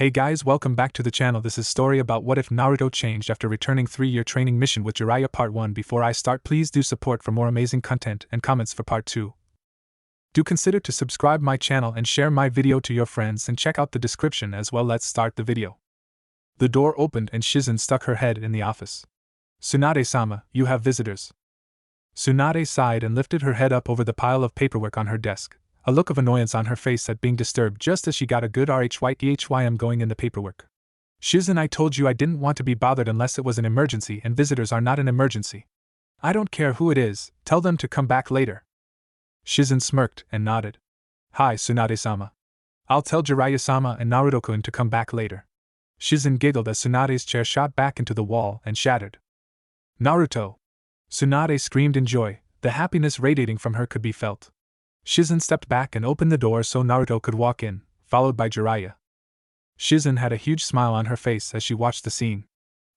Hey guys, welcome back to the channel. This is story about what if Naruto changed after returning 3-year training mission with Jiraiya part 1. Before I start, please do support for more amazing content and comments for part 2. Do consider to subscribe my channel and share my video to your friends and check out the description as well. Let's start the video. The door opened and Shizune stuck her head in the office. Tsunade-sama, you have visitors. Tsunade sighed and lifted her head up over the pile of paperwork on her desk, a look of annoyance on her face at being disturbed just as she got a good RHYTHYM going in the paperwork. Shizune, I told you I didn't want to be bothered unless it was an emergency, and visitors are not an emergency. I don't care who it is, tell them to come back later. Shizune smirked and nodded. Hi, Tsunade-sama. I'll tell Jiraiya-sama and Naruto-kun to come back later. Shizune giggled as Tsunade's chair shot back into the wall and shattered. Naruto! Tsunade screamed in joy, the happiness radiating from her could be felt. Shizune stepped back and opened the door so Naruto could walk in, followed by Jiraiya. Shizune had a huge smile on her face as she watched the scene.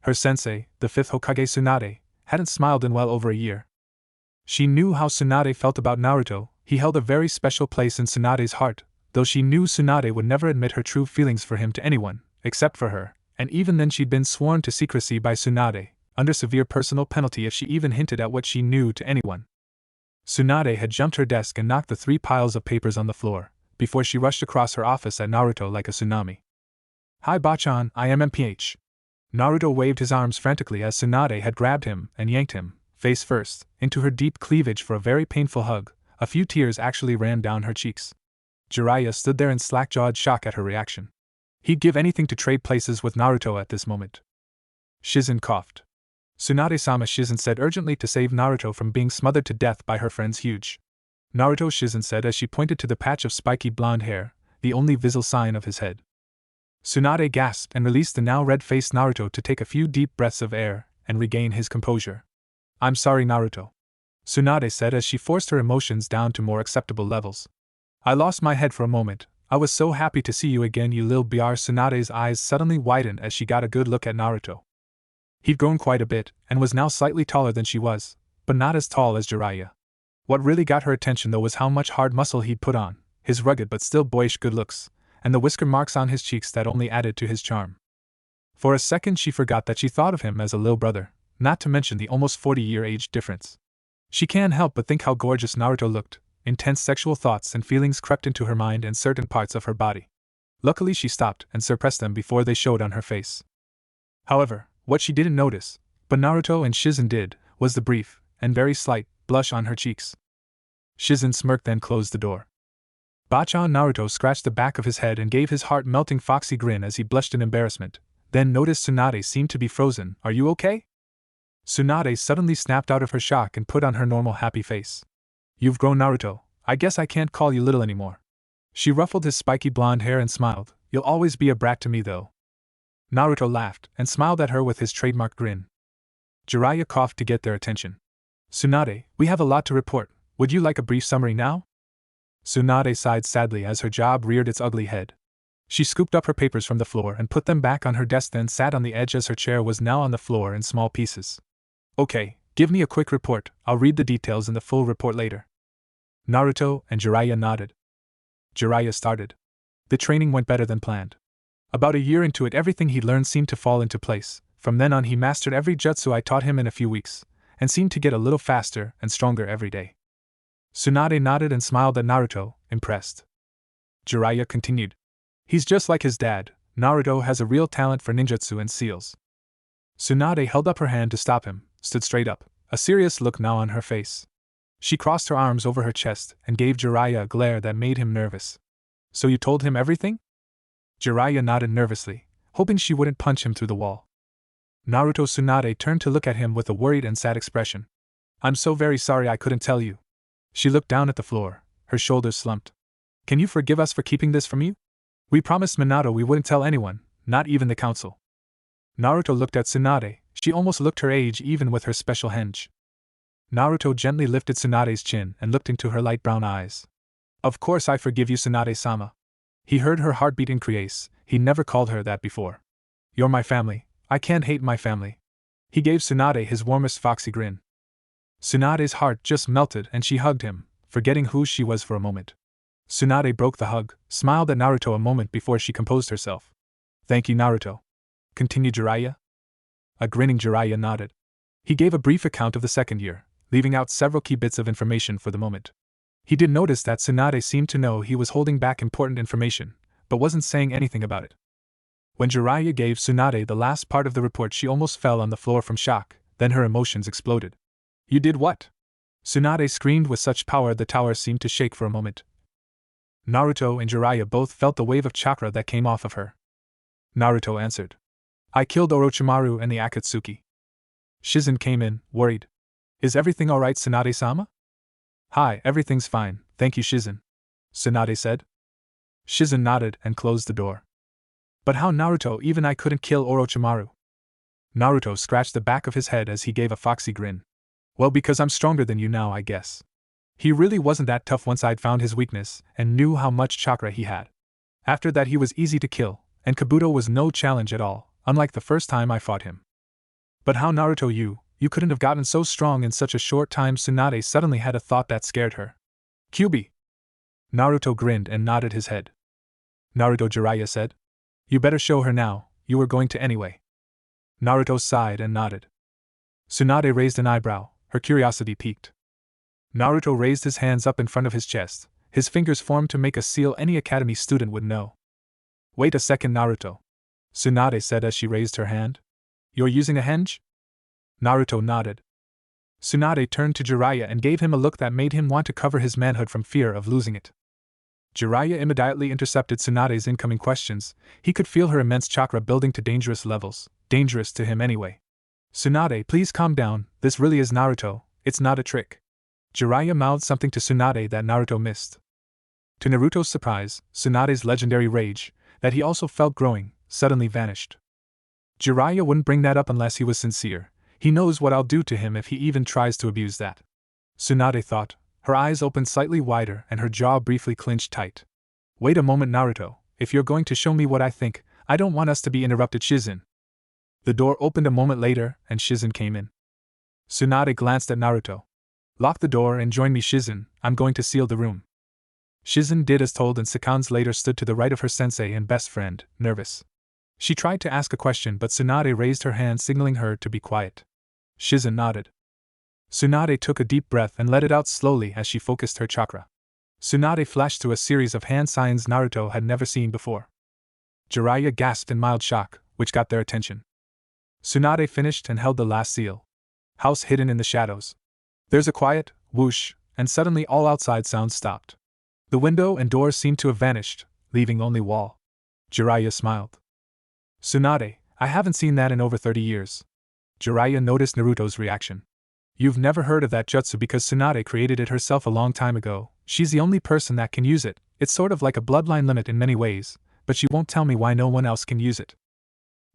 Her sensei, the 5th Hokage Tsunade, hadn't smiled in well over a year. She knew how Tsunade felt about Naruto. He held a very special place in Tsunade's heart, though she knew Tsunade would never admit her true feelings for him to anyone, except for her, and even then she'd been sworn to secrecy by Tsunade, under severe personal penalty if she even hinted at what she knew to anyone. Tsunade had jumped her desk and knocked the 3 piles of papers on the floor, before she rushed across her office at Naruto like a tsunami. Hi Bachan, I am MPH. Naruto waved his arms frantically as Tsunade had grabbed him and yanked him, face first, into her deep cleavage for a very painful hug. A few tears actually ran down her cheeks. Jiraiya stood there in slack-jawed shock at her reaction. He'd give anything to trade places with Naruto at this moment. Shizune coughed. Tsunade-sama, Shizune said urgently, to save Naruto from being smothered to death by her friends Huge. Naruto, Shizune said as she pointed to the patch of spiky blonde hair, the only visible sign of his head. Tsunade gasped and released the now red-faced Naruto to take a few deep breaths of air and regain his composure. I'm sorry, Naruto. Tsunade said as she forced her emotions down to more acceptable levels. I lost my head for a moment. I was so happy to see you again, you lil br. Tsunade's eyes suddenly widened as she got a good look at Naruto. He'd grown quite a bit, and was now slightly taller than she was, but not as tall as Jiraiya. What really got her attention though was how much hard muscle he'd put on, his rugged but still boyish good looks, and the whisker marks on his cheeks that only added to his charm. For a second she forgot that she thought of him as a lil brother, not to mention the almost 40-year age difference. She can't help but think how gorgeous Naruto looked. Intense sexual thoughts and feelings crept into her mind and certain parts of her body. Luckily she stopped and suppressed them before they showed on her face. However, what she didn't notice, but Naruto and Shizune did, was the brief, and very slight, blush on her cheeks. Shizune smirked then closed the door. Bachan, Naruto scratched the back of his head and gave his heart-melting foxy grin as he blushed in embarrassment, then noticed Tsunade seemed to be frozen. Are you okay? Tsunade suddenly snapped out of her shock and put on her normal happy face. You've grown, Naruto. I guess I can't call you little anymore. She ruffled his spiky blonde hair and smiled. You'll always be a brat to me though. Naruto laughed and smiled at her with his trademark grin. Jiraiya coughed to get their attention. Tsunade, we have a lot to report. Would you like a brief summary now? Tsunade sighed sadly as her jaw reared its ugly head. She scooped up her papers from the floor and put them back on her desk, then sat on the edge as her chair was now on the floor in small pieces. Okay, give me a quick report. I'll read the details in the full report later. Naruto and Jiraiya nodded. Jiraiya started. The training went better than planned. About a year into it, everything he'd learned seemed to fall into place. From then on he mastered every jutsu I taught him in a few weeks, and seemed to get a little faster and stronger every day. Tsunade nodded and smiled at Naruto, impressed. Jiraiya continued. He's just like his dad. Naruto has a real talent for ninjutsu and seals. Tsunade held up her hand to stop him, stood straight up, a serious look now on her face. She crossed her arms over her chest and gave Jiraiya a glare that made him nervous. So you told him everything? Jiraiya nodded nervously, hoping she wouldn't punch him through the wall. Naruto. Tsunade turned to look at him with a worried and sad expression. I'm so very sorry I couldn't tell you. She looked down at the floor, her shoulders slumped. Can you forgive us for keeping this from you? We promised Minato we wouldn't tell anyone, not even the council. Naruto looked at Tsunade. She almost looked her age even with her special henge. Naruto gently lifted Tsunade's chin and looked into her light brown eyes. Of course I forgive you, Tsunade-sama. He heard her heartbeat increase. He never called her that before. You're my family. I can't hate my family. He gave Tsunade his warmest foxy grin. Tsunade's heart just melted and she hugged him, forgetting who she was for a moment. Tsunade broke the hug, smiled at Naruto a moment before she composed herself. Thank you, Naruto. Continued Jiraiya. A grinning Jiraiya nodded. He gave a brief account of the second year, leaving out several key bits of information for the moment. He did notice that Tsunade seemed to know he was holding back important information, but wasn't saying anything about it. When Jiraiya gave Tsunade the last part of the report, she almost fell on the floor from shock, then her emotions exploded. You did what? Tsunade screamed with such power the tower seemed to shake for a moment. Naruto and Jiraiya both felt the wave of chakra that came off of her. Naruto answered. I killed Orochimaru and the Akatsuki. Shizune came in, worried. Is everything alright, Tsunade-sama? Hi, everything's fine, thank you, Shizune. Tsunade said. Shizune nodded and closed the door. But how, Naruto? Even I couldn't kill Orochimaru. Naruto scratched the back of his head as he gave a foxy grin. Well, because I'm stronger than you now, I guess. He really wasn't that tough once I'd found his weakness and knew how much chakra he had. After that he was easy to kill, and Kabuto was no challenge at all, unlike the first time I fought him. But how, Naruto, you couldn't have gotten so strong in such a short time? Tsunade suddenly had a thought that scared her. Kyuubi. Naruto grinned and nodded his head. Naruto, Jiraiya said. You better show her now, you were going to anyway. Naruto sighed and nodded. Tsunade raised an eyebrow, her curiosity piqued. Naruto raised his hands up in front of his chest, his fingers formed to make a seal any academy student would know. Wait a second, Naruto. Tsunade said as she raised her hand. You're using a henge? Naruto nodded. Tsunade turned to Jiraiya and gave him a look that made him want to cover his manhood from fear of losing it. Jiraiya immediately intercepted Tsunade's incoming questions. He could feel her immense chakra building to dangerous levels, dangerous to him anyway. Tsunade, please calm down, this really is Naruto, it's not a trick. Jiraiya mouthed something to Tsunade that Naruto missed. To Naruto's surprise, Tsunade's legendary rage, that he also felt growing, suddenly vanished. Jiraiya wouldn't bring that up unless he was sincere. He knows what I'll do to him if he even tries to abuse that. Tsunade thought, her eyes opened slightly wider and her jaw briefly clenched tight. Wait a moment, Naruto, if you're going to show me what I think, I don't want us to be interrupted, Shizune. The door opened a moment later and Shizune came in. Tsunade glanced at Naruto. Lock the door and join me, Shizune, I'm going to seal the room. Shizune did as told and seconds later stood to the right of her sensei and best friend, nervous. She tried to ask a question but Tsunade raised her hand signaling her to be quiet. Shizune nodded. Tsunade took a deep breath and let it out slowly as she focused her chakra. Tsunade flashed through a series of hand signs Naruto had never seen before. Jiraiya gasped in mild shock, which got their attention. Tsunade finished and held the last seal. House hidden in the shadows. There's a quiet whoosh, and suddenly all outside sounds stopped. The window and door seemed to have vanished, leaving only wall. Jiraiya smiled. Tsunade, I haven't seen that in over 30 years. Jiraiya noticed Naruto's reaction. You've never heard of that jutsu because Tsunade created it herself a long time ago. She's the only person that can use it. It's sort of like a bloodline limit in many ways, but she won't tell me why no one else can use it.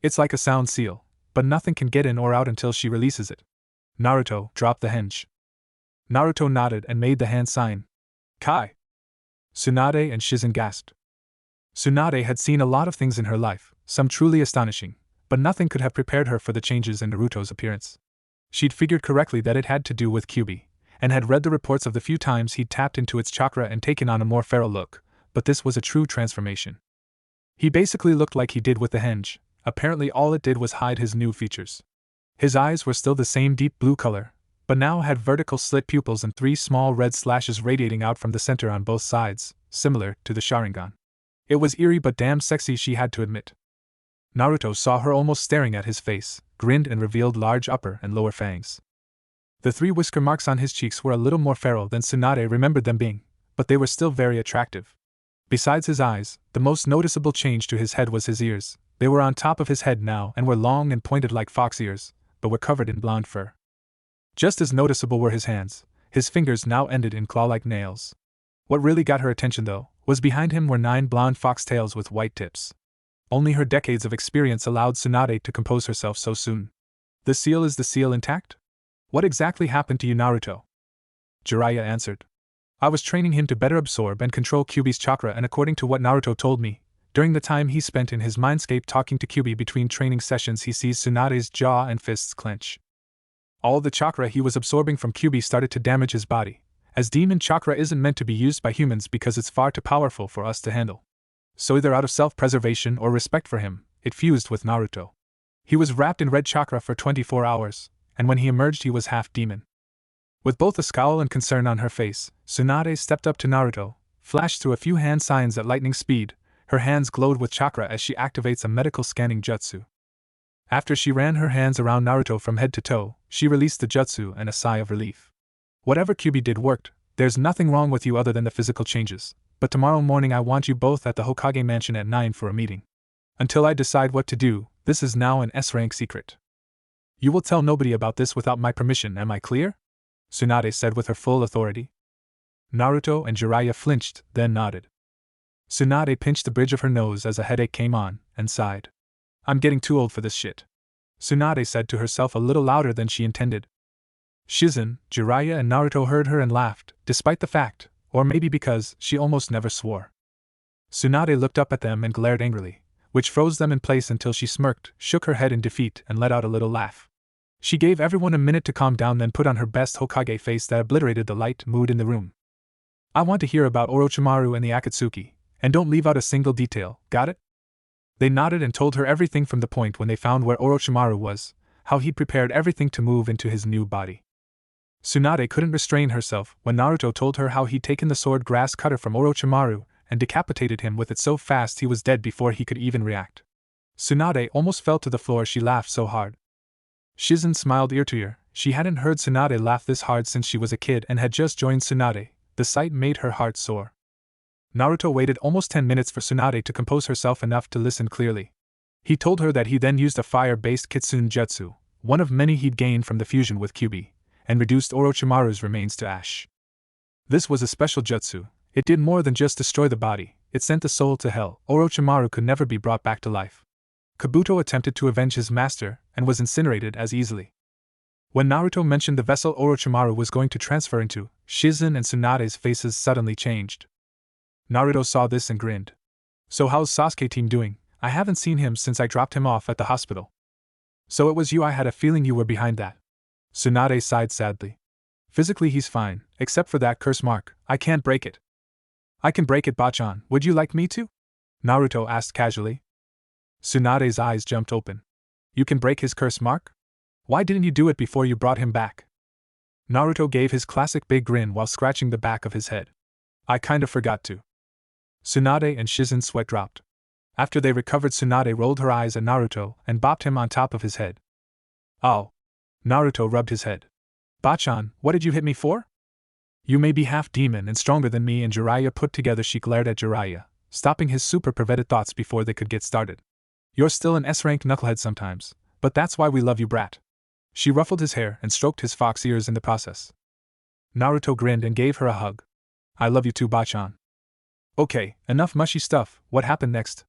It's like a sound seal, but nothing can get in or out until she releases it. Naruto dropped the henge. Naruto nodded and made the hand sign. Kai. Tsunade and Shizune gasped. Tsunade had seen a lot of things in her life, some truly astonishing, but nothing could have prepared her for the changes in Naruto's appearance. She'd figured correctly that it had to do with Kyuubi, and had read the reports of the few times he'd tapped into its chakra and taken on a more feral look, but this was a true transformation. He basically looked like he did with the henge, apparently all it did was hide his new features. His eyes were still the same deep blue color, but now had vertical slit pupils and 3 small red slashes radiating out from the center on both sides, similar to the Sharingan. It was eerie but damn sexy, she had to admit. Naruto saw her almost staring at his face, grinned and revealed large upper and lower fangs. The 3 whisker marks on his cheeks were a little more feral than Tsunade remembered them being, but they were still very attractive. Besides his eyes, the most noticeable change to his head was his ears. They were on top of his head now and were long and pointed like fox ears, but were covered in blonde fur. Just as noticeable were his hands. His fingers now ended in claw-like nails. What really got her attention, though, was behind him were 9 blonde foxtails with white tips. Only her decades of experience allowed Tsunade to compose herself so soon. The seal, is the seal intact? What exactly happened to you, Naruto? Jiraiya answered. I was training him to better absorb and control Kyuubi's chakra, and according to what Naruto told me, during the time he spent in his mindscape talking to Kyuubi between training sessions, he sees Tsunade's jaw and fists clench. All the chakra he was absorbing from Kyuubi started to damage his body, as demon chakra isn't meant to be used by humans because it's far too powerful for us to handle. So either out of self-preservation or respect for him, it fused with Naruto. He was wrapped in red chakra for 24 hours, and when he emerged he was half demon. With both a scowl and concern on her face, Tsunade stepped up to Naruto, flashed through a few hand signs at lightning speed. Her hands glowed with chakra as she activates a medical scanning jutsu. After she ran her hands around Naruto from head to toe, she released the jutsu and a sigh of relief. Whatever Kyuubi did worked. There's nothing wrong with you other than the physical changes, but tomorrow morning I want you both at the Hokage mansion at 9 for a meeting. Until I decide what to do, this is now an S-rank secret. You will tell nobody about this without my permission, am I clear? Tsunade said with her full authority. Naruto and Jiraiya flinched, then nodded. Tsunade pinched the bridge of her nose as a headache came on, and sighed. I'm getting too old for this shit. Tsunade said to herself a little louder than she intended. Shizune, Jiraiya and Naruto heard her and laughed, despite the fact, or maybe because, she almost never swore. Tsunade looked up at them and glared angrily, which froze them in place until she smirked, shook her head in defeat, and let out a little laugh. She gave everyone a minute to calm down, then put on her best Hokage face that obliterated the light mood in the room. I want to hear about Orochimaru and the Akatsuki, and don't leave out a single detail, got it? They nodded and told her everything from the point when they found where Orochimaru was, how he'd prepared everything to move into his new body. Tsunade couldn't restrain herself when Naruto told her how he'd taken the sword grass cutter from Orochimaru and decapitated him with it so fast he was dead before he could even react. Tsunade almost fell to the floor, she laughed so hard. Shizune smiled ear to ear. She hadn't heard Tsunade laugh this hard since she was a kid and had just joined Tsunade. The sight made her heart soar. Naruto waited almost 10 minutes for Tsunade to compose herself enough to listen clearly. He told her that he then used a fire-based Kitsune Jutsu, one of many he'd gained from the fusion with Kyuubi, and reduced Orochimaru's remains to ash. This was a special jutsu. It did more than just destroy the body, it sent the soul to hell. Orochimaru could never be brought back to life. Kabuto attempted to avenge his master, and was incinerated as easily. When Naruto mentioned the vessel Orochimaru was going to transfer into, Shizune and Tsunade's faces suddenly changed. Naruto saw this and grinned. So how's Sasuke team doing? I haven't seen him since I dropped him off at the hospital. So it was you, I had a feeling you were behind that. Tsunade sighed sadly. Physically he's fine, except for that curse mark. I can't break it. I can break it, Bachan. Would you like me to? Naruto asked casually. Tsunade's eyes jumped open. You can break his curse mark? Why didn't you do it before you brought him back? Naruto gave his classic big grin while scratching the back of his head. I kinda forgot to. Tsunade and Shizune's sweat dropped. After they recovered, Tsunade rolled her eyes at Naruto and bopped him on top of his head. Oh. Naruto rubbed his head. Bachan, what did you hit me for? You may be half demon and stronger than me and Jiraiya put together. She glared at Jiraiya, stopping his super perverted thoughts before they could get started. You're still an S-rank knucklehead sometimes, but that's why we love you, brat. She ruffled his hair and stroked his fox ears in the process. Naruto grinned and gave her a hug. I love you too, Bachan. Okay, enough mushy stuff, what happened next?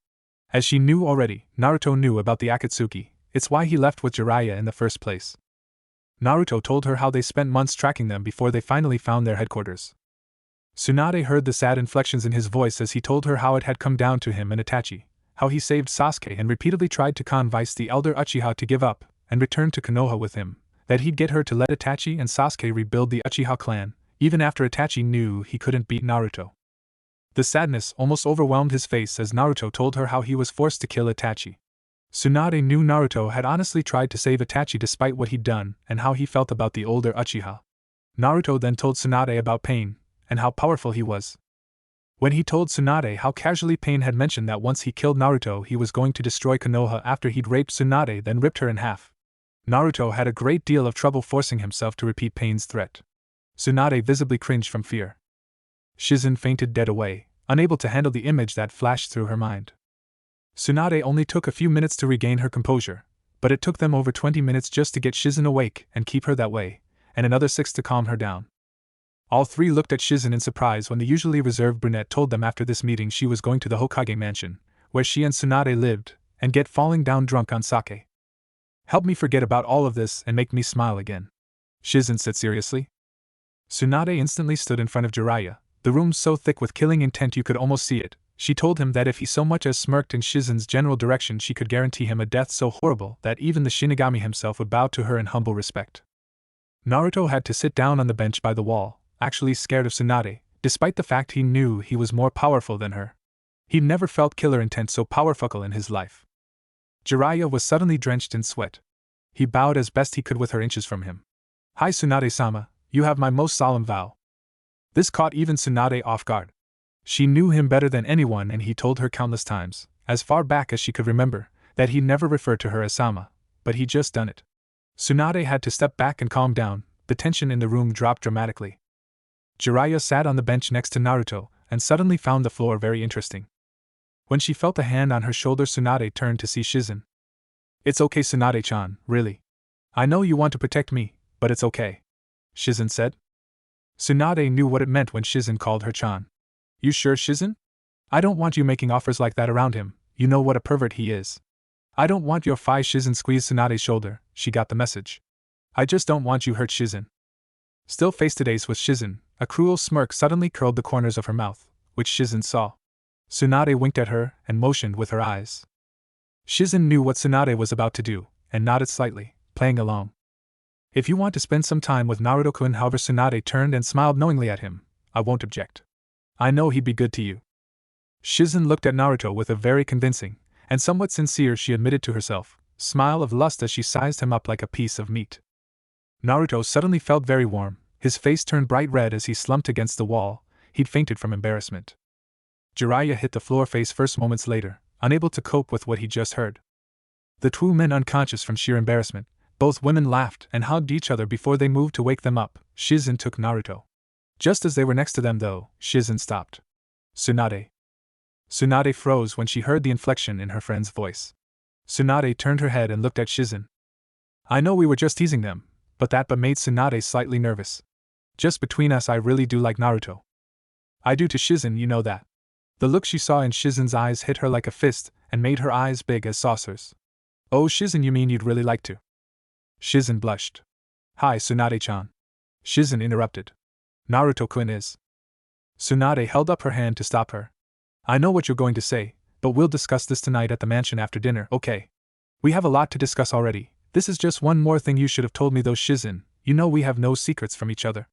As she knew already, Naruto knew about the Akatsuki. It's why he left with Jiraiya in the first place. Naruto told her how they spent months tracking them before they finally found their headquarters. Tsunade heard the sad inflections in his voice as he told her how it had come down to him and Itachi, how he saved Sasuke and repeatedly tried to convince the elder Uchiha to give up and return to Konoha with him, that he'd get her to let Itachi and Sasuke rebuild the Uchiha clan, even after Itachi knew he couldn't beat Naruto. The sadness almost overwhelmed his face as Naruto told her how he was forced to kill Itachi. Tsunade knew Naruto had honestly tried to save Itachi despite what he'd done and how he felt about the older Uchiha. Naruto then told Tsunade about Pain, and how powerful he was. When he told Tsunade how casually Pain had mentioned that once he killed Naruto he was going to destroy Konoha after he'd raped Tsunade then ripped her in half, Naruto had a great deal of trouble forcing himself to repeat Pain's threat. Tsunade visibly cringed from fear. Shizune fainted dead away, unable to handle the image that flashed through her mind. Tsunade only took a few minutes to regain her composure, but it took them over 20 minutes just to get Shizune awake and keep her that way, and another 6 to calm her down. All three looked at Shizune in surprise when the usually reserved brunette told them after this meeting she was going to the Hokage mansion, where she and Tsunade lived, and get falling down drunk on sake. Help me forget about all of this and make me smile again, Shizune said seriously. Tsunade instantly stood in front of Jiraiya, the room so thick with killing intent you could almost see it. She told him that if he so much as smirked in Shizune's general direction she could guarantee him a death so horrible that even the Shinigami himself would bow to her in humble respect. Naruto had to sit down on the bench by the wall, actually scared of Tsunade, despite the fact he knew he was more powerful than her. He'd never felt killer intent so powerful in his life. Jiraiya was suddenly drenched in sweat. He bowed as best he could with her inches from him. Hi Tsunade-sama, you have my most solemn vow. This caught even Tsunade off guard. She knew him better than anyone, and he told her countless times, as far back as she could remember, that he never referred to her as Sama, but he'd just done it. Tsunade had to step back and calm down. The tension in the room dropped dramatically. Jiraiya sat on the bench next to Naruto, and suddenly found the floor very interesting. When she felt a hand on her shoulder, Tsunade turned to see Shizune. It's okay Tsunade-chan, really. I know you want to protect me, but it's okay, Shizune said. Tsunade knew what it meant when Shizune called her Chan. You sure, Shizune? I don't want you making offers like that around him, you know what a pervert he is. I don't want your fi. Shizune squeezed Tsunade's shoulder. She got the message. I just don't want you hurt, Shizune. Still face to face with Shizune, a cruel smirk suddenly curled the corners of her mouth, which Shizune saw. Tsunade winked at her and motioned with her eyes. Shizune knew what Tsunade was about to do, and nodded slightly, playing along. If you want to spend some time with Naruto-kun, however, Tsunade turned and smiled knowingly at him. I won't object. I know he'd be good to you. Shizune looked at Naruto with a very convincing, and somewhat sincere, she admitted to herself, smile of lust as she sized him up like a piece of meat. Naruto suddenly felt very warm, his face turned bright red as he slumped against the wall. He'd fainted from embarrassment. Jiraiya hit the floor face first moments later, unable to cope with what he'd just heard. The two men unconscious from sheer embarrassment, both women laughed and hugged each other before they moved to wake them up. Shizune took Naruto. Just as they were next to them though, Shizune stopped. Tsunade. Tsunade froze when she heard the inflection in her friend's voice. Tsunade turned her head and looked at Shizune. I know we were just teasing them, but made Tsunade slightly nervous. Just between us, I really do like Naruto. I do to Shizune, you know that. The look she saw in Shizune's eyes hit her like a fist and made her eyes big as saucers. Oh Shizune, you mean you'd really like to? Shizune blushed. Hi Tsunade-chan. Shizune interrupted. Naruto-kun is. Tsunade held up her hand to stop her. I know what you're going to say, but we'll discuss this tonight at the mansion after dinner, okay? We have a lot to discuss already. This is just one more thing you should have told me though, Shizune. You know we have no secrets from each other.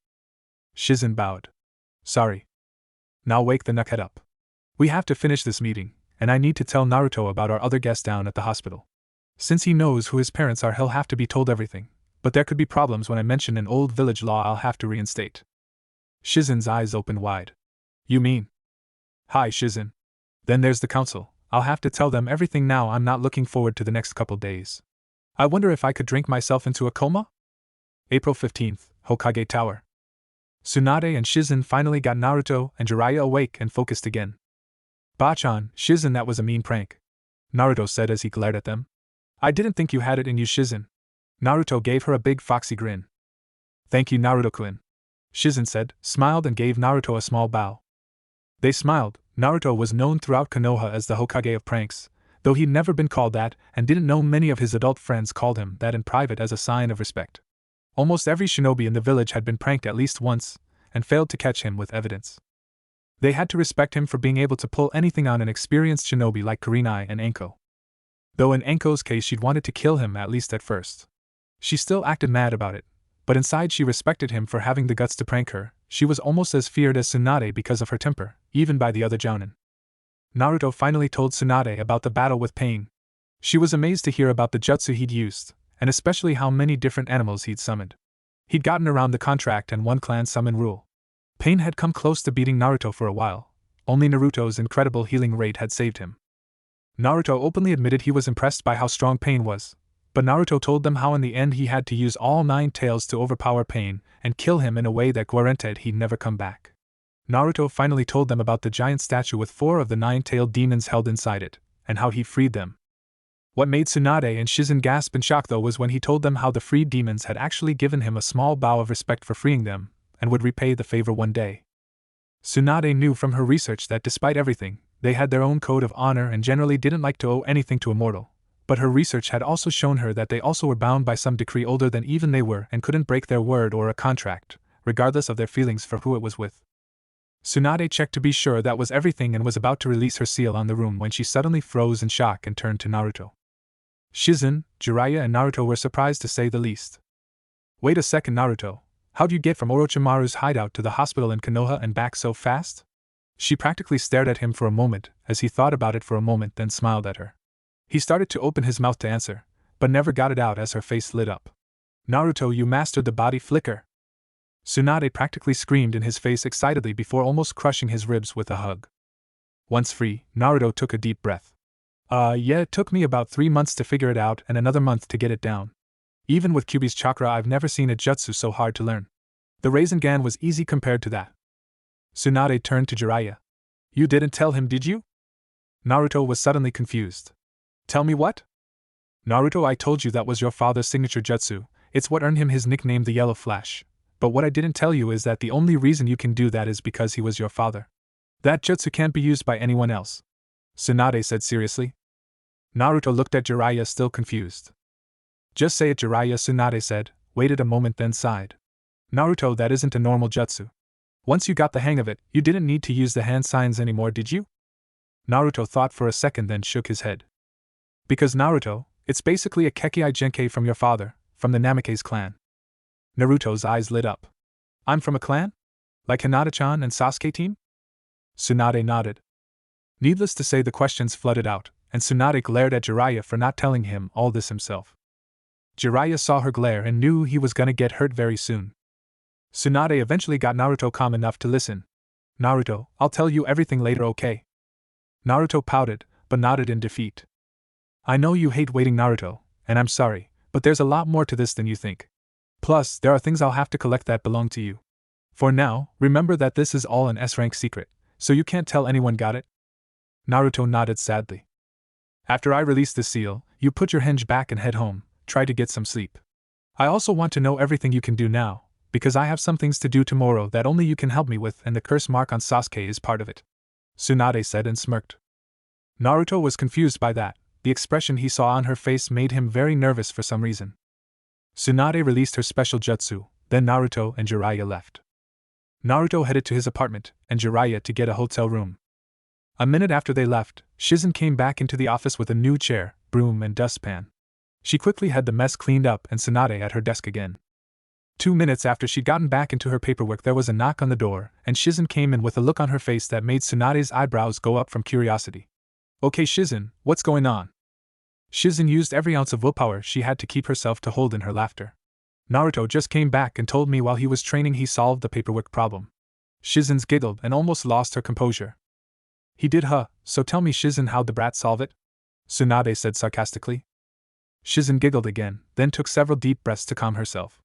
Shizune bowed. Sorry. Now wake the knuckhead up. We have to finish this meeting, and I need to tell Naruto about our other guest down at the hospital. Since he knows who his parents are, he'll have to be told everything, but there could be problems when I mention an old village law I'll have to reinstate. Shizune's eyes opened wide. You mean? Hi Shizune. Then there's the council. I'll have to tell them everything now. I'm not looking forward to the next couple days. I wonder if I could drink myself into a coma? April 15th, Hokage Tower. Tsunade and Shizune finally got Naruto and Jiraiya awake and focused again. Bachan, Shizune, that was a mean prank, Naruto said as he glared at them. I didn't think you had it in you, Shizune. Naruto gave her a big foxy grin. Thank you, Naruto-kun, Shizune said, smiled and gave Naruto a small bow. They smiled. Naruto was known throughout Konoha as the Hokage of pranks, though he'd never been called that and didn't know many of his adult friends called him that in private as a sign of respect. Almost every shinobi in the village had been pranked at least once, and failed to catch him with evidence. They had to respect him for being able to pull anything on an experienced shinobi like Kurenai and Anko. Though in Anko's case she'd wanted to kill him at least at first. She still acted mad about it, but inside she respected him for having the guts to prank her. She was almost as feared as Tsunade because of her temper, even by the other jounin. Naruto finally told Tsunade about the battle with Pain. She was amazed to hear about the jutsu he'd used, and especially how many different animals he'd summoned. He'd gotten around the contract and one clan summon rule. Pain had come close to beating Naruto for a while. Only Naruto's incredible healing rate had saved him. Naruto openly admitted he was impressed by how strong Pain was, but Naruto told them how in the end he had to use all 9 tails to overpower Pain and kill him in a way that guaranteed he'd never come back. Naruto finally told them about the giant statue with 4 of the 9-tailed demons held inside it, and how he freed them. What made Tsunade and Shizune gasp in shock though was when he told them how the freed demons had actually given him a small bow of respect for freeing them, and would repay the favor one day. Tsunade knew from her research that despite everything, they had their own code of honor and generally didn't like to owe anything to a mortal, but her research had also shown her that they also were bound by some decree older than even they were and couldn't break their word or a contract, regardless of their feelings for who it was with. Tsunade checked to be sure that was everything and was about to release her seal on the room when she suddenly froze in shock and turned to Naruto. Shizune, Jiraiya and Naruto were surprised to say the least. Wait a second, Naruto. How'd you get from Orochimaru's hideout to the hospital in Konoha and back so fast? She practically stared at him for a moment, as he thought about it for a moment then smiled at her. He started to open his mouth to answer, but never got it out as her face lit up. Naruto, you mastered the body flicker! Tsunade practically screamed in his face excitedly before almost crushing his ribs with a hug. Once free, Naruto took a deep breath. Yeah, it took me about 3 months to figure it out and another month to get it down. Even with Kyuubi's chakra, I've never seen a jutsu so hard to learn. The Rasengan was easy compared to that. Tsunade turned to Jiraiya. You didn't tell him, did you? Naruto was suddenly confused. Tell me what? Naruto, I told you that was your father's signature jutsu. It's what earned him his nickname the Yellow Flash. But what I didn't tell you is that the only reason you can do that is because he was your father. That jutsu can't be used by anyone else, Tsunade said seriously. Naruto looked at Jiraiya, still confused. Just say it, Jiraiya, Tsunade said, waited a moment then sighed. Naruto, that isn't a normal jutsu. Once you got the hang of it, you didn't need to use the hand signs anymore, did you? Naruto thought for a second then shook his head. Because Naruto, it's basically a Kekkei Genkei from your father, from the Namikaze clan. Naruto's eyes lit up. I'm from a clan? Like Hinata-chan and Sasuke team? Tsunade nodded. Needless to say, the questions flooded out, and Tsunade glared at Jiraiya for not telling him all this himself. Jiraiya saw her glare and knew he was gonna get hurt very soon. Tsunade eventually got Naruto calm enough to listen. Naruto, I'll tell you everything later, okay? Naruto pouted, but nodded in defeat. I know you hate waiting, Naruto, and I'm sorry, but there's a lot more to this than you think. Plus, there are things I'll have to collect that belong to you. For now, remember that this is all an S-rank secret, so you can't tell anyone, got it? Naruto nodded sadly. After I release the seal, you put your henge back and head home, try to get some sleep. I also want to know everything you can do now, because I have some things to do tomorrow that only you can help me with, and the curse mark on Sasuke is part of it, Tsunade said and smirked. Naruto was confused by that. The expression he saw on her face made him very nervous for some reason. Tsunade released her special jutsu, then Naruto and Jiraiya left. Naruto headed to his apartment, and Jiraiya to get a hotel room. A minute after they left, Shizune came back into the office with a new chair, broom and dustpan. She quickly had the mess cleaned up and Tsunade at her desk again. 2 minutes after she'd gotten back into her paperwork, there was a knock on the door, and Shizune came in with a look on her face that made Tsunade's eyebrows go up from curiosity. Okay, Shizune, what's going on? Shizune used every ounce of willpower she had to keep herself to hold in her laughter. Naruto just came back and told me while he was training he solved the paperwork problem. Shizune giggled and almost lost her composure. He did, huh? So tell me, Shizune, how'd the brat solve it? Tsunade said sarcastically. Shizune giggled again, then took several deep breaths to calm herself.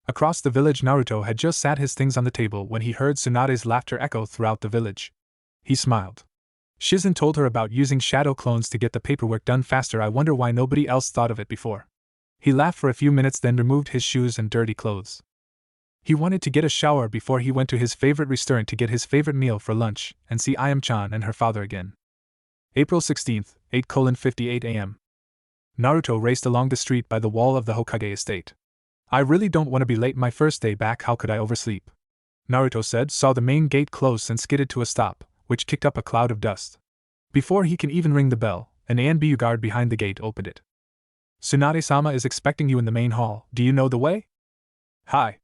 Across the village, Naruto had just sat his things on the table when he heard Tsunade's laughter echo throughout the village. He smiled. Shizune told her about using shadow clones to get the paperwork done faster. I wonder why nobody else thought of it before. He laughed for a few minutes, then removed his shoes and dirty clothes. He wanted to get a shower before he went to his favorite restaurant to get his favorite meal for lunch and see Ayame-chan and her father again. April 16th, 8:58 a.m. Naruto raced along the street by the wall of the Hokage estate. I really don't want to be late, my first day back, how could I oversleep? Naruto said, saw the main gate close and skidded to a stop, which kicked up a cloud of dust. Before he can even ring the bell, an ANBU guard behind the gate opened it. Tsunade-sama is expecting you in the main hall, do you know the way? Hi.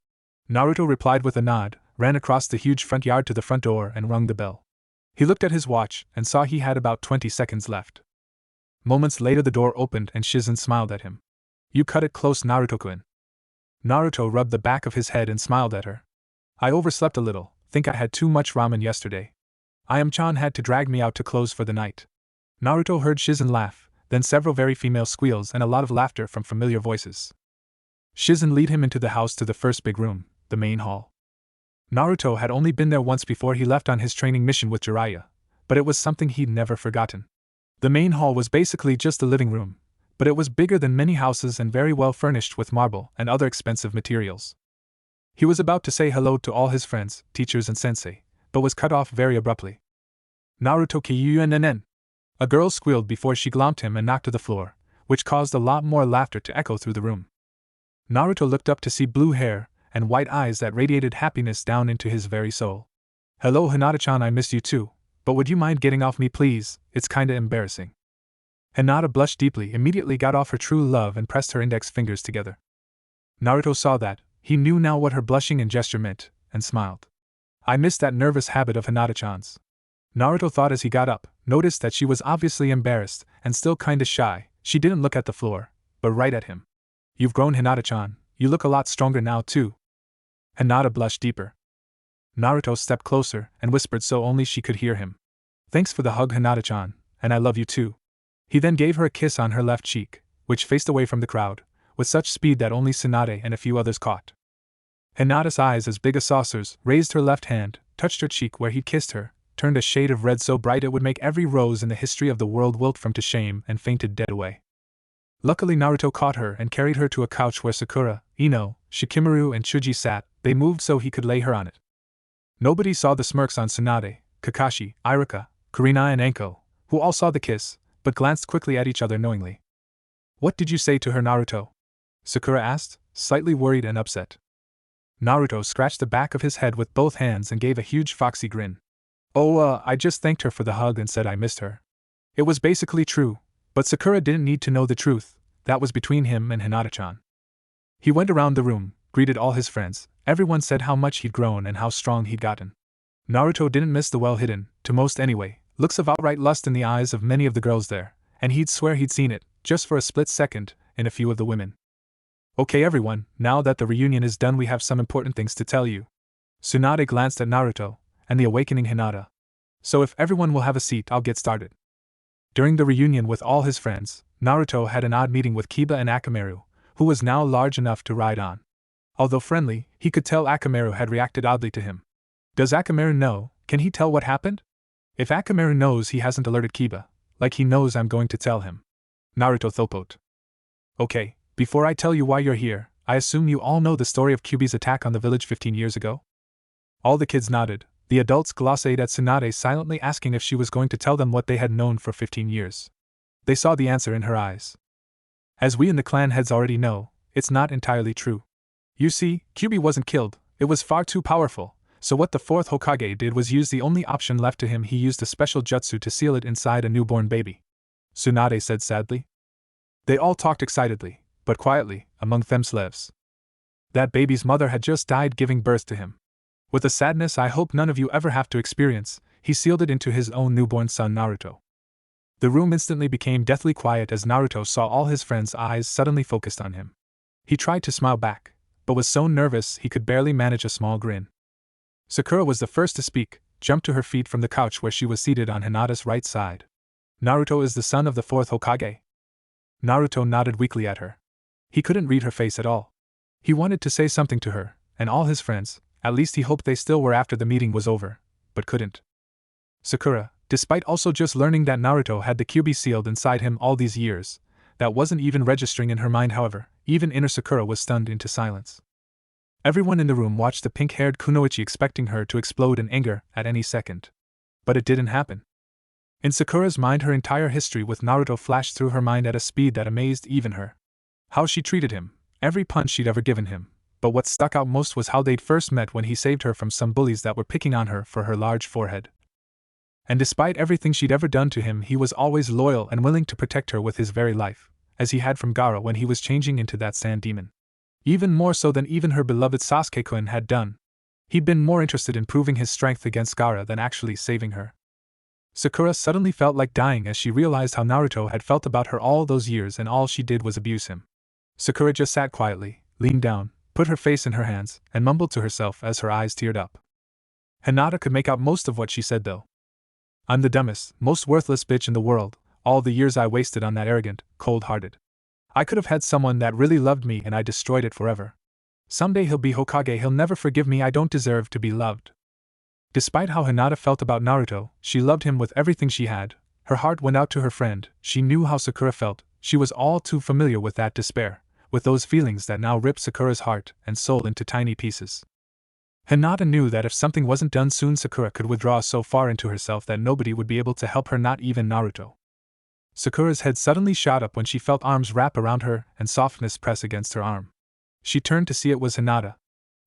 Naruto replied with a nod, ran across the huge front yard to the front door and rung the bell. He looked at his watch and saw he had about 20 seconds left. Moments later the door opened and Shizune smiled at him. You cut it close, Naruto-kun. Naruto rubbed the back of his head and smiled at her. I overslept a little, think I had too much ramen yesterday. Ayame-chan had to drag me out to close for the night. Naruto heard Shizune laugh, then several very female squeals and a lot of laughter from familiar voices. Shizune led him into the house to the first big room, the main hall. Naruto had only been there once before he left on his training mission with Jiraiya, but it was something he'd never forgotten. The main hall was basically just a living room, but it was bigger than many houses and very well furnished with marble and other expensive materials. He was about to say hello to all his friends, teachers and sensei, but was cut off very abruptly. Naruto Kyuunnen! A girl squealed before she glomped him and knocked to the floor, which caused a lot more laughter to echo through the room. Naruto looked up to see blue hair and white eyes that radiated happiness down into his very soul. Hello Hinata-chan, I missed you too, but would you mind getting off me please, it's kinda embarrassing. Hinata blushed deeply, immediately got off her true love and pressed her index fingers together. Naruto saw that, he knew now what her blushing and gesture meant, and smiled. I missed that nervous habit of Hinata-chan's. Naruto thought as he got up, noticed that she was obviously embarrassed and still kinda shy. She didn't look at the floor, but right at him. "You've grown, Hinata-chan. You look a lot stronger now, too." Hinata blushed deeper. Naruto stepped closer and whispered so only she could hear him. "Thanks for the hug, Hinata-chan, and I love you too." He then gave her a kiss on her left cheek, which faced away from the crowd, with such speed that only Tsunade and a few others caught. Hinata's eyes, as big as saucers, raised her left hand, touched her cheek where he'd kissed her, turned a shade of red so bright it would make every rose in the history of the world wilt from to shame, and fainted dead away. Luckily Naruto caught her and carried her to a couch where Sakura, Ino, Shikamaru and Chuji sat. They moved so he could lay her on it. Nobody saw the smirks on Tsunade, Kakashi, Iruka, Kurina and Anko, who all saw the kiss, but glanced quickly at each other knowingly. "What did you say to her, Naruto?" Sakura asked, slightly worried and upset. Naruto scratched the back of his head with both hands and gave a huge foxy grin. "Oh, I just thanked her for the hug and said I missed her." It was basically true, but Sakura didn't need to know the truth. That was between him and Hinata-chan. He went around the room, greeted all his friends. Everyone said how much he'd grown and how strong he'd gotten. Naruto didn't miss the well-hidden, to most anyway, looks of outright lust in the eyes of many of the girls there, and he'd swear he'd seen it, just for a split second, in a few of the women. "Okay everyone, now that the reunion is done we have some important things to tell you." Tsunade glanced at Naruto, and the awakening Hinata. "So if everyone will have a seat I'll get started." During the reunion with all his friends, Naruto had an odd meeting with Kiba and Akamaru, who was now large enough to ride on. Although friendly, he could tell Akamaru had reacted oddly to him. Does Akamaru know? Can he tell what happened? If Akamaru knows he hasn't alerted Kiba, like he knows I'm going to tell him. Naruto thopot. "Okay, before I tell you why you're here, I assume you all know the story of Kyuubi's attack on the village 15 years ago?" All the kids nodded. The adults glossed at Tsunade, silently asking if she was going to tell them what they had known for 15 years. They saw the answer in her eyes. "As we in the clan heads already know, it's not entirely true. You see, Kyuubi wasn't killed, it was far too powerful, so what the fourth Hokage did was use the only option left to him. He used a special jutsu to seal it inside a newborn baby," Tsunade said sadly. They all talked excitedly, but quietly, among themselves. That baby's mother had just died giving birth to him. With a sadness I hope none of you ever have to experience, he sealed it into his own newborn son Naruto. The room instantly became deathly quiet as Naruto saw all his friends' eyes suddenly focused on him. He tried to smile back, but was so nervous he could barely manage a small grin. Sakura was the first to speak, jumped to her feet from the couch where she was seated on Hinata's right side. "Naruto is the son of the fourth Hokage?" Naruto nodded weakly at her. He couldn't read her face at all. He wanted to say something to her, and all his friends, at least he hoped they still were after the meeting was over, but couldn't. Sakura, despite also just learning that Naruto had the Kyuubi sealed inside him all these years, that wasn't even registering in her mind. However, even inner Sakura was stunned into silence. Everyone in the room watched the pink-haired Kunoichi, expecting her to explode in anger at any second. But it didn't happen. In Sakura's mind, her entire history with Naruto flashed through her mind at a speed that amazed even her. How she treated him, every punch she'd ever given him, but what stuck out most was how they'd first met when he saved her from some bullies that were picking on her for her large forehead. And despite everything she'd ever done to him, he was always loyal and willing to protect her with his very life, as he had from Gaara when he was changing into that sand demon. Even more so than even her beloved Sasuke-kun had done. He'd been more interested in proving his strength against Gaara than actually saving her. Sakura suddenly felt like dying as she realized how Naruto had felt about her all those years, and all she did was abuse him. Sakura just sat quietly, leaned down, put her face in her hands, and mumbled to herself as her eyes teared up. Hinata could make out most of what she said though. "I'm the dumbest, most worthless bitch in the world, all the years I wasted on that arrogant, cold-hearted. I could have had someone that really loved me and I destroyed it forever. Someday he'll be Hokage, he'll never forgive me, I don't deserve to be loved." Despite how Hinata felt about Naruto, she loved him with everything she had. Her heart went out to her friend. She knew how Sakura felt. She was all too familiar with that despair, with those feelings that now ripped Sakura's heart and soul into tiny pieces. Hinata knew that if something wasn't done soon, Sakura could withdraw so far into herself that nobody would be able to help her, not even Naruto. Sakura's head suddenly shot up when she felt arms wrap around her and softness press against her arm. She turned to see it was Hinata.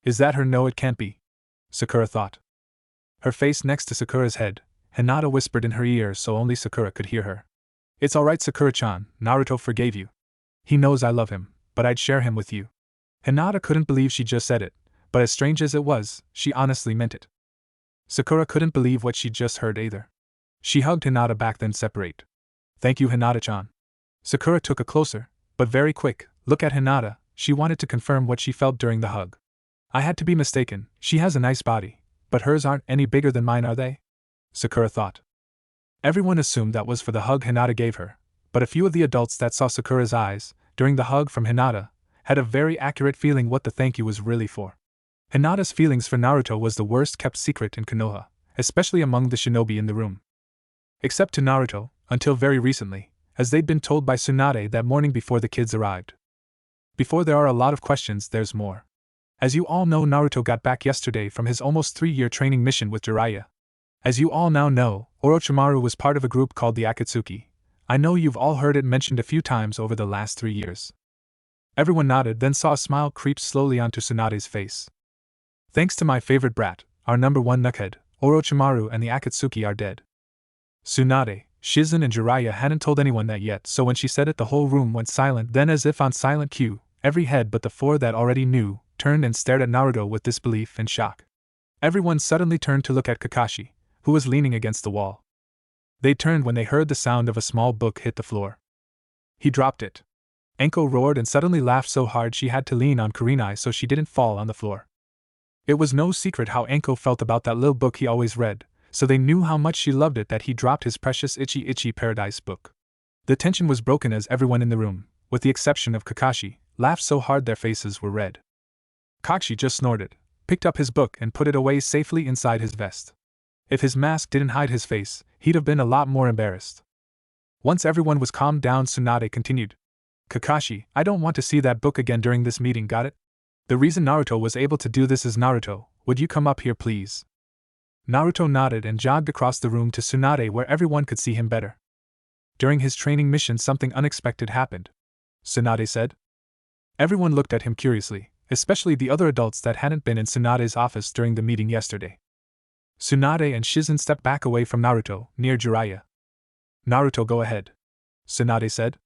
Is that her? No, it can't be, Sakura thought. Her face next to Sakura's head, Hinata whispered in her ear so only Sakura could hear her. It's alright, Sakura-chan, Naruto forgave you. He knows I love him, but I'd share him with you. Hinata couldn't believe she just said it, but as strange as it was, she honestly meant it. Sakura couldn't believe what she'd just heard either. She hugged Hinata back then separate. Thank you, Hinata-chan. Sakura took a closer, but very quick, look at Hinata. She wanted to confirm what she felt during the hug. I had to be mistaken, she has a nice body, but hers aren't any bigger than mine, are they? Sakura thought. Everyone assumed that was for the hug Hinata gave her, but a few of the adults that saw Sakura's eyes, during the hug from Hinata, had a very accurate feeling what the thank you was really for. Hinata's feelings for Naruto was the worst kept secret in Konoha, especially among the shinobi in the room. Except to Naruto, until very recently, as they'd been told by Tsunade that morning before the kids arrived. Before there are a lot of questions, there's more. As you all know, Naruto got back yesterday from his almost 3-year training mission with Jiraiya. As you all now know, Orochimaru was part of a group called the Akatsuki. I know you've all heard it mentioned a few times over the last 3 years. Everyone nodded, then saw a smile creep slowly onto Tsunade's face. Thanks to my favorite brat, our number one knuckhead, Orochimaru and the Akatsuki are dead. Tsunade, Shizune and Jiraiya hadn't told anyone that yet, so when she said it the whole room went silent. Then, as if on silent cue, every head but the 4 that already knew turned and stared at Naruto with disbelief and shock. Everyone suddenly turned to look at Kakashi, who was leaning against the wall. They turned when they heard the sound of a small book hit the floor. He dropped it. Anko roared and suddenly laughed so hard she had to lean on Kurenai so she didn't fall on the floor. It was no secret how Anko felt about that little book he always read, so they knew how much she loved it that he dropped his precious Itchy Paradise book. The tension was broken as everyone in the room, with the exception of Kakashi, laughed so hard their faces were red. Kakashi just snorted, picked up his book and put it away safely inside his vest. If his mask didn't hide his face, he'd have been a lot more embarrassed. Once everyone was calmed down, Tsunade continued. Kakashi, I don't want to see that book again during this meeting, got it? The reason Naruto was able to do this is Naruto, would you come up here please? Naruto nodded and jogged across the room to Tsunade where everyone could see him better. During his training mission something unexpected happened, Tsunade said. Everyone looked at him curiously, especially the other adults that hadn't been in Tsunade's office during the meeting yesterday. Tsunade and Shizune stepped back away from Naruto, near Jiraiya. Naruto, go ahead, Tsunade said.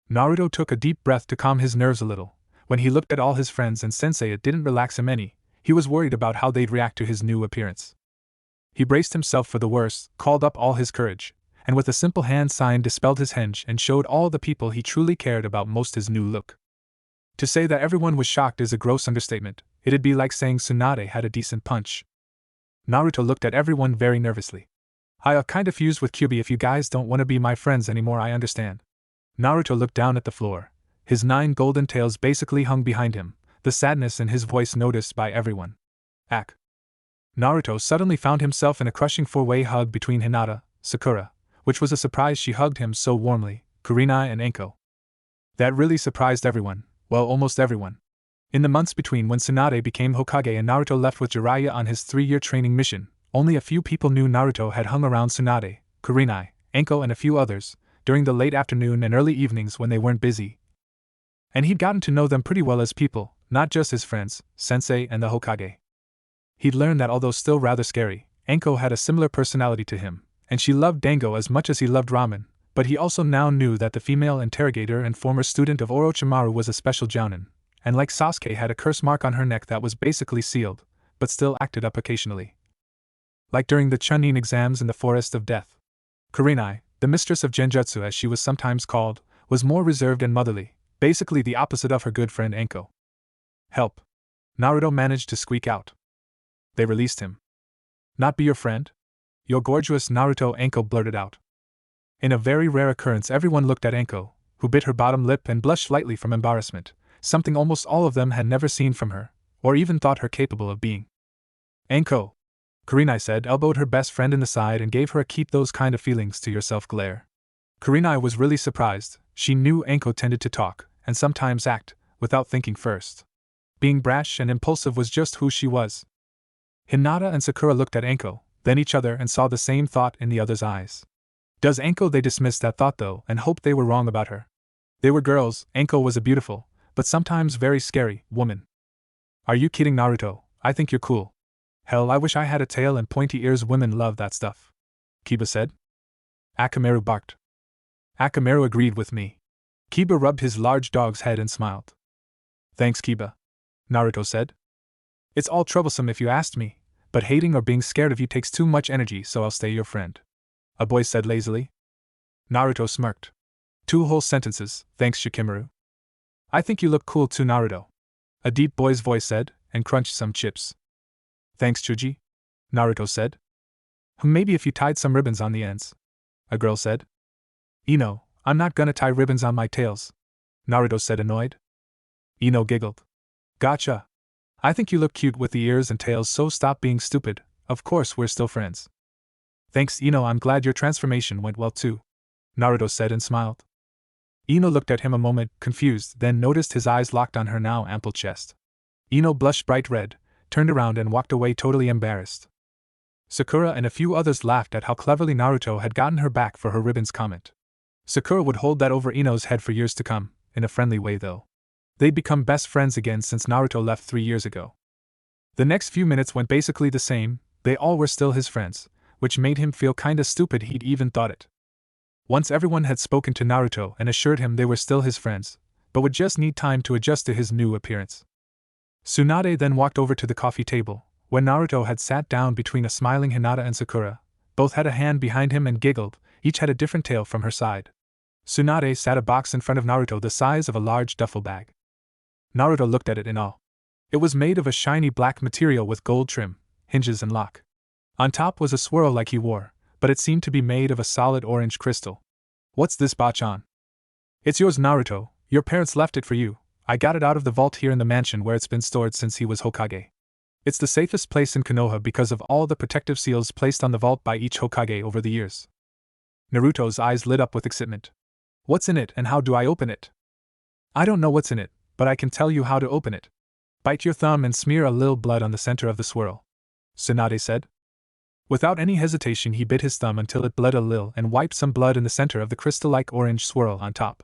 Naruto took a deep breath to calm his nerves a little. When he looked at all his friends and sensei, it didn't relax him any. He was worried about how they'd react to his new appearance. He braced himself for the worst, called up all his courage, and with a simple hand sign dispelled his henge and showed all the people he truly cared about most his new look. To say that everyone was shocked is a gross understatement. It'd be like saying Tsunade had a decent punch. Naruto looked at everyone very nervously. I'll kinda fuse with Kyubi if you guys don't want to be my friends anymore, I understand. Naruto looked down at the floor. His 9 golden tails basically hung behind him, the sadness in his voice noticed by everyone. Ack. Naruto suddenly found himself in a crushing 4-way hug between Hinata, Sakura, which was a surprise she hugged him so warmly, Kurenai and Anko. That really surprised everyone, well, almost everyone. In the months between when Tsunade became Hokage and Naruto left with Jiraiya on his 3-year training mission, only a few people knew Naruto had hung around Tsunade, Kurenai, Anko and a few others, during the late afternoon and early evenings when they weren't busy. And he'd gotten to know them pretty well as people, not just his friends, sensei and the Hokage. He'd learned that although still rather scary, Anko had a similar personality to him, and she loved dango as much as he loved ramen, but he also now knew that the female interrogator and former student of Orochimaru was a special jounin, and like Sasuke had a curse mark on her neck that was basically sealed, but still acted up occasionally. Like during the Chunin exams in the Forest of Death. Kurenai, the mistress of Genjutsu as she was sometimes called, was more reserved and motherly, basically the opposite of her good friend Anko. Help! Naruto managed to squeak out. They released him. Not be your friend? Your gorgeous Naruto, Anko blurted out. In a very rare occurrence, everyone looked at Anko, who bit her bottom lip and blushed slightly from embarrassment, something almost all of them had never seen from her, or even thought her capable of being. Anko, Kurenai said, elbowed her best friend in the side and gave her a keep those kind of feelings to yourself glare. Kurenai was really surprised. She knew Anko tended to talk, and sometimes act, without thinking first. Being brash and impulsive was just who she was. Hinata and Sakura looked at Anko, then each other and saw the same thought in the other's eyes. Does Anko? They dismissed that thought though and hoped they were wrong about her. They were girls. Anko was a beautiful, but sometimes very scary, woman. Are you kidding, Naruto? I think you're cool. Hell, I wish I had a tail and pointy ears. Women love that stuff. Kiba said. Akamaru barked. Akamaru agreed with me. Kiba rubbed his large dog's head and smiled. Thanks, Kiba, Naruto said. It's all troublesome if you asked me, but hating or being scared of you takes too much energy, so I'll stay your friend. a boy said lazily. Naruto smirked. 2 whole sentences, thanks Shikamaru. I think you look cool too, Naruto. A deep boy's voice said, and crunched some chips. Thanks, Chuji, Naruto said. Maybe if you tied some ribbons on the ends, a girl said. Ino, I'm not gonna tie ribbons on my tails, Naruto said, annoyed. Ino giggled. Gotcha. I think you look cute with the ears and tails, so stop being stupid. Of course we're still friends. Thanks, Ino, I'm glad your transformation went well too, Naruto said and smiled. Ino looked at him a moment, confused, then noticed his eyes locked on her now ample chest. Ino blushed bright red, turned around and walked away totally embarrassed. Sakura and a few others laughed at how cleverly Naruto had gotten her back for her ribbons comment. Sakura would hold that over Ino's head for years to come, in a friendly way though. They'd become best friends again since Naruto left 3 years ago. The next few minutes went basically the same, they all were still his friends, which made him feel kinda stupid he'd even thought it. Once everyone had spoken to Naruto and assured him they were still his friends, but would just need time to adjust to his new appearance. Tsunade then walked over to the coffee table, when Naruto had sat down between a smiling Hinata and Sakura. Both had a hand behind him and giggled, each had a different tale from her side. Tsunade sat a box in front of Naruto the size of a large duffel bag. Naruto looked at it in awe. It was made of a shiny black material with gold trim, hinges and lock. On top was a swirl like he wore, but it seemed to be made of a solid orange crystal. What's this, Bachan? It's yours, Naruto. Your parents left it for you. I got it out of the vault here in the mansion where it's been stored since he was Hokage. It's the safest place in Konoha because of all the protective seals placed on the vault by each Hokage over the years. Naruto's eyes lit up with excitement. What's in it and how do I open it? I don't know what's in it, but I can tell you how to open it. Bite your thumb and smear a little blood on the center of the swirl, Tsunade said. Without any hesitation he bit his thumb until it bled a little and wiped some blood in the center of the crystal-like orange swirl on top.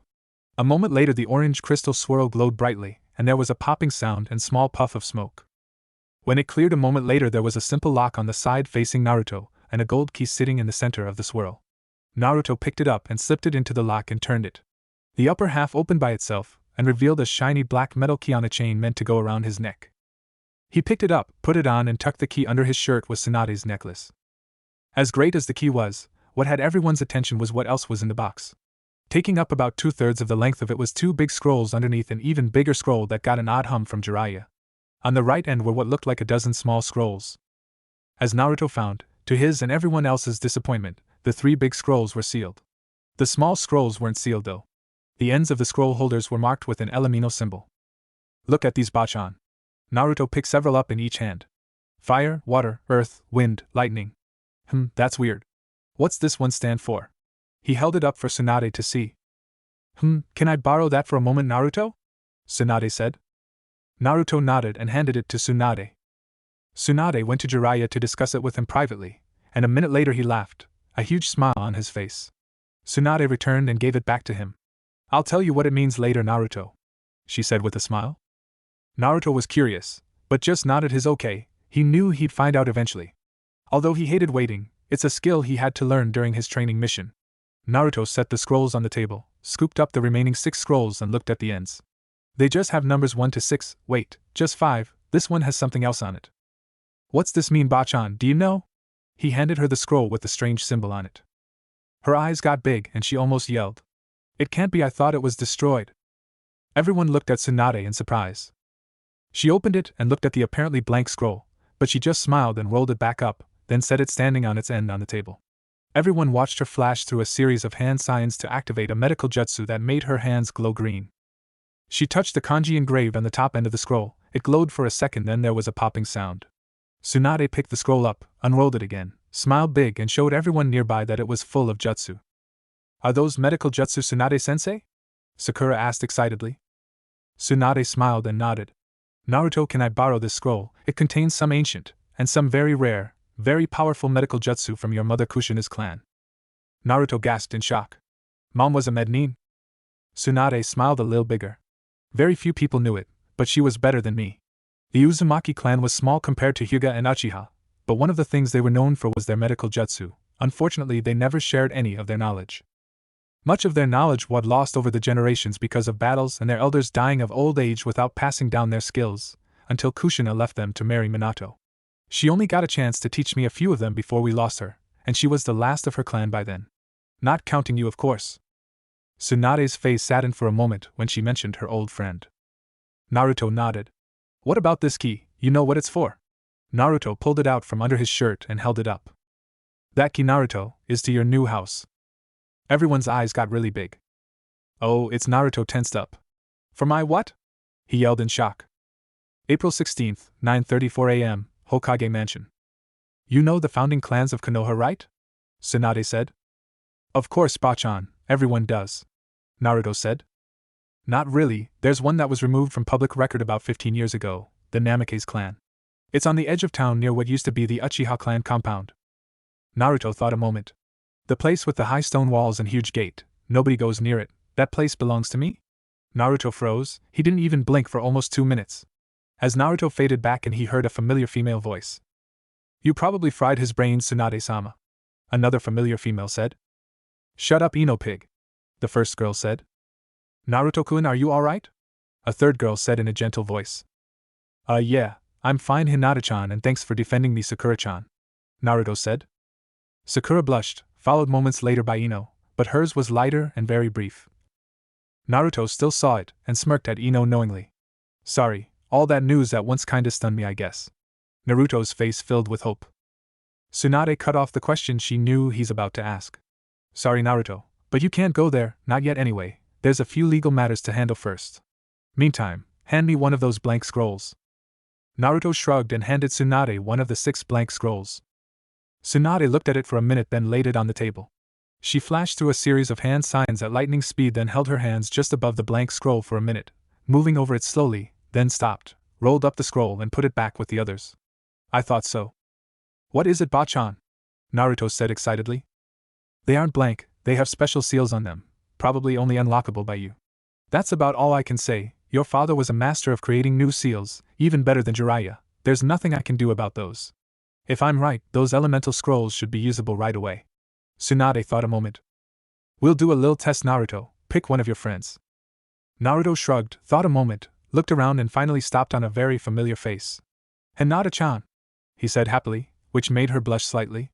A moment later the orange crystal swirl glowed brightly, and there was a popping sound and small puff of smoke. When it cleared a moment later there was a simple lock on the side facing Naruto, and a gold key sitting in the center of the swirl. Naruto picked it up and slipped it into the lock and turned it. The upper half opened by itself, and revealed a shiny black metal key on a chain meant to go around his neck. He picked it up, put it on and tucked the key under his shirt with Tsunade's necklace. As great as the key was, what had everyone's attention was what else was in the box. Taking up about 2/3 of the length of it was 2 big scrolls underneath an even bigger scroll that got an odd hum from Jiraiya. On the right end were what looked like a dozen small scrolls. As Naruto found, to his and everyone else's disappointment, the 3 big scrolls were sealed. The small scrolls weren't sealed though. The ends of the scroll holders were marked with an Elamino symbol. Look at these, Bachan. Naruto picked several up in each hand. Fire, water, earth, wind, lightning. That's weird. What's this one stand for? He held it up for Tsunade to see. Can I borrow that for a moment, Naruto? Tsunade said. Naruto nodded and handed it to Tsunade. Tsunade went to Jiraiya to discuss it with him privately, and a minute later he laughed, a huge smile on his face. Tsunade returned and gave it back to him. I'll tell you what it means later, Naruto, she said with a smile. Naruto was curious, but just nodded his okay. He knew he'd find out eventually. Although he hated waiting, it's a skill he had to learn during his training mission. Naruto set the scrolls on the table, scooped up the remaining 6 scrolls and looked at the ends. They just have numbers 1 to 6, wait, just 5, this one has something else on it. What's this mean, Bachan, do you know? He handed her the scroll with the strange symbol on it. Her eyes got big and she almost yelled. It can't be, I thought it was destroyed. Everyone looked at Tsunade in surprise. She opened it and looked at the apparently blank scroll, but she just smiled and rolled it back up, then set it standing on its end on the table. Everyone watched her flash through a series of hand signs to activate a medical jutsu that made her hands glow green. She touched the kanji engraved on the top end of the scroll. It glowed for a second, then there was a popping sound. Tsunade picked the scroll up, unrolled it again, smiled big and showed everyone nearby that it was full of jutsu. Are those medical jutsu, Tsunade-sensei? Sakura asked excitedly. Tsunade smiled and nodded. Naruto, can I borrow this scroll? It contains some ancient, and some very rare, very powerful medical jutsu from your mother Kushina's clan. Naruto gasped in shock. Mom was a Mednin? Tsunade smiled a little bigger. Very few people knew it, but she was better than me. The Uzumaki clan was small compared to Hyuga and Uchiha, but one of the things they were known for was their medical jutsu. Unfortunately, they never shared any of their knowledge. Much of their knowledge was lost over the generations because of battles and their elders dying of old age without passing down their skills, until Kushina left them to marry Minato. She only got a chance to teach me a few of them before we lost her, and she was the last of her clan by then. Not counting you, of course. Tsunade's face saddened for a moment when she mentioned her old friend. Naruto nodded. What about this key, you know what it's for? Naruto pulled it out from under his shirt and held it up. That key, Naruto, is to your new house. Everyone's eyes got really big. Oh, it's Naruto tensed up. For my what? He yelled in shock. April 16th, 9:34 a.m., Hokage Mansion. You know the founding clans of Konoha, right? Tsunade said. Of course, Bachan, everyone does. Naruto said. Not really, there's one that was removed from public record about 15 years ago, the Namikaze clan. It's on the edge of town near what used to be the Uchiha clan compound. Naruto thought a moment. The place with the high stone walls and huge gate, nobody goes near it, that place belongs to me? Naruto froze, he didn't even blink for almost 2 minutes. As Naruto faded back and he heard a familiar female voice. You probably fried his brains, Tsunade-sama. Another familiar female said. Shut up, Ino pig. The first girl said. Naruto-kun, are you alright? A third girl said in a gentle voice. Yeah, I'm fine, Hinata-chan, and thanks for defending me, Sakura-chan. Naruto said. Sakura blushed, followed moments later by Ino, but hers was lighter and very brief. Naruto still saw it, and smirked at Ino knowingly. Sorry, all that news at once kinda stunned me, I guess. Naruto's face filled with hope. Tsunade cut off the question she knew he's about to ask. Sorry, Naruto, but you can't go there, not yet anyway, there's a few legal matters to handle first. Meantime, hand me one of those blank scrolls. Naruto shrugged and handed Tsunade one of the 6 blank scrolls. Tsunade looked at it for a minute, then laid it on the table. She flashed through a series of hand signs at lightning speed, then held her hands just above the blank scroll for a minute, moving over it slowly, then stopped, rolled up the scroll and put it back with the others. I thought so. What is it, Bachan? Naruto said excitedly. They aren't blank, they have special seals on them, probably only unlockable by you. That's about all I can say. Your father was a master of creating new seals, even better than Jiraiya. There's nothing I can do about those. If I'm right, those elemental scrolls should be usable right away. Tsunade thought a moment. We'll do a little test, Naruto. Pick one of your friends. Naruto shrugged, thought a moment, looked around and finally stopped on a very familiar face. Hinata-chan, he said happily, which made her blush slightly.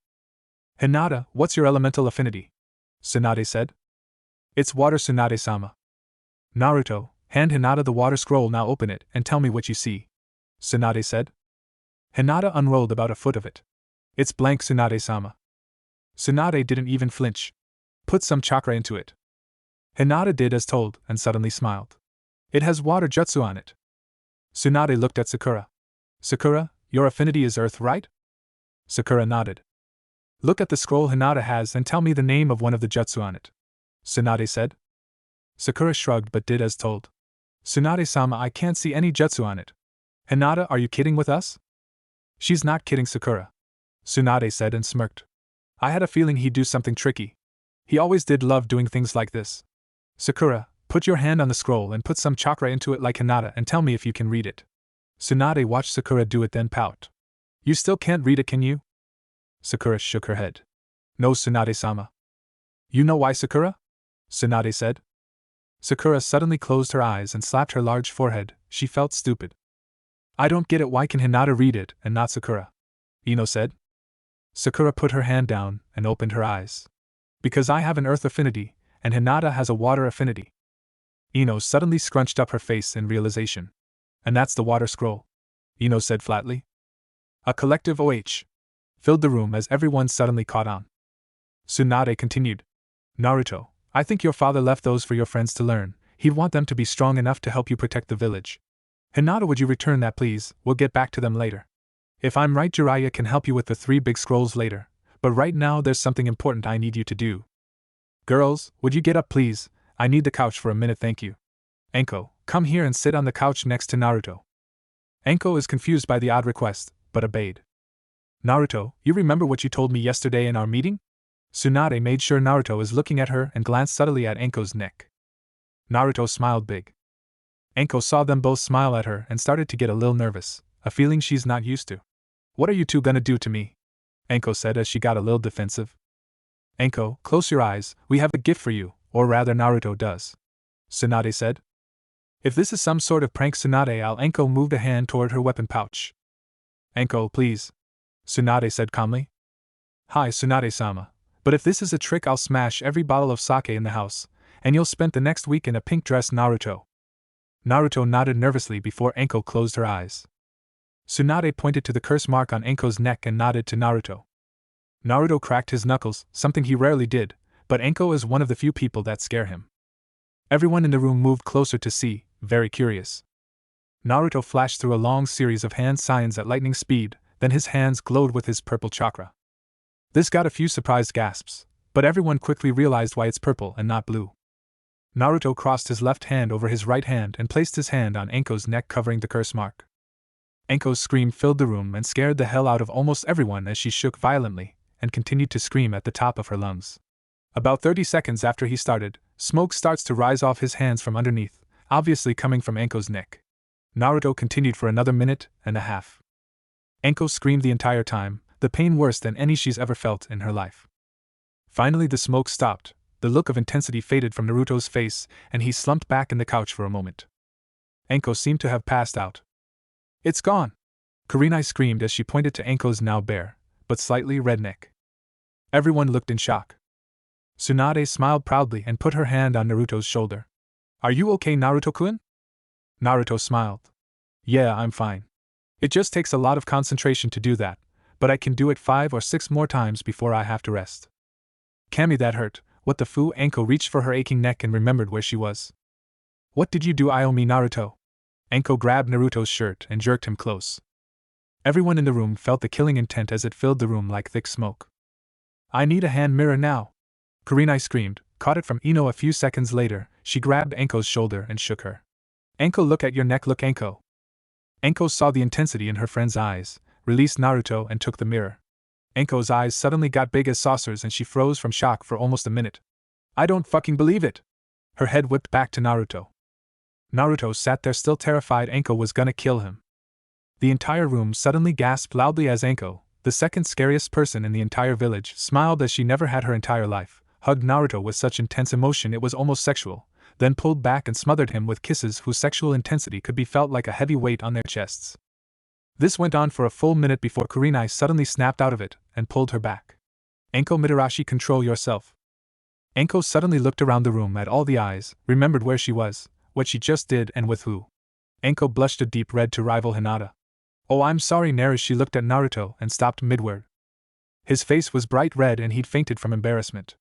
Hinata, what's your elemental affinity? Tsunade said. It's water, Tsunade-sama. Naruto, hand Hinata the water scroll, now open it and tell me what you see. Tsunade said. Hinata unrolled about a foot of it. It's blank, Tsunade-sama. Tsunade didn't even flinch. Put some chakra into it. Hinata did as told and suddenly smiled. It has water jutsu on it. Tsunade looked at Sakura. Sakura, your affinity is earth, right? Sakura nodded. Look at the scroll Hinata has and tell me the name of one of the jutsu on it. Tsunade said. Sakura shrugged but did as told. Tsunade-sama, I can't see any jutsu on it. Hinata, are you kidding with us? She's not kidding, Sakura. Tsunade said and smirked. I had a feeling he'd do something tricky. He always did love doing things like this. Sakura, put your hand on the scroll and put some chakra into it like Hinata and tell me if you can read it. Tsunade watched Sakura do it, then pout. You still can't read it, can you? Sakura shook her head. No, Tsunade-sama. You know why, Sakura? Tsunade said. Sakura suddenly closed her eyes and slapped her large forehead. She felt stupid. I don't get it, why can Hinata read it and not Sakura? Ino said. Sakura put her hand down and opened her eyes. Because I have an earth affinity, and Hinata has a water affinity. Ino suddenly scrunched up her face in realization. And that's the water scroll, Ino said flatly. A collective OH filled the room as everyone suddenly caught on. Tsunade continued. Naruto, I think your father left those for your friends to learn. He'd want them to be strong enough to help you protect the village. Hinata, would you return that, please? We'll get back to them later. If I'm right, Jiraiya can help you with the 3 big scrolls later, but right now there's something important I need you to do. Girls, would you get up, please? I need the couch for a minute, thank you. Anko, come here and sit on the couch next to Naruto. Anko is confused by the odd request, but obeyed. Naruto, you remember what you told me yesterday in our meeting? Tsunade made sure Naruto is looking at her and glanced subtly at Anko's neck. Naruto smiled big. Anko saw them both smile at her and started to get a little nervous, a feeling she's not used to. What are you two gonna do to me? Anko said as she got a little defensive. Anko, close your eyes, we have a gift for you, or rather Naruto does. Tsunade said. If this is some sort of prank, Anko moved a hand toward her weapon pouch. Anko, please. Tsunade said calmly. Hi, Tsunade-sama. But if this is a trick, I'll smash every bottle of sake in the house, and you'll spend the next week in a pink dress, Naruto. Naruto nodded nervously before Anko closed her eyes. Tsunade pointed to the curse mark on Anko's neck and nodded to Naruto. Naruto cracked his knuckles, something he rarely did, but Anko is one of the few people that scare him. Everyone in the room moved closer to see, very curious. Naruto flashed through a long series of hand signs at lightning speed, then his hands glowed with his purple chakra. This got a few surprised gasps, but everyone quickly realized why it's purple and not blue. Naruto crossed his left hand over his right hand and placed his hand on Anko's neck, covering the curse mark. Anko's scream filled the room and scared the hell out of almost everyone as she shook violently and continued to scream at the top of her lungs. About 30 seconds after he started, smoke starts to rise off his hands from underneath, obviously coming from Anko's neck. Naruto continued for another minute and a half. Anko screamed the entire time, the pain worse than any she's ever felt in her life. Finally the smoke stopped, the look of intensity faded from Naruto's face, and he slumped back in the couch for a moment. Anko seemed to have passed out. It's gone! Kurenai screamed as she pointed to Anko's now bare, but slightly red neck. Everyone looked in shock. Tsunade smiled proudly and put her hand on Naruto's shoulder. Are you okay, Naruto-kun? Naruto smiled. Yeah, I'm fine. It just takes a lot of concentration to do that, but I can do it 5 or 6 more times before I have to rest. Cammy, that hurt. What the foo? Anko reached for her aching neck and remembered where she was. What did you do, Iomi, Naruto? Anko grabbed Naruto's shirt and jerked him close. Everyone in the room felt the killing intent as it filled the room like thick smoke. I need a hand mirror now! Kurenai screamed, caught it from Ino a few seconds later. She grabbed Anko's shoulder and shook her. Anko, look at your neck, look, Anko. Anko saw the intensity in her friend's eyes, released Naruto and took the mirror. Anko's eyes suddenly got big as saucers and she froze from shock for almost a minute. I don't fucking believe it! Her head whipped back to Naruto. Naruto sat there still terrified Anko was gonna kill him. The entire room suddenly gasped loudly as Anko, the second scariest person in the entire village, smiled as she never had her entire life, hugged Naruto with such intense emotion it was almost sexual, then pulled back and smothered him with kisses whose sexual intensity could be felt like a heavy weight on their chests. This went on for a full minute before Kurenai suddenly snapped out of it and pulled her back. Anko Mitarashi, control yourself. Anko suddenly looked around the room at all the eyes, remembered where she was, what she just did and with who. Anko blushed a deep red to rival Hinata. Oh, I'm sorry, Naru. She looked at Naruto and stopped midword. His face was bright red and he'd fainted from embarrassment.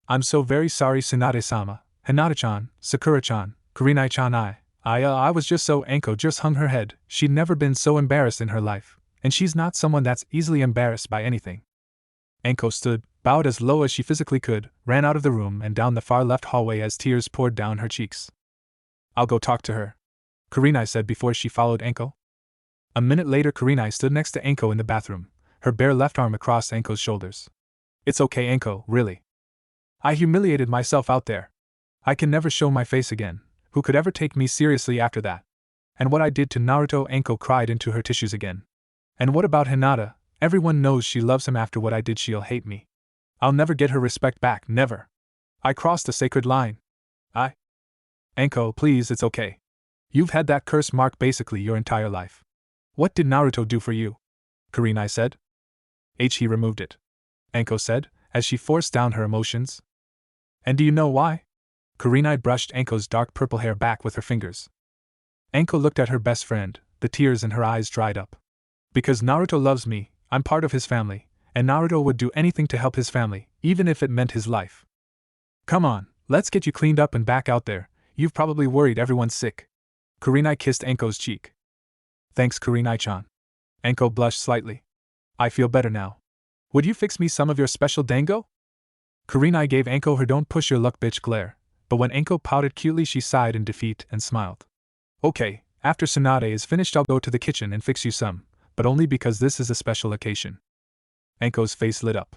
I'm so very sorry, Tsunade-sama, Hinata-chan, Sakura-chan, Kurenai-chan. I was just so. Anko just hung her head. She'd never been so embarrassed in her life, and she's not someone that's easily embarrassed by anything. Anko stood, bowed as low as she physically could, ran out of the room and down the far left hallway as tears poured down her cheeks. I'll go talk to her, Kurenai said before she followed Anko. A minute later, Kurenai stood next to Anko in the bathroom, her bare left arm across Anko's shoulders. It's okay, Anko, really. I humiliated myself out there. I can never show my face again. Who could ever take me seriously after that? And what I did to Naruto? Anko cried into her tissues again. And what about Hinata? Everyone knows she loves him. After what I did, she'll hate me. I'll never get her respect back, never. I crossed a sacred line. Anko, please, it's okay. You've had that curse mark basically your entire life. What did Naruto do for you? Kurenai said. He removed it, Anko said, as she forced down her emotions. And do you know why? Kurenai brushed Anko's dark purple hair back with her fingers. Anko looked at her best friend, the tears in her eyes dried up. Because Naruto loves me, I'm part of his family, and Naruto would do anything to help his family, even if it meant his life. Come on, let's get you cleaned up and back out there. You've probably worried everyone sick. Kurenai kissed Anko's cheek. Thanks, Kurenai-chan. Anko blushed slightly. I feel better now. Would you fix me some of your special dango? Kurenai gave Anko her don't push your luck bitch glare, but when Anko pouted cutely she sighed in defeat and smiled. Okay, after Tsunade is finished I'll go to the kitchen and fix you some, but only because this is a special occasion. Anko's face lit up.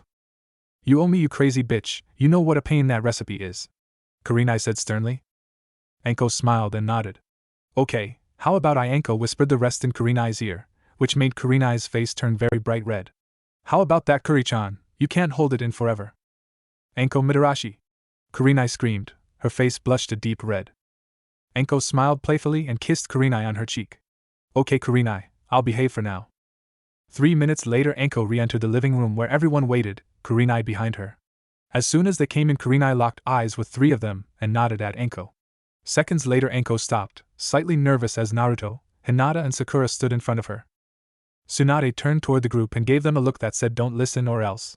You owe me, you crazy bitch, you know what a pain that recipe is, Kurenai said sternly. Anko smiled and nodded. Okay, how about I? Anko whispered the rest in Kurenai's ear, which made Kurenai's face turn very bright red. How about that, Kuri-chan? You can't hold it in forever. Anko Mitarashi! Kurenai screamed, her face blushed a deep red. Anko smiled playfully and kissed Kurenai on her cheek. Okay, Kurenai, I'll behave for now. 3 minutes later Anko re-entered the living room where everyone waited, Kurenai behind her. As soon as they came in, Kurenai locked eyes with 3 of them and nodded at Anko. Seconds later Anko stopped, slightly nervous as Naruto, Hinata and Sakura stood in front of her. Tsunade turned toward the group and gave them a look that said don't listen or else.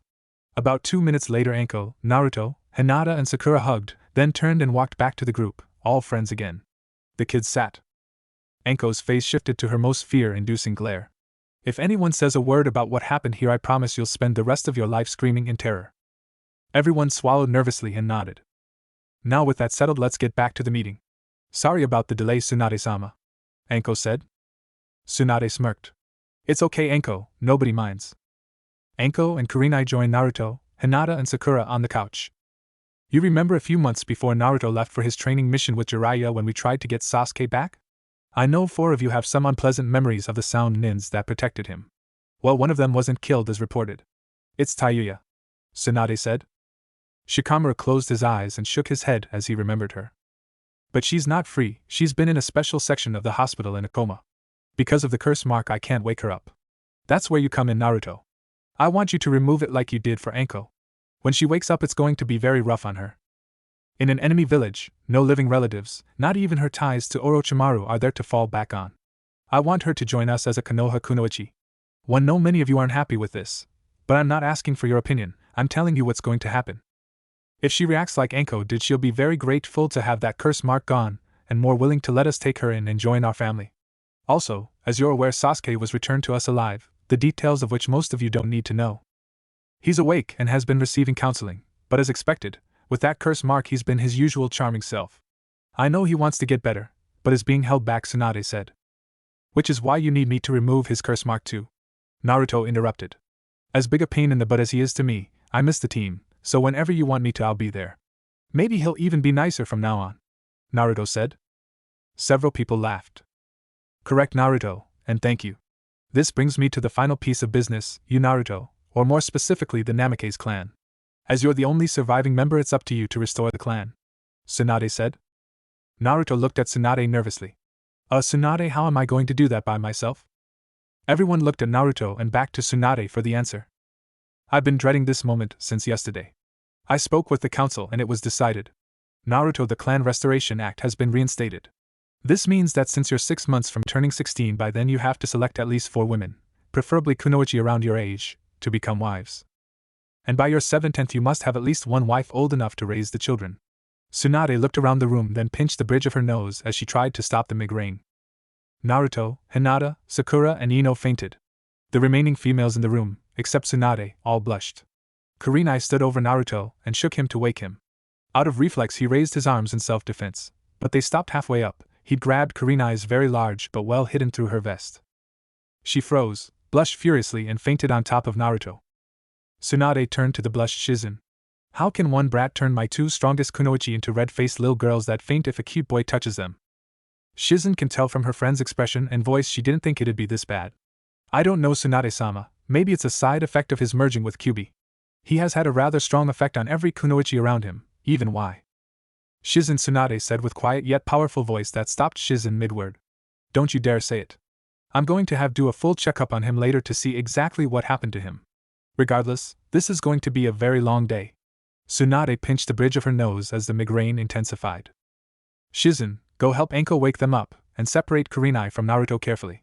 About 2 minutes later Anko, Naruto, Hinata and Sakura hugged, then turned and walked back to the group, all friends again. The kids sat. Anko's face shifted to her most fear-inducing glare. If anyone says a word about what happened here, I promise you'll spend the rest of your life screaming in terror. Everyone swallowed nervously and nodded. Now with that settled, let's get back to the meeting. Sorry about the delay, Tsunade-sama, Anko said. Tsunade smirked. It's okay, Anko, nobody minds. Anko and Kurenai joined Naruto, Hinata and Sakura on the couch. You remember a few months before Naruto left for his training mission with Jiraiya when we tried to get Sasuke back? I know 4 of you have some unpleasant memories of the sound nins that protected him. Well, one of them wasn't killed as reported. It's Tayuya, Tsunade said. Shikamaru closed his eyes and shook his head as he remembered her. But she's not free, she's been in a special section of the hospital in a coma. Because of the curse mark, I can't wake her up. That's where you come in, Naruto. I want you to remove it like you did for Anko. When she wakes up, it's going to be very rough on her. In an enemy village, no living relatives, not even her ties to Orochimaru are there to fall back on. I want her to join us as a Konoha Kunoichi. One know many of you aren't happy with this, but I'm not asking for your opinion, I'm telling you what's going to happen. If she reacts like Anko did, she'll be very grateful to have that curse mark gone, and more willing to let us take her in and join our family. Also, as you're aware, Sasuke was returned to us alive, the details of which most of you don't need to know. He's awake and has been receiving counseling, but as expected, with that curse mark he's been his usual charming self. I know he wants to get better, but is being held back, Tsunade said. Which is why you need me to remove his curse mark too. Naruto interrupted. As big a pain in the butt as he is to me, I miss the team, so whenever you want me to, I'll be there. Maybe he'll even be nicer from now on, Naruto said. Several people laughed. Correct, Naruto, and thank you. This brings me to the final piece of business, you Naruto, or more specifically the Namikaze clan. As you're the only surviving member, it's up to you to restore the clan, Tsunade said. Naruto looked at Tsunade nervously. Tsunade, how am I going to do that by myself? Everyone looked at Naruto and back to Tsunade for the answer. I've been dreading this moment since yesterday. I spoke with the council and it was decided. Naruto, the Clan Restoration Act has been reinstated. This means that since you're 6 months from turning 16, by then you have to select at least 4 women, preferably kunoichi around your age, to become wives. And by your 17th you must have at least 1 wife old enough to raise the children. Tsunade looked around the room, then pinched the bridge of her nose as she tried to stop the migraine. Naruto, Hinata, Sakura and Ino fainted. The remaining females in the room, except Tsunade, all blushed. Kurenai stood over Naruto and shook him to wake him. Out of reflex he raised his arms in self-defense, but they stopped halfway up. He'd grabbed Kurenai's very large but well hidden through her vest. She froze, blushed furiously and fainted on top of Naruto. Tsunade turned to the blushed Shizune. How can one brat turn my 2 strongest kunoichi into red-faced little girls that faint if a cute boy touches them? Shizune can tell from her friend's expression and voice she didn't think it'd be this bad. I don't know, Tsunade-sama, maybe it's a side effect of his merging with Kyuubi. He has had a rather strong effect on every kunoichi around him, even Y. Shizune, Tsunade said with quiet yet powerful voice that stopped Shizune mid-word. Don't you dare say it. I'm going to do a full checkup on him later to see exactly what happened to him. Regardless, this is going to be a very long day. Tsunade pinched the bridge of her nose as the migraine intensified. Shizune, go help Anko wake them up, and separate Kurenai from Naruto carefully.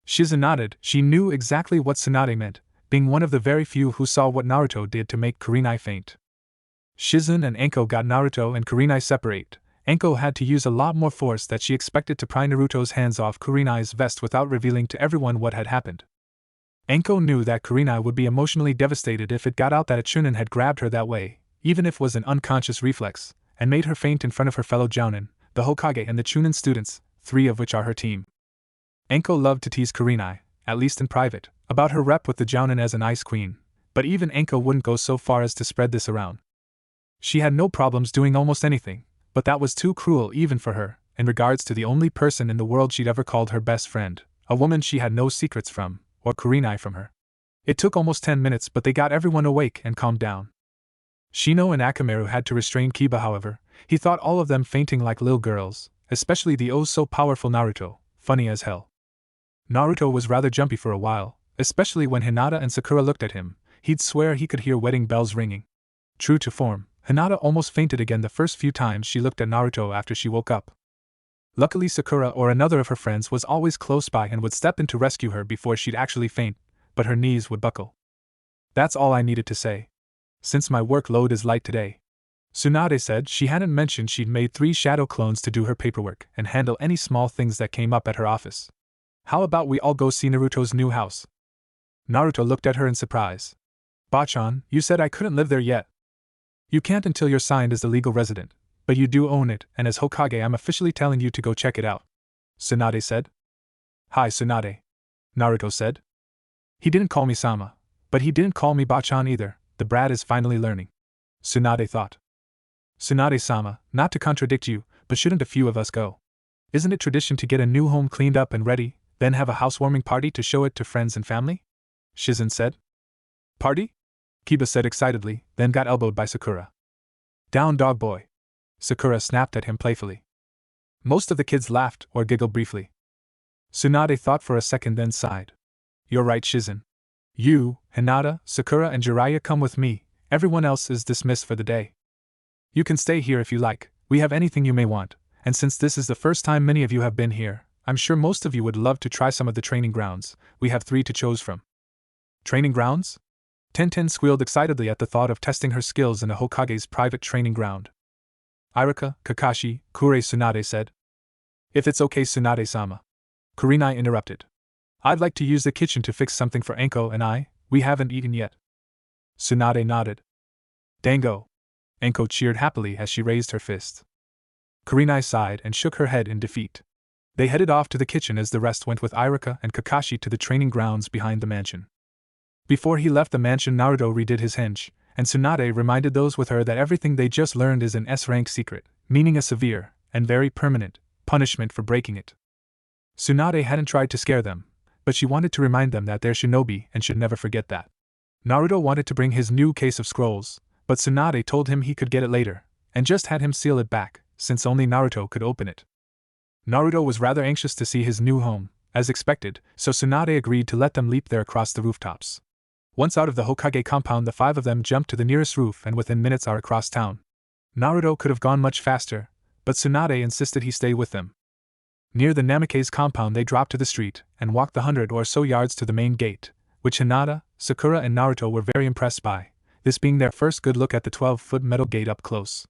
Shizune nodded. She knew exactly what Tsunade meant, being one of the very few who saw what Naruto did to make Kurenai faint. Shizune and Anko got Naruto and Kurenai separate. Anko had to use a lot more force than she expected to pry Naruto's hands off Kurenai's vest without revealing to everyone what had happened. Anko knew that Kurenai would be emotionally devastated if it got out that a Chunin had grabbed her that way, even if it was an unconscious reflex, and made her faint in front of her fellow Jounin, the Hokage and the Chunin students, 3 of which are her team. Anko loved to tease Kurenai, at least in private, about her rep with the Jounin as an ice queen, but even Anko wouldn't go so far as to spread this around. She had no problems doing almost anything, but that was too cruel even for her, in regards to the only person in the world she'd ever called her best friend, a woman she had no secrets from, or Kurenai from her. It took almost 10 minutes, but they got everyone awake and calmed down. Shino and Akamaru had to restrain Kiba, however. He thought all of them fainting like little girls, especially the oh-so-powerful Naruto, funny as hell. Naruto was rather jumpy for a while, Especially when Hinata and Sakura looked at him, he'd swear he could hear wedding bells ringing. True to form, Hinata almost fainted again the first few times she looked at Naruto after she woke up. Luckily Sakura or another of her friends was always close by and would step in to rescue her before she'd actually faint, but her knees would buckle. That's all I needed to say. Since my workload is light today. Tsunade said she hadn't mentioned she'd made 3 shadow clones to do her paperwork and handle any small things that came up at her office. How about we all go see Naruto's new house? Naruto looked at her in surprise. Bachan, you said I couldn't live there yet. You can't until you're signed as the legal resident, but you do own it, and as Hokage I'm officially telling you to go check it out. Tsunade said. Hi Tsunade. Naruto said. He didn't call me Sama, but he didn't call me Bachan either. The brat is finally learning. Tsunade thought. Tsunade-sama, not to contradict you, but shouldn't a few of us go? Isn't it tradition to get a new home cleaned up and ready, then have a housewarming party to show it to friends and family? Shizune said. Party? Kiba said excitedly, then got elbowed by Sakura. Down dog boy. Sakura snapped at him playfully. Most of the kids laughed or giggled briefly. Tsunade thought for a second then sighed. You're right Shizune. You, Hinata, Sakura and Jiraiya come with me, everyone else is dismissed for the day. You can stay here if you like, we have anything you may want, and since this is the first time many of you have been here, I'm sure most of you would love to try some of the training grounds, we have 3 to choose from. Training grounds? Tenten squealed excitedly at the thought of testing her skills in a Hokage's private training ground. Irika, Kakashi, Kure Tsunade said. If it's okay Tsunade-sama. Kurenai interrupted. I'd like to use the kitchen to fix something for Enko and I, we haven't eaten yet. Tsunade nodded. Dango. Enko cheered happily as she raised her fist. Kurenai sighed and shook her head in defeat. They headed off to the kitchen as the rest went with Irika and Kakashi to the training grounds behind the mansion. Before he left the mansion Naruto redid his henge, and Tsunade reminded those with her that everything they just learned is an S-rank secret, meaning a severe, and very permanent, punishment for breaking it. Tsunade hadn't tried to scare them, but she wanted to remind them that they're shinobi and should never forget that. Naruto wanted to bring his new case of scrolls, but Tsunade told him he could get it later, and just had him seal it back, since only Naruto could open it. Naruto was rather anxious to see his new home, as expected, so Tsunade agreed to let them leap there across the rooftops. Once out of the Hokage compound the 5 of them jumped to the nearest roof and within minutes are across town. Naruto could have gone much faster, but Tsunade insisted he stay with them. Near the Namikaze compound they dropped to the street and walked the 100 or so yards to the main gate, which Hinata, Sakura and Naruto were very impressed by, this being their first good look at the 12-foot metal gate up close.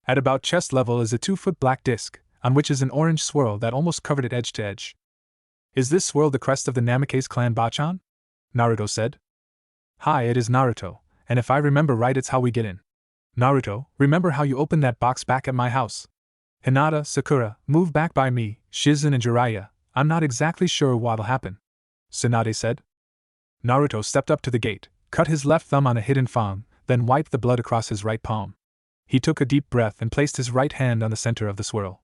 At about chest level is a 2-foot black disc, on which is an orange swirl that almost covered it edge to edge. Is this swirl the crest of the Namikaze clan Bachan? Naruto said. Hi, it is Naruto, and if I remember right it's how we get in. Naruto, remember how you opened that box back at my house? Hinata, Sakura, move back by me, Shizune and Jiraiya, I'm not exactly sure what'll happen. Tsunade said. Naruto stepped up to the gate, cut his left thumb on a hidden fang, then wiped the blood across his right palm. He took a deep breath and placed his right hand on the center of the swirl.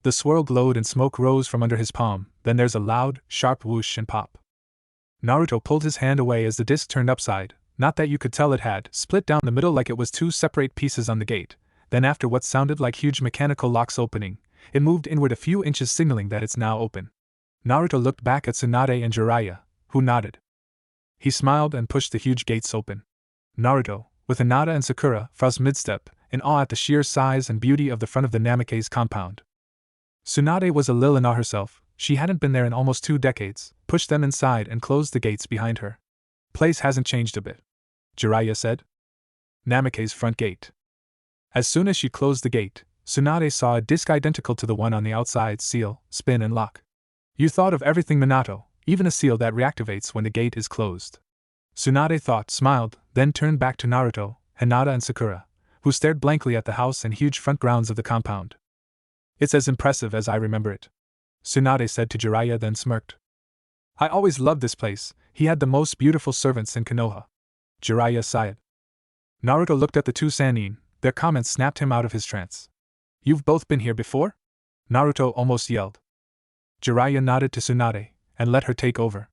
The swirl glowed and smoke rose from under his palm, then there's a loud, sharp whoosh and pop. Naruto pulled his hand away as the disc turned upside, not that you could tell it had, split down the middle like it was 2 separate pieces on the gate. Then after what sounded like huge mechanical locks opening, it moved inward a few inches signaling that it's now open. Naruto looked back at Tsunade and Jiraiya, who nodded. He smiled and pushed the huge gates open. Naruto, with Hinata and Sakura, froze mid-step, in awe at the sheer size and beauty of the front of the Namikaze compound. Tsunade was a lil in awe herself, she hadn't been there in almost 2 decades, pushed them inside and closed the gates behind her. Place hasn't changed a bit, Jiraiya said. Namikaze front gate. As soon as she closed the gate, Tsunade saw a disc identical to the one on the outside seal, spin and lock. You thought of everything Minato, even a seal that reactivates when the gate is closed. Tsunade thought, smiled, then turned back to Naruto, Hinata and Sakura, who stared blankly at the house and huge front grounds of the compound. It's as impressive as I remember it, Tsunade said to Jiraiya, then smirked. I always loved this place, he had the most beautiful servants in Konoha. Jiraiya sighed. Naruto looked at the 2 Sannin. Their comments snapped him out of his trance. You've both been here before? Naruto almost yelled. Jiraiya nodded to Tsunade, and let her take over.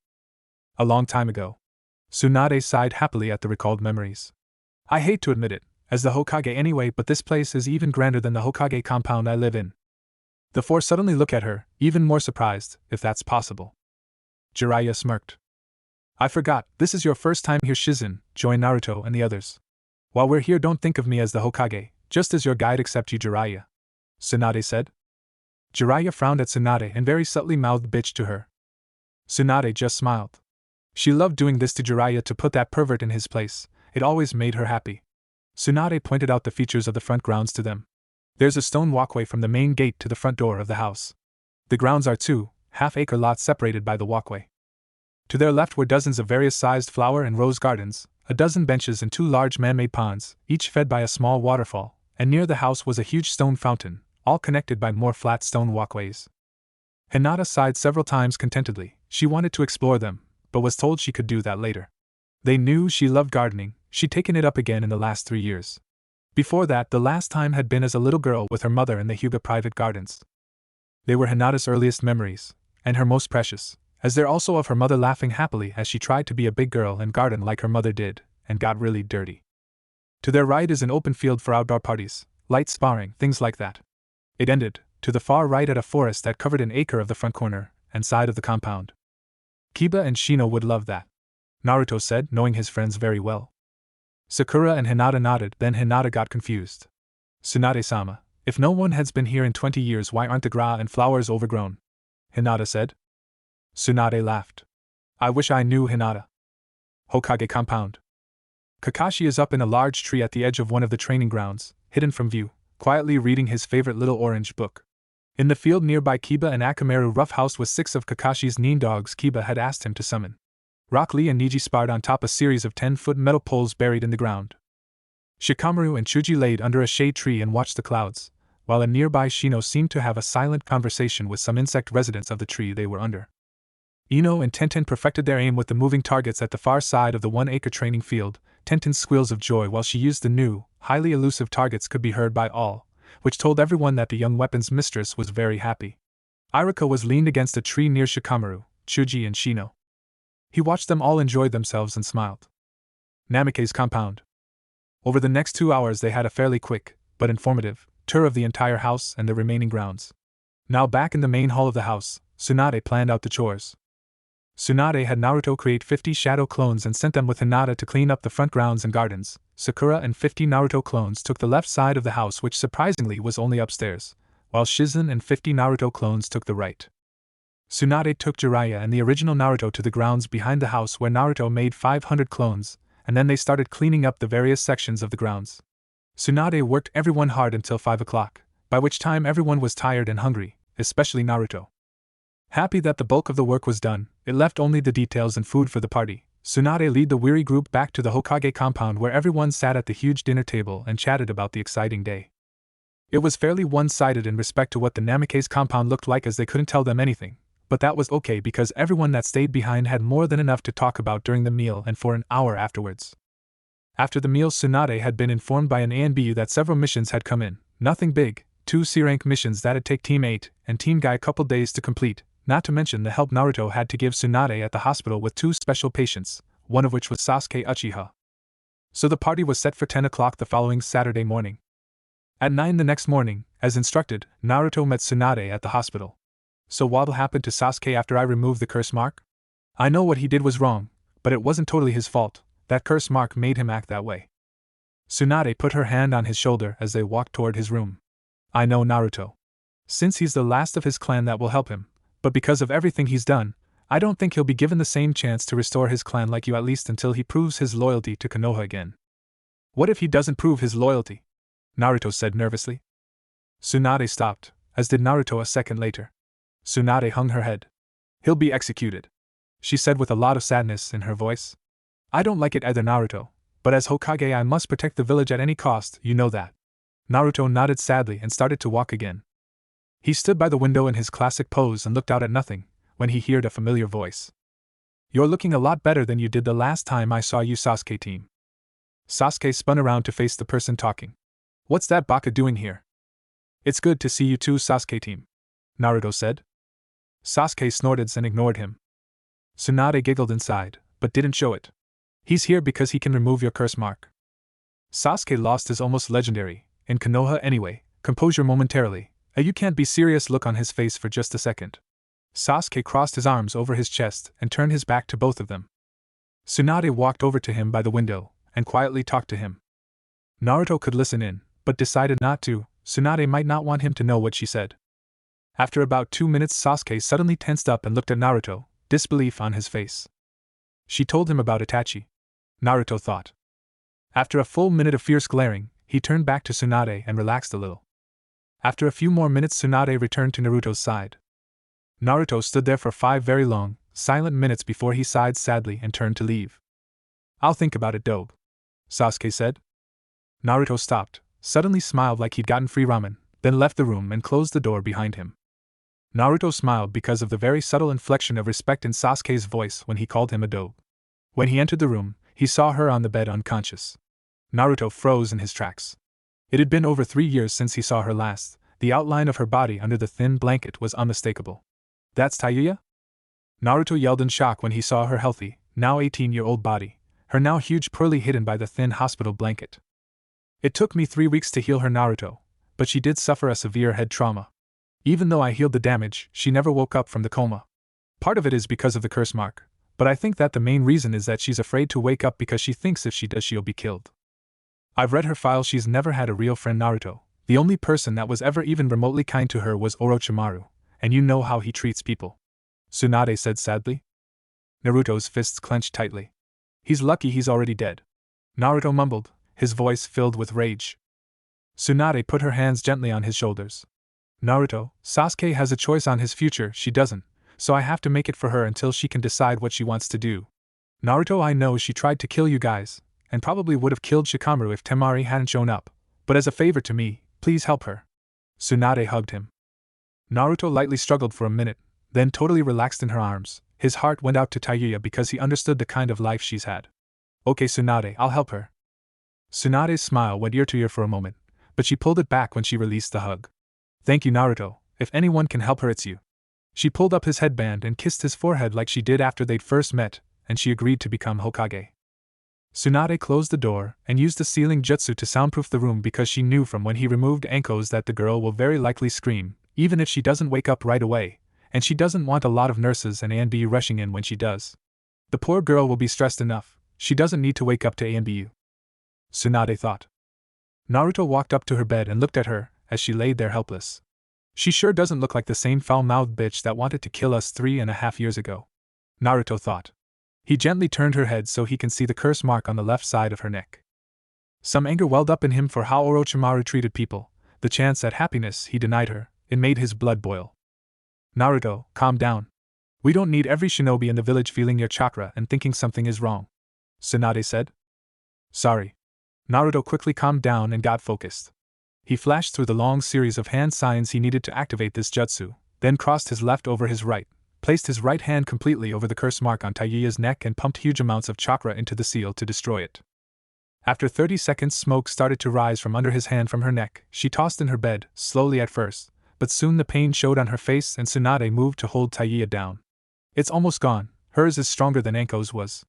A long time ago. Tsunade sighed happily at the recalled memories. I hate to admit it, as the Hokage anyway, but this place is even grander than the Hokage compound I live in. The 4 suddenly look at her, even more surprised, if that's possible. Jiraiya smirked. I forgot, this is your first time here. Shizune, join Naruto and the others. While we're here, don't think of me as the Hokage, just as your guide except you, Jiraiya. Tsunade said. Jiraiya frowned at Tsunade and very subtly mouthed bitch to her. Tsunade just smiled. She loved doing this to Jiraiya to put that pervert in his place, it always made her happy. Tsunade pointed out the features of the front grounds to them. There's a stone walkway from the main gate to the front door of the house. The grounds are 2.5-acre lots separated by the walkway. To their left were dozens of various sized flower and rose gardens, a dozen benches and 2 large man-made ponds, each fed by a small waterfall, and near the house was a huge stone fountain, all connected by more flat stone walkways. Hinata sighed several times contentedly. She wanted to explore them, but was told she could do that later. They knew she loved gardening, she'd taken it up again in the last 3 years. Before that, the last time had been as a little girl with her mother in the Hyuga private gardens. They were Hinata's earliest memories, and her most precious, as they're also of her mother laughing happily as she tried to be a big girl and garden like her mother did, and got really dirty. To their right is an open field for outdoor parties, light sparring, things like that. It ended, to the far right, at a forest that covered an acre of the front corner and side of the compound. Kiba and Shino would love that, Naruto said, knowing his friends very well. Sakura and Hinata nodded, then Hinata got confused. Tsunade-sama, if no one has been here in 20 years, why aren't the grass and flowers overgrown? Hinata said. Tsunade laughed. I wish I knew, Hinata. Hokage compound. Kakashi is up in a large tree at the edge of one of the training grounds, hidden from view, quietly reading his favorite little orange book. In the field nearby, Kiba and Akamaru roughhoused with 6 of Kakashi's nin dogs Kiba had asked him to summon. Rock Lee and Niji sparred on top a series of 10-foot metal poles buried in the ground. Shikamaru and Chuji laid under a shade tree and watched the clouds, while a nearby Shino seemed to have a silent conversation with some insect residents of the tree they were under. Ino and Tenten perfected their aim with the moving targets at the far side of the 1-acre training field. Tenten's squeals of joy while she used the new, highly elusive targets could be heard by all, which told everyone that the young weapons mistress was very happy. Iruka was leaned against a tree near Shikamaru, Chuji and Shino. He watched them all enjoy themselves and smiled. Namikaze compound. Over the next 2 hours they had a fairly quick, but informative, tour of the entire house and the remaining grounds. Now back in the main hall of the house, Tsunade planned out the chores. Tsunade had Naruto create 50 shadow clones and sent them with Hinata to clean up the front grounds and gardens. Sakura and 50 Naruto clones took the left side of the house, which surprisingly was only upstairs, while Shizune and 50 Naruto clones took the right. Tsunade took Jiraiya and the original Naruto to the grounds behind the house where Naruto made 500 clones, and then they started cleaning up the various sections of the grounds. Tsunade worked everyone hard until 5 o'clock, by which time everyone was tired and hungry, especially Naruto. Happy that the bulk of the work was done, it left only the details and food for the party. Tsunade led the weary group back to the Hokage compound where everyone sat at the huge dinner table and chatted about the exciting day. It was fairly one-sided in respect to what the Namikaze compound looked like, as they couldn't tell them anything, but that was okay because everyone that stayed behind had more than enough to talk about during the meal and for an hour afterwards. After the meal, Tsunade had been informed by an ANBU that several missions had come in, nothing big, 2 C-rank missions that'd take Team 8 and Team Guy a couple days to complete, not to mention the help Naruto had to give Tsunade at the hospital with 2 special patients, one of which was Sasuke Uchiha. So the party was set for 10 o'clock the following Saturday morning. At 9 the next morning, as instructed, Naruto met Tsunade at the hospital. So what'll happen to Sasuke after I remove the curse mark? I know what he did was wrong, but it wasn't totally his fault. That curse mark made him act that way. Tsunade put her hand on his shoulder as they walked toward his room. I know, Naruto. Since he's the last of his clan, that will help him, but because of everything he's done, I don't think he'll be given the same chance to restore his clan like you, at least until he proves his loyalty to Konoha again. What if he doesn't prove his loyalty? Naruto said nervously. Tsunade stopped, as did Naruto a second later. Tsunade hung her head. He'll be executed, she said with a lot of sadness in her voice. I don't like it either, Naruto, but as Hokage I must protect the village at any cost, you know that. Naruto nodded sadly and started to walk again. He stood by the window in his classic pose and looked out at nothing, when he heard a familiar voice. You're looking a lot better than you did the last time I saw you, Sasuke team. Sasuke spun around to face the person talking. What's that baka doing here? It's good to see you too, Sasuke team, Naruto said. Sasuke snorted and ignored him. Tsunade giggled inside, but didn't show it. He's here because he can remove your curse mark. Sasuke lost his almost legendary, in Konoha anyway, composure momentarily, a you can't be serious look on his face for just a second. Sasuke crossed his arms over his chest and turned his back to both of them. Tsunade walked over to him by the window and quietly talked to him. Naruto could listen in, but decided not to. Tsunade might not want him to know what she said. After about 2 minutes, Sasuke suddenly tensed up and looked at Naruto, disbelief on his face. She told him about Itachi. Naruto thought. After a full minute of fierce glaring, he turned back to Tsunade and relaxed a little. After a few more minutes, Tsunade returned to Naruto's side. Naruto stood there for 5 very long, silent minutes before he sighed sadly and turned to leave. "I'll think about it, Dobe," Sasuke said. Naruto stopped, suddenly smiled like he'd gotten free ramen, then left the room and closed the door behind him. Naruto smiled because of the very subtle inflection of respect in Sasuke's voice when he called him a Dobe. When he entered the room, he saw her on the bed unconscious. Naruto froze in his tracks. It had been over 3 years since he saw her last. The outline of her body under the thin blanket was unmistakable. "That's Tayuya?" Naruto yelled in shock when he saw her healthy, now 18-year-old body, her now huge pearly hidden by the thin hospital blanket. "It took me 3 weeks to heal her, Naruto, but she did suffer a severe head trauma. Even though I healed the damage, she never woke up from the coma. Part of it is because of the curse mark, but I think that the main reason is that she's afraid to wake up because she thinks if she does she'll be killed. I've read her file. She's never had a real friend, Naruto. The only person that was ever even remotely kind to her was Orochimaru, and you know how he treats people," Tsunade said sadly. Naruto's fists clenched tightly. "He's lucky he's already dead," Naruto mumbled, his voice filled with rage. Tsunade put her hands gently on his shoulders. "Naruto, Sasuke has a choice on his future, she doesn't, so I have to make it for her until she can decide what she wants to do. Naruto, I know she tried to kill you guys, and probably would have killed Shikamaru if Temari hadn't shown up, but as a favor to me, please help her." Tsunade hugged him. Naruto lightly struggled for a minute, then totally relaxed in her arms. His heart went out to Tayuya because he understood the kind of life she's had. "Okay, Tsunade, I'll help her." Tsunade's smile went ear to ear for a moment, but she pulled it back when she released the hug. "Thank you, Naruto. If anyone can help her, it's you." She pulled up his headband and kissed his forehead like she did after they'd first met, and she agreed to become Hokage. Tsunade closed the door and used the sealing jutsu to soundproof the room because she knew from when he removed Anko's that the girl will very likely scream, even if she doesn't wake up right away, and she doesn't want a lot of nurses and ANBU rushing in when she does. The poor girl will be stressed enough, she doesn't need to wake up to ANBU. Tsunade thought. Naruto walked up to her bed and looked at her as she laid there helpless. "She sure doesn't look like the same foul-mouthed bitch that wanted to kill us 3.5 years ago," Naruto thought. He gently turned her head so he can see the curse mark on the left side of her neck. Some anger welled up in him for how Orochimaru treated people, the chance at happiness he denied her. It made his blood boil. "Naruto, calm down. We don't need every shinobi in the village feeling your chakra and thinking something is wrong," Tsunade said. "Sorry." Naruto quickly calmed down and got focused. He flashed through the long series of hand signs he needed to activate this jutsu, then crossed his left over his right, placed his right hand completely over the curse mark on Tayuya's neck and pumped huge amounts of chakra into the seal to destroy it. After 30 seconds, smoke started to rise from under his hand from her neck. She tossed in her bed, slowly at first, but soon the pain showed on her face and Tsunade moved to hold Tayuya down. "It's almost gone. Hers is stronger than Anko's was,"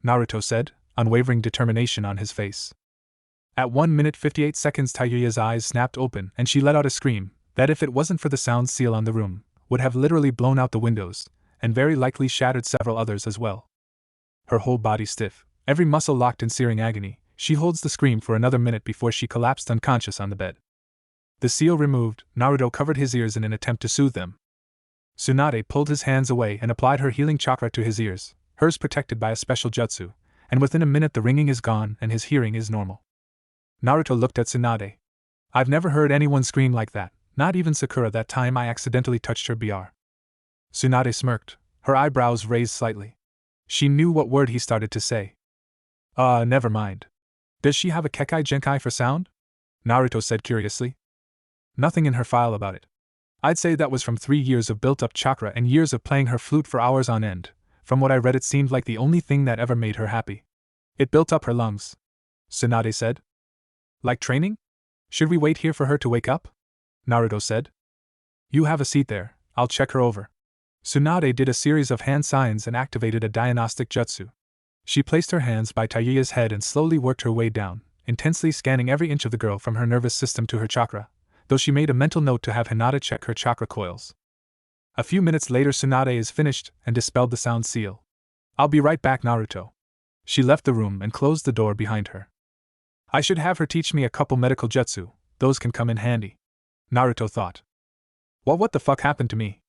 Naruto said, unwavering determination on his face. At 1 minute 58 seconds, Tayuya's eyes snapped open and she let out a scream that, if it wasn't for the sound seal on the room, would have literally blown out the windows, and very likely shattered several others as well. Her whole body stiff, every muscle locked in searing agony, she holds the scream for another minute before she collapsed unconscious on the bed. The seal removed, Naruto covered his ears in an attempt to soothe them. Tsunade pulled his hands away and applied her healing chakra to his ears, hers protected by a special jutsu, and within a minute the ringing is gone and his hearing is normal. Naruto looked at Tsunade. "I've never heard anyone scream like that, not even Sakura that time I accidentally touched her BR." Tsunade smirked, her eyebrows raised slightly. She knew what word he started to say. Never mind. Does she have a Kekai Genkai for sound?" Naruto said curiously. "Nothing in her file about it. I'd say that was from 3 years of built-up chakra and years of playing her flute for hours on end. From what I read, it seemed like the only thing that ever made her happy. It built up her lungs," Tsunade said. "Like training? Should we wait here for her to wake up?" Naruto said. "You have a seat there, I'll check her over." Tsunade did a series of hand signs and activated a diagnostic jutsu. She placed her hands by Tayuya's head and slowly worked her way down, intensely scanning every inch of the girl from her nervous system to her chakra, though she made a mental note to have Hinata check her chakra coils. A few minutes later, Tsunade is finished and dispelled the sound seal. "I'll be right back, Naruto." She left the room and closed the door behind her. I should have her teach me a couple medical jutsu, those can come in handy. Naruto thought. What the fuck happened to me?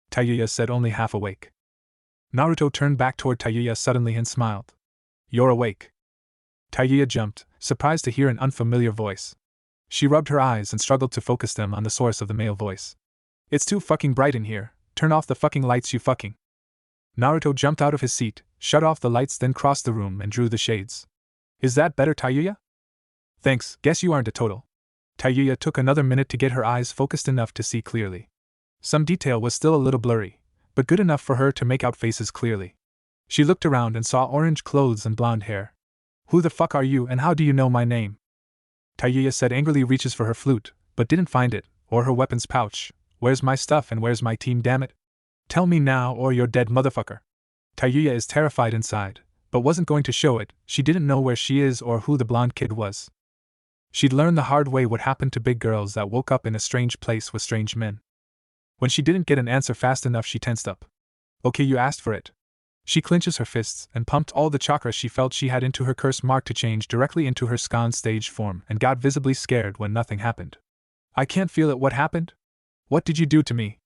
Tayuya said, only half awake. Naruto turned back toward Tayuya suddenly and smiled. You're awake. Tayuya jumped, surprised to hear an unfamiliar voice. She rubbed her eyes and struggled to focus them on the source of the male voice. It's too fucking bright in here, turn off the fucking lights, you fucking. Naruto jumped out of his seat, shut off the lights, then crossed the room and drew the shades. Is that better, Tayuya? Thanks, guess you aren't a total. Tayuya took another minute to get her eyes focused enough to see clearly. Some detail was still a little blurry, but good enough for her to make out faces clearly. She looked around and saw orange clothes and blonde hair. Who the fuck are you and how do you know my name? Tayuya said angrily, reaches for her flute, but didn't find it, or her weapons pouch. Where's my stuff and where's my team, damn it? Tell me now or you're dead, motherfucker. Tayuya is terrified inside, but wasn't going to show it. She didn't know where she is or who the blonde kid was. She'd learned the hard way what happened to big girls that woke up in a strange place with strange men. When she didn't get an answer fast enough, she tensed up. Okay, you asked for it. She clenches her fists and pumped all the chakra she felt she had into her curse mark to change directly into her scan stage form and got visibly scared when nothing happened. I can't feel it. What happened? What did you do to me?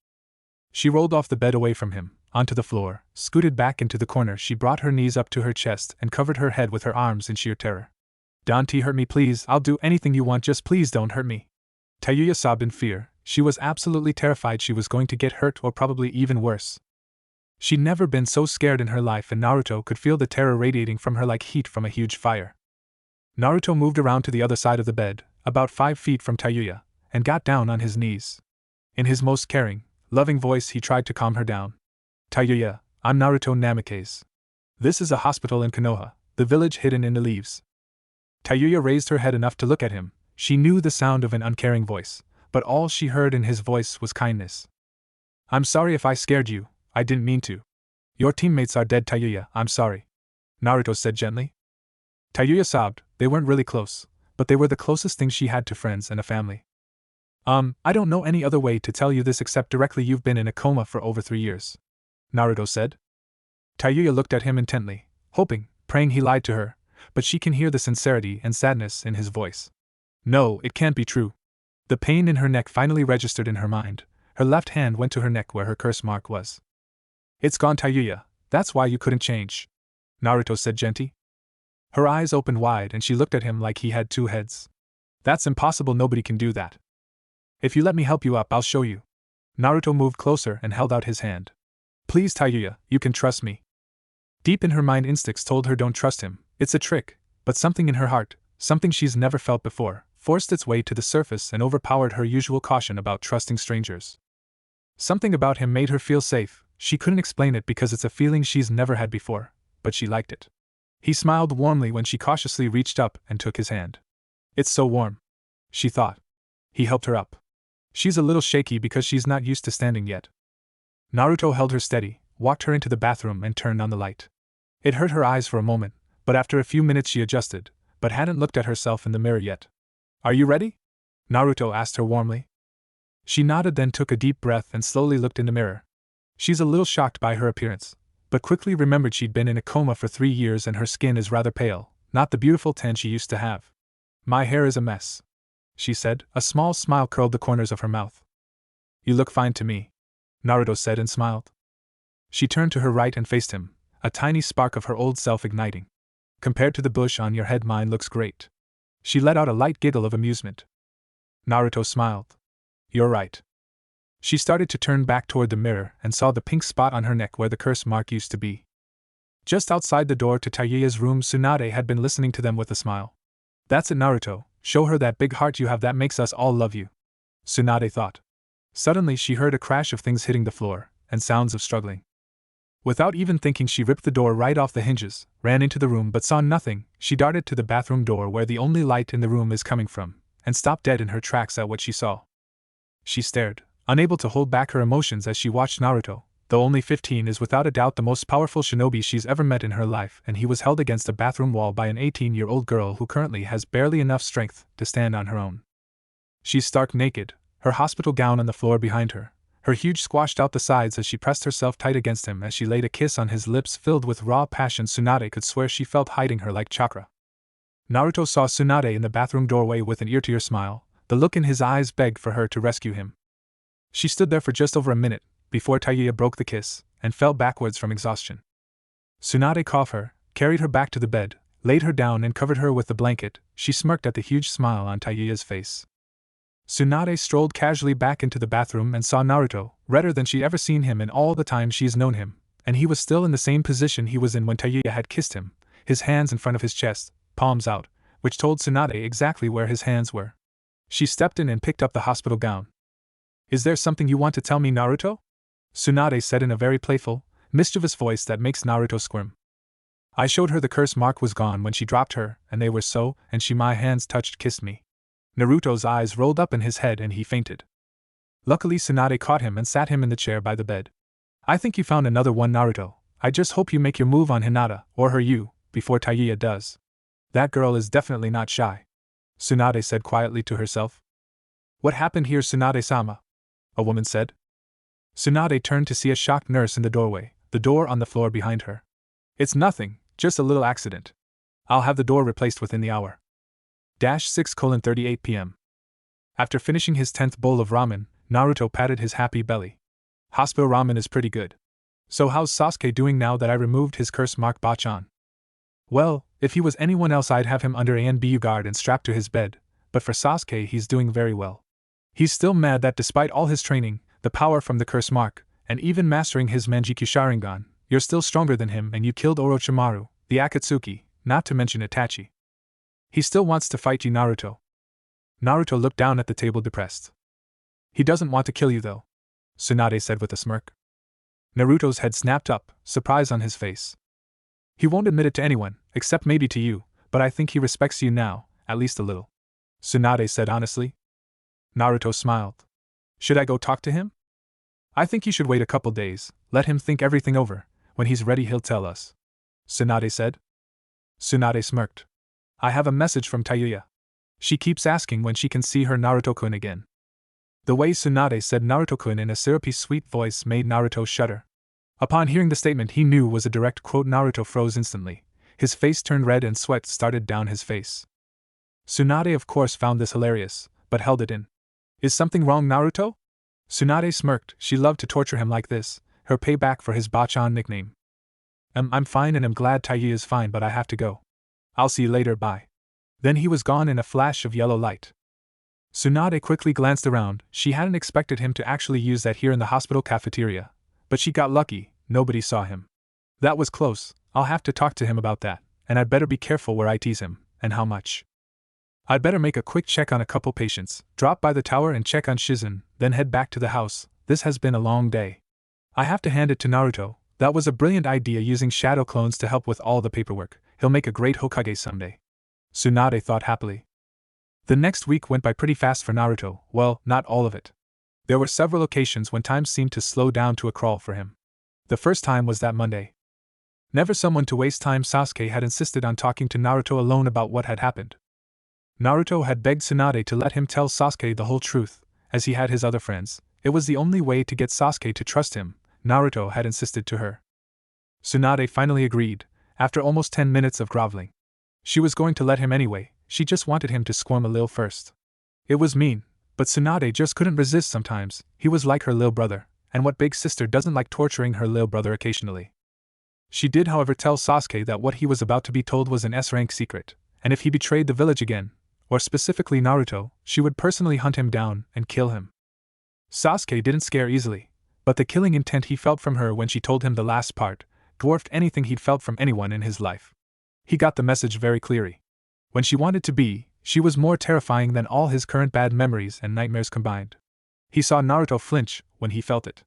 She rolled off the bed away from him, onto the floor, scooted back into the corner. She brought her knees up to her chest and covered her head with her arms in sheer terror. Don't hurt me, please. I'll do anything you want, just please don't hurt me. Tayuya sobbed in fear. She was absolutely terrified she was going to get hurt or probably even worse. She'd never been so scared in her life, and Naruto could feel the terror radiating from her like heat from a huge fire. Naruto moved around to the other side of the bed, about 5 feet from Tayuya, and got down on his knees. In his most caring, loving voice he tried to calm her down. Tayuya, I'm Naruto Namikaze. This is a hospital in Konoha, the village hidden in the leaves. Tayuya raised her head enough to look at him. She knew the sound of an uncaring voice, but all she heard in his voice was kindness. I'm sorry if I scared you, I didn't mean to. Your teammates are dead, Tayuya, I'm sorry. Naruto said gently. Tayuya sobbed. They weren't really close, but they were the closest thing she had to friends and a family. I don't know any other way to tell you this except directly. You've been in a coma for over 3 years. Naruto said. Tayuya looked at him intently, hoping, praying he lied to her, but she can hear the sincerity and sadness in his voice. No, it can't be true. The pain in her neck finally registered in her mind. Her left hand went to her neck where her curse mark was. It's gone, Tayuya. That's why you couldn't change. Naruto said gently. Her eyes opened wide and she looked at him like he had 2 heads. That's impossible, nobody can do that. If you let me help you up, I'll show you. Naruto moved closer and held out his hand. Please, Tayuya, you can trust me. Deep in her mind, instincts told her don't trust him. It's a trick, but something in her heart, something she's never felt before, forced its way to the surface and overpowered her usual caution about trusting strangers. Something about him made her feel safe. She couldn't explain it because it's a feeling she's never had before, but she liked it. He smiled warmly when she cautiously reached up and took his hand. It's so warm, she thought. He helped her up. She's a little shaky because she's not used to standing yet. Naruto held her steady, walked her into the bathroom and turned on the light. It hurt her eyes for a moment, but after a few minutes she adjusted, but hadn't looked at herself in the mirror yet. Are you ready? Naruto asked her warmly. She nodded, then took a deep breath and slowly looked in the mirror. She's a little shocked by her appearance, but quickly remembered she'd been in a coma for 3 years and her skin is rather pale, not the beautiful tan she used to have. My hair is a mess, she said. A small smile curled the corners of her mouth. You look fine to me, Naruto said and smiled. She turned to her right and faced him, a tiny spark of her old self igniting. Compared to the bush on your head, mine looks great. She let out a light giggle of amusement. Naruto smiled. You're right. She started to turn back toward the mirror and saw the pink spot on her neck where the curse mark used to be. Just outside the door to Tayuya's room, Tsunade had been listening to them with a smile. That's it, Naruto, show her that big heart you have, that makes us all love you, Tsunade thought. Suddenly she heard a crash of things hitting the floor, and sounds of struggling. Without even thinking, she ripped the door right off the hinges, ran into the room but saw nothing. She darted to the bathroom door where the only light in the room is coming from, and stopped dead in her tracks at what she saw. She stared, unable to hold back her emotions as she watched Naruto, though only 15, is without a doubt the most powerful shinobi she's ever met in her life, and he was held against a bathroom wall by an 18-year-old girl who currently has barely enough strength to stand on her own. She's stark naked, her hospital gown on the floor behind her, Her huge squashed out the sides as she pressed herself tight against him as she laid a kiss on his lips filled with raw passion. Tsunade could swear she felt hiding her like chakra. Naruto saw Tsunade in the bathroom doorway with an ear-to-ear smile. The look in his eyes begged for her to rescue him. She stood there for just over a minute, before Tayuya broke the kiss, and fell backwards from exhaustion. Tsunade caught her, carried her back to the bed, laid her down and covered her with the blanket. She smirked at the huge smile on Tayuya's face. Tsunade strolled casually back into the bathroom and saw Naruto, redder than she'd ever seen him in all the time she's known him, and he was still in the same position he was in when Tayuya had kissed him, his hands in front of his chest, palms out, which told Tsunade exactly where his hands were. She stepped in and picked up the hospital gown. "Is there something you want to tell me, Naruto?" Tsunade said in a very playful, mischievous voice that makes Naruto squirm. "I showed her the curse mark was gone when she dropped her, and they were so, and she my hands touched kissed me." Naruto's eyes rolled up in his head and he fainted. Luckily Tsunade caught him and sat him in the chair by the bed. "I think you found another one, Naruto. I just hope you make your move on Hinata, or her you, before Tayuya does. That girl is definitely not shy," Tsunade said quietly to herself. "What happened here, Tsunade-sama?" a woman said. Tsunade turned to see a shocked nurse in the doorway, the door on the floor behind her. "It's nothing, just a little accident. I'll have the door replaced within the hour." 6:38 p.m. After finishing his 10th bowl of ramen, Naruto patted his happy belly. "Hospital ramen is pretty good. So how's Sasuke doing now that I removed his curse mark bachan?" "Well, if he was anyone else I'd have him under ANBU guard and strapped to his bed, but for Sasuke he's doing very well. He's still mad that despite all his training, the power from the curse mark, and even mastering his Manjikyu Sharingan, you're still stronger than him and you killed Orochimaru, the Akatsuki, not to mention Itachi. He still wants to fight you, Naruto." Naruto looked down at the table depressed. "He doesn't want to kill you though," Tsunade said with a smirk. Naruto's head snapped up, surprise on his face. "He won't admit it to anyone, except maybe to you, but I think he respects you now, at least a little," Tsunade said honestly. Naruto smiled. "Should I go talk to him?" "I think you should wait a couple days, let him think everything over. When he's ready he'll tell us," Tsunade said. Tsunade smirked. "I have a message from Tayuya. She keeps asking when she can see her Naruto-kun again." The way Tsunade said Naruto-kun in a syrupy sweet voice made Naruto shudder. Upon hearing the statement he knew was a direct quote. Naruto froze instantly. His face turned red and sweat started down his face. Tsunade of course found this hilarious, but held it in. "Is something wrong, Naruto?" Tsunade smirked. She loved to torture him like this, her payback for his bachan nickname. I'm fine and I'm glad Tayuya is fine, but I have to go. I'll see you later, bye." Then he was gone in a flash of yellow light. Tsunade quickly glanced around. She hadn't expected him to actually use that here in the hospital cafeteria, but she got lucky, nobody saw him. "That was close, I'll have to talk to him about that, and I'd better be careful where I tease him, and how much. I'd better make a quick check on a couple patients, drop by the tower and check on Shizune, then head back to the house. This has been a long day. I have to hand it to Naruto, that was a brilliant idea using shadow clones to help with all the paperwork. He'll make a great Hokage someday," Tsunade thought happily. The next week went by pretty fast for Naruto. Well, not all of it. There were several occasions when time seemed to slow down to a crawl for him. The first time was that Monday. Never someone to waste time, Sasuke had insisted on talking to Naruto alone about what had happened. Naruto had begged Tsunade to let him tell Sasuke the whole truth, as he had his other friends. It was the only way to get Sasuke to trust him, Naruto had insisted to her. Tsunade finally agreed, after almost 10 minutes of groveling. She was going to let him anyway, she just wanted him to squirm a little first. It was mean, but Tsunade just couldn't resist sometimes. He was like her lil brother, and what big sister doesn't like torturing her lil brother occasionally? She did however tell Sasuke that what he was about to be told was an S-rank secret, and if he betrayed the village again, or specifically Naruto, she would personally hunt him down and kill him. Sasuke didn't scare easily, but the killing intent he felt from her when she told him the last part dwarfed anything he'd felt from anyone in his life. He got the message very clearly. When she wanted to be, she was more terrifying than all his current bad memories and nightmares combined. He saw Naruto flinch when he felt it.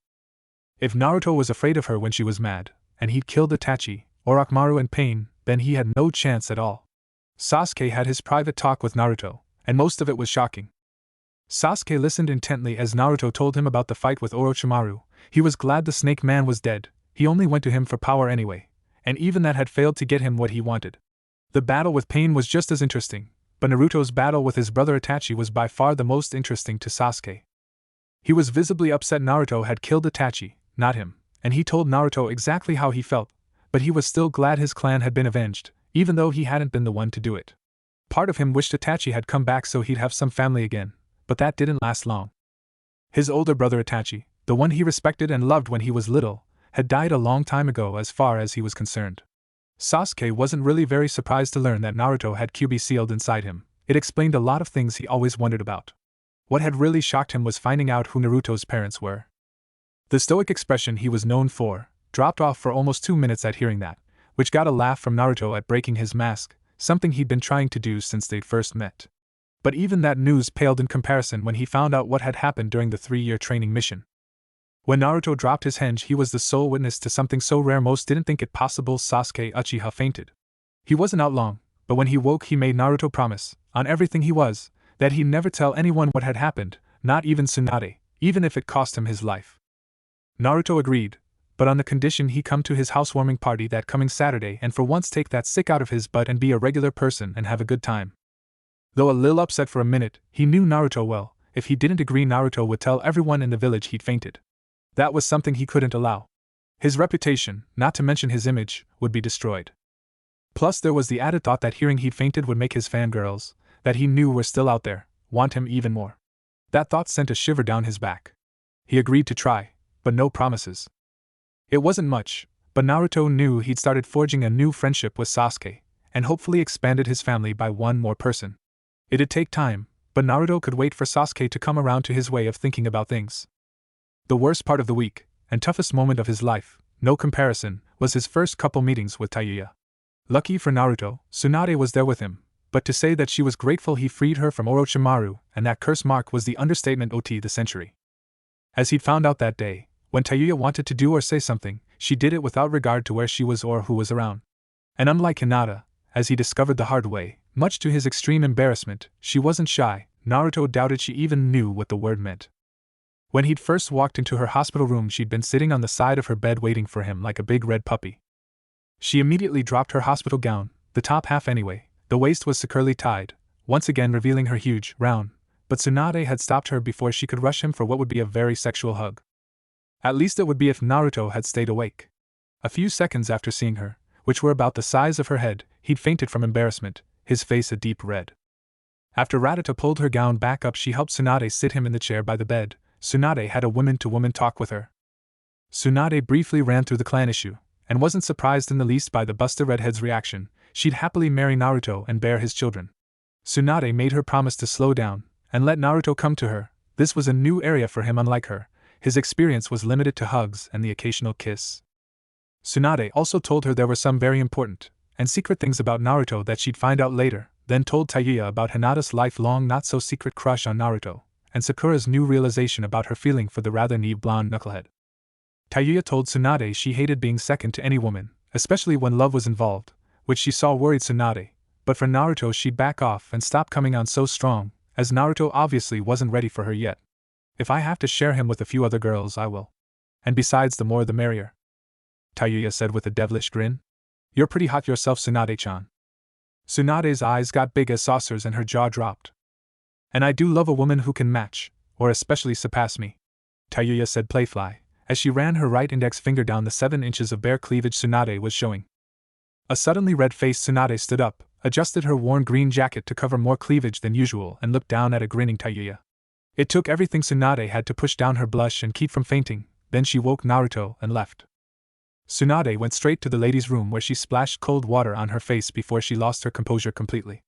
If Naruto was afraid of her when she was mad, and he'd killed Itachi, Orochimaru and Pain, then he had no chance at all. Sasuke had his private talk with Naruto, and most of it was shocking. Sasuke listened intently as Naruto told him about the fight with Orochimaru. He was glad the Snake Man was dead. He only went to him for power anyway, and even that had failed to get him what he wanted. The battle with Pain was just as interesting, but Naruto's battle with his brother Itachi was by far the most interesting to Sasuke. He was visibly upset Naruto had killed Itachi, not him, and he told Naruto exactly how he felt, but he was still glad his clan had been avenged, even though he hadn't been the one to do it. Part of him wished Itachi had come back so he'd have some family again, but that didn't last long. His older brother Itachi, the one he respected and loved when he was little, had died a long time ago as far as he was concerned. Sasuke wasn't really very surprised to learn that Naruto had QB sealed inside him. It explained a lot of things he always wondered about. What had really shocked him was finding out who Naruto's parents were. The stoic expression he was known for dropped off for almost 2 minutes at hearing that, which got a laugh from Naruto at breaking his mask, something he'd been trying to do since they'd first met. But even that news paled in comparison when he found out what had happened during the 3-year training mission. When Naruto dropped his henge, he was the sole witness to something so rare most didn't think it possible. Sasuke Uchiha fainted. He wasn't out long, but when he woke he made Naruto promise, on everything he was, that he'd never tell anyone what had happened, not even Tsunade, even if it cost him his life. Naruto agreed, but on the condition he come to his housewarming party that coming Saturday and for once take that sick out of his butt and be a regular person and have a good time. Though a little upset for a minute, he knew Naruto well. If he didn't agree, Naruto would tell everyone in the village he'd fainted. That was something he couldn't allow. His reputation, not to mention his image, would be destroyed. Plus there was the added thought that hearing he'd fainted would make his fangirls, that he knew were still out there, want him even more. That thought sent a shiver down his back. He agreed to try, but no promises. It wasn't much, but Naruto knew he'd started forging a new friendship with Sasuke, and hopefully expanded his family by one more person. It'd take time, but Naruto could wait for Sasuke to come around to his way of thinking about things. The worst part of the week, and toughest moment of his life, no comparison, was his first couple meetings with Tayuya. Lucky for Naruto, Tsunade was there with him, but to say that she was grateful he freed her from Orochimaru and that curse mark was the understatement of the century. As he'd found out that day, when Tayuya wanted to do or say something, she did it without regard to where she was or who was around. And unlike Hinata, as he discovered the hard way, much to his extreme embarrassment, she wasn't shy. Naruto doubted she even knew what the word meant. When he'd first walked into her hospital room, she'd been sitting on the side of her bed waiting for him like a big red puppy. She immediately dropped her hospital gown, the top half anyway. The waist was securely tied, once again revealing her huge, round, but Tsunade had stopped her before she could rush him for what would be a very sexual hug. At least it would be if Naruto had stayed awake. A few seconds after seeing her, which were about the size of her head, he'd fainted from embarrassment, his face a deep red. After Radata pulled her gown back up, she helped Tsunade sit him in the chair by the bed. Tsunade had a woman-to-woman talk with her. Tsunade briefly ran through the clan issue, and wasn't surprised in the least by the Buster Redhead's reaction. She'd happily marry Naruto and bear his children. Tsunade made her promise to slow down, and let Naruto come to her. This was a new area for him. Unlike her, his experience was limited to hugs and the occasional kiss. Tsunade also told her there were some very important and secret things about Naruto that she'd find out later, then told Tayuya about Hinata's lifelong not-so-secret crush on Naruto, and Sakura's new realization about her feeling for the rather naive blonde knucklehead. Tayuya told Tsunade she hated being second to any woman, especially when love was involved, which she saw worried Tsunade, but for Naruto she'd back off and stop coming on so strong, as Naruto obviously wasn't ready for her yet. If I have to share him with a few other girls, I will. And besides, the more the merrier. Tayuya said with a devilish grin. You're pretty hot yourself, Tsunade-chan. Tsunade's eyes got big as saucers and her jaw dropped. And I do love a woman who can match, or especially surpass me, Tayuya said playfully, as she ran her right index finger down the 7 inches of bare cleavage Tsunade was showing. A suddenly red-faced Tsunade stood up, adjusted her worn green jacket to cover more cleavage than usual and looked down at a grinning Tayuya. It took everything Tsunade had to push down her blush and keep from fainting. Then she woke Naruto and left. Tsunade went straight to the ladies' room where she splashed cold water on her face before she lost her composure completely.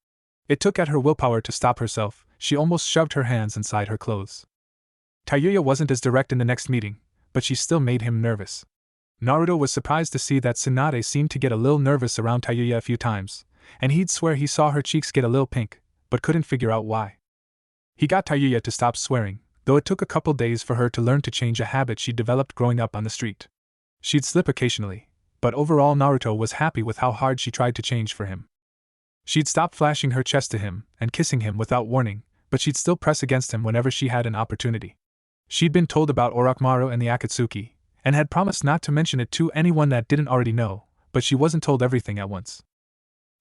It took at her willpower to stop herself. She almost shoved her hands inside her clothes. Tayuya wasn't as direct in the next meeting, but she still made him nervous. Naruto was surprised to see that Tsunade seemed to get a little nervous around Tayuya a few times, and he'd swear he saw her cheeks get a little pink, but couldn't figure out why. He got Tayuya to stop swearing, though it took a couple days for her to learn to change a habit she'd developed growing up on the street. She'd slip occasionally, but overall Naruto was happy with how hard she tried to change for him. She'd stop flashing her chest to him and kissing him without warning, but she'd still press against him whenever she had an opportunity. She'd been told about Orochimaru and the Akatsuki, and had promised not to mention it to anyone that didn't already know, but she wasn't told everything at once.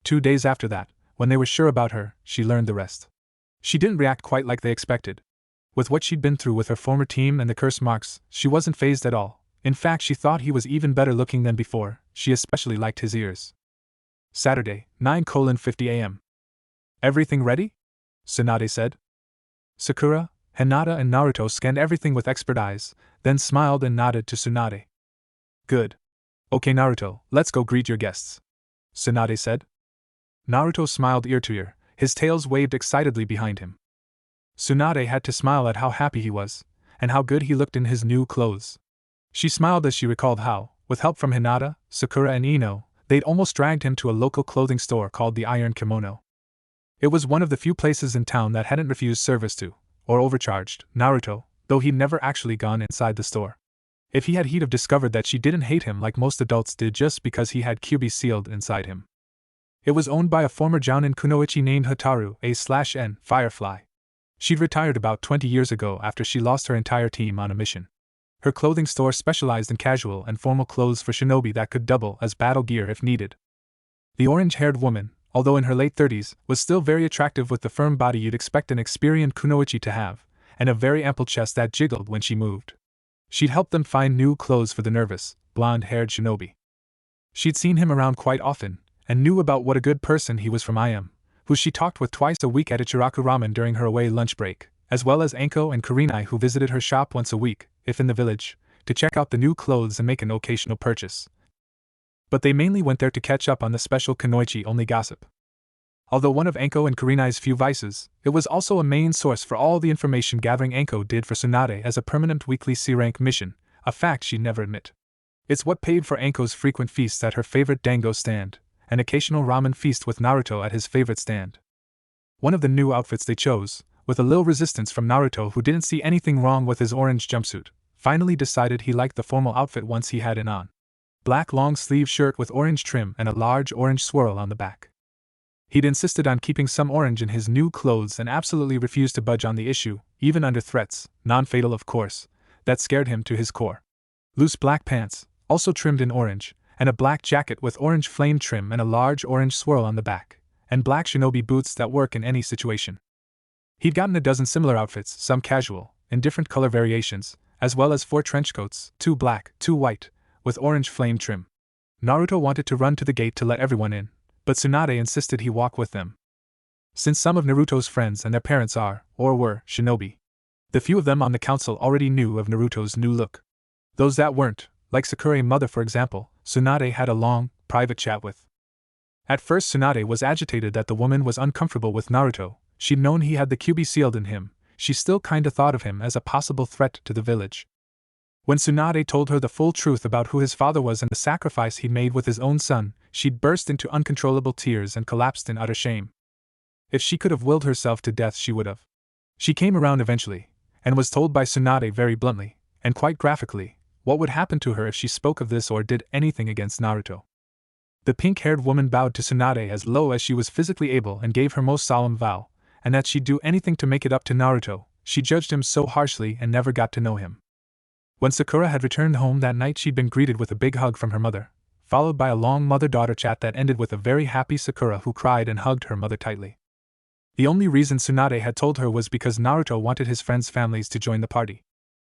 2 days after that, when they were sure about her, she learned the rest. She didn't react quite like they expected. With what she'd been through with her former team and the curse marks, she wasn't fazed at all. In fact, she thought he was even better looking than before. She especially liked his ears. Saturday, 9:50 a.m. Everything ready? Tsunade said. Sakura, Hinata and Naruto scanned everything with expert eyes, then smiled and nodded to Tsunade. Good. Okay Naruto, let's go greet your guests, Tsunade said. Naruto smiled ear to ear, his tails waved excitedly behind him. Tsunade had to smile at how happy he was, and how good he looked in his new clothes. She smiled as she recalled how, with help from Hinata, Sakura and Ino, they'd almost dragged him to a local clothing store called the Iron Kimono. It was one of the few places in town that hadn't refused service to, or overcharged, Naruto, though he'd never actually gone inside the store. If he'd have discovered that she didn't hate him like most adults did just because he had Kyuubi sealed inside him. It was owned by a former Jounin kunoichi named Hotaru A/N Firefly. She'd retired about 20 years ago after she lost her entire team on a mission. Her clothing store specialized in casual and formal clothes for shinobi that could double as battle gear if needed. The orange-haired woman, although in her late 30s, was still very attractive with the firm body you'd expect an experienced kunoichi to have, and a very ample chest that jiggled when she moved. She'd helped them find new clothes for the nervous, blonde-haired shinobi. She'd seen him around quite often, and knew about what a good person he was from IM, who she talked with twice a week at Ichiraku Ramen during her away lunch break, as well as Anko and Kurenai who visited her shop once a week, if in the village, to check out the new clothes and make an occasional purchase. But they mainly went there to catch up on the special kunoichi-only gossip. Although one of Anko and Kurenai's few vices, it was also a main source for all the information gathering Anko did for Tsunade as a permanent weekly C-rank mission, a fact she'd never admit. It's what paid for Anko's frequent feasts at her favorite dango stand, an occasional ramen feast with Naruto at his favorite stand. One of the new outfits they chose, with a little resistance from Naruto who didn't see anything wrong with his orange jumpsuit, finally decided he liked the formal outfit once he had it on. Black long-sleeve shirt with orange trim and a large orange swirl on the back. He'd insisted on keeping some orange in his new clothes and absolutely refused to budge on the issue, even under threats, non-fatal of course, that scared him to his core. Loose black pants, also trimmed in orange, and a black jacket with orange flame trim and a large orange swirl on the back, and black shinobi boots that work in any situation. He'd gotten a dozen similar outfits, some casual, in different color variations, as well as 4 trench coats, 2 black, 2 white, with orange flame trim. Naruto wanted to run to the gate to let everyone in, but Tsunade insisted he walk with them. Since some of Naruto's friends and their parents are, or were, shinobi, the few of them on the council already knew of Naruto's new look. Those that weren't, like Sakura's mother for example, Tsunade had a long, private chat with. At first Tsunade was agitated that the woman was uncomfortable with Naruto. She'd known he had the Kyuubi sealed in him. She still kinda thought of him as a possible threat to the village. When Tsunade told her the full truth about who his father was and the sacrifice he'd made with his own son, she'd burst into uncontrollable tears and collapsed in utter shame. If she could have willed herself to death she would have. She came around eventually, and was told by Tsunade very bluntly, and quite graphically, what would happen to her if she spoke of this or did anything against Naruto. The pink-haired woman bowed to Tsunade as low as she was physically able and gave her most solemn vow, and that she'd do anything to make it up to Naruto. She judged him so harshly and never got to know him. When Sakura had returned home that night she'd been greeted with a big hug from her mother, followed by a long mother-daughter chat that ended with a very happy Sakura who cried and hugged her mother tightly. The only reason Tsunade had told her was because Naruto wanted his friends' families to join the party.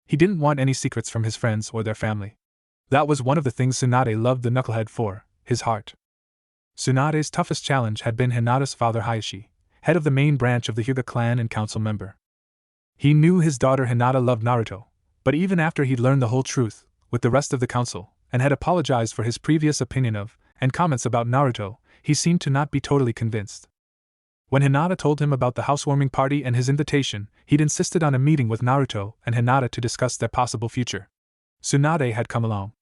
He didn't want any secrets from his friends or their family. That was one of the things Tsunade loved the knucklehead for, his heart. Tsunade's toughest challenge had been Hinata's father Hayashi, head of the main branch of the Hyuga clan and council member. He knew his daughter Hinata loved Naruto, but even after he'd learned the whole truth, with the rest of the council, and had apologized for his previous opinion of, and comments about Naruto, he seemed to not be totally convinced. When Hinata told him about the housewarming party and his invitation, he'd insisted on a meeting with Naruto and Hinata to discuss their possible future. Tsunade had come along.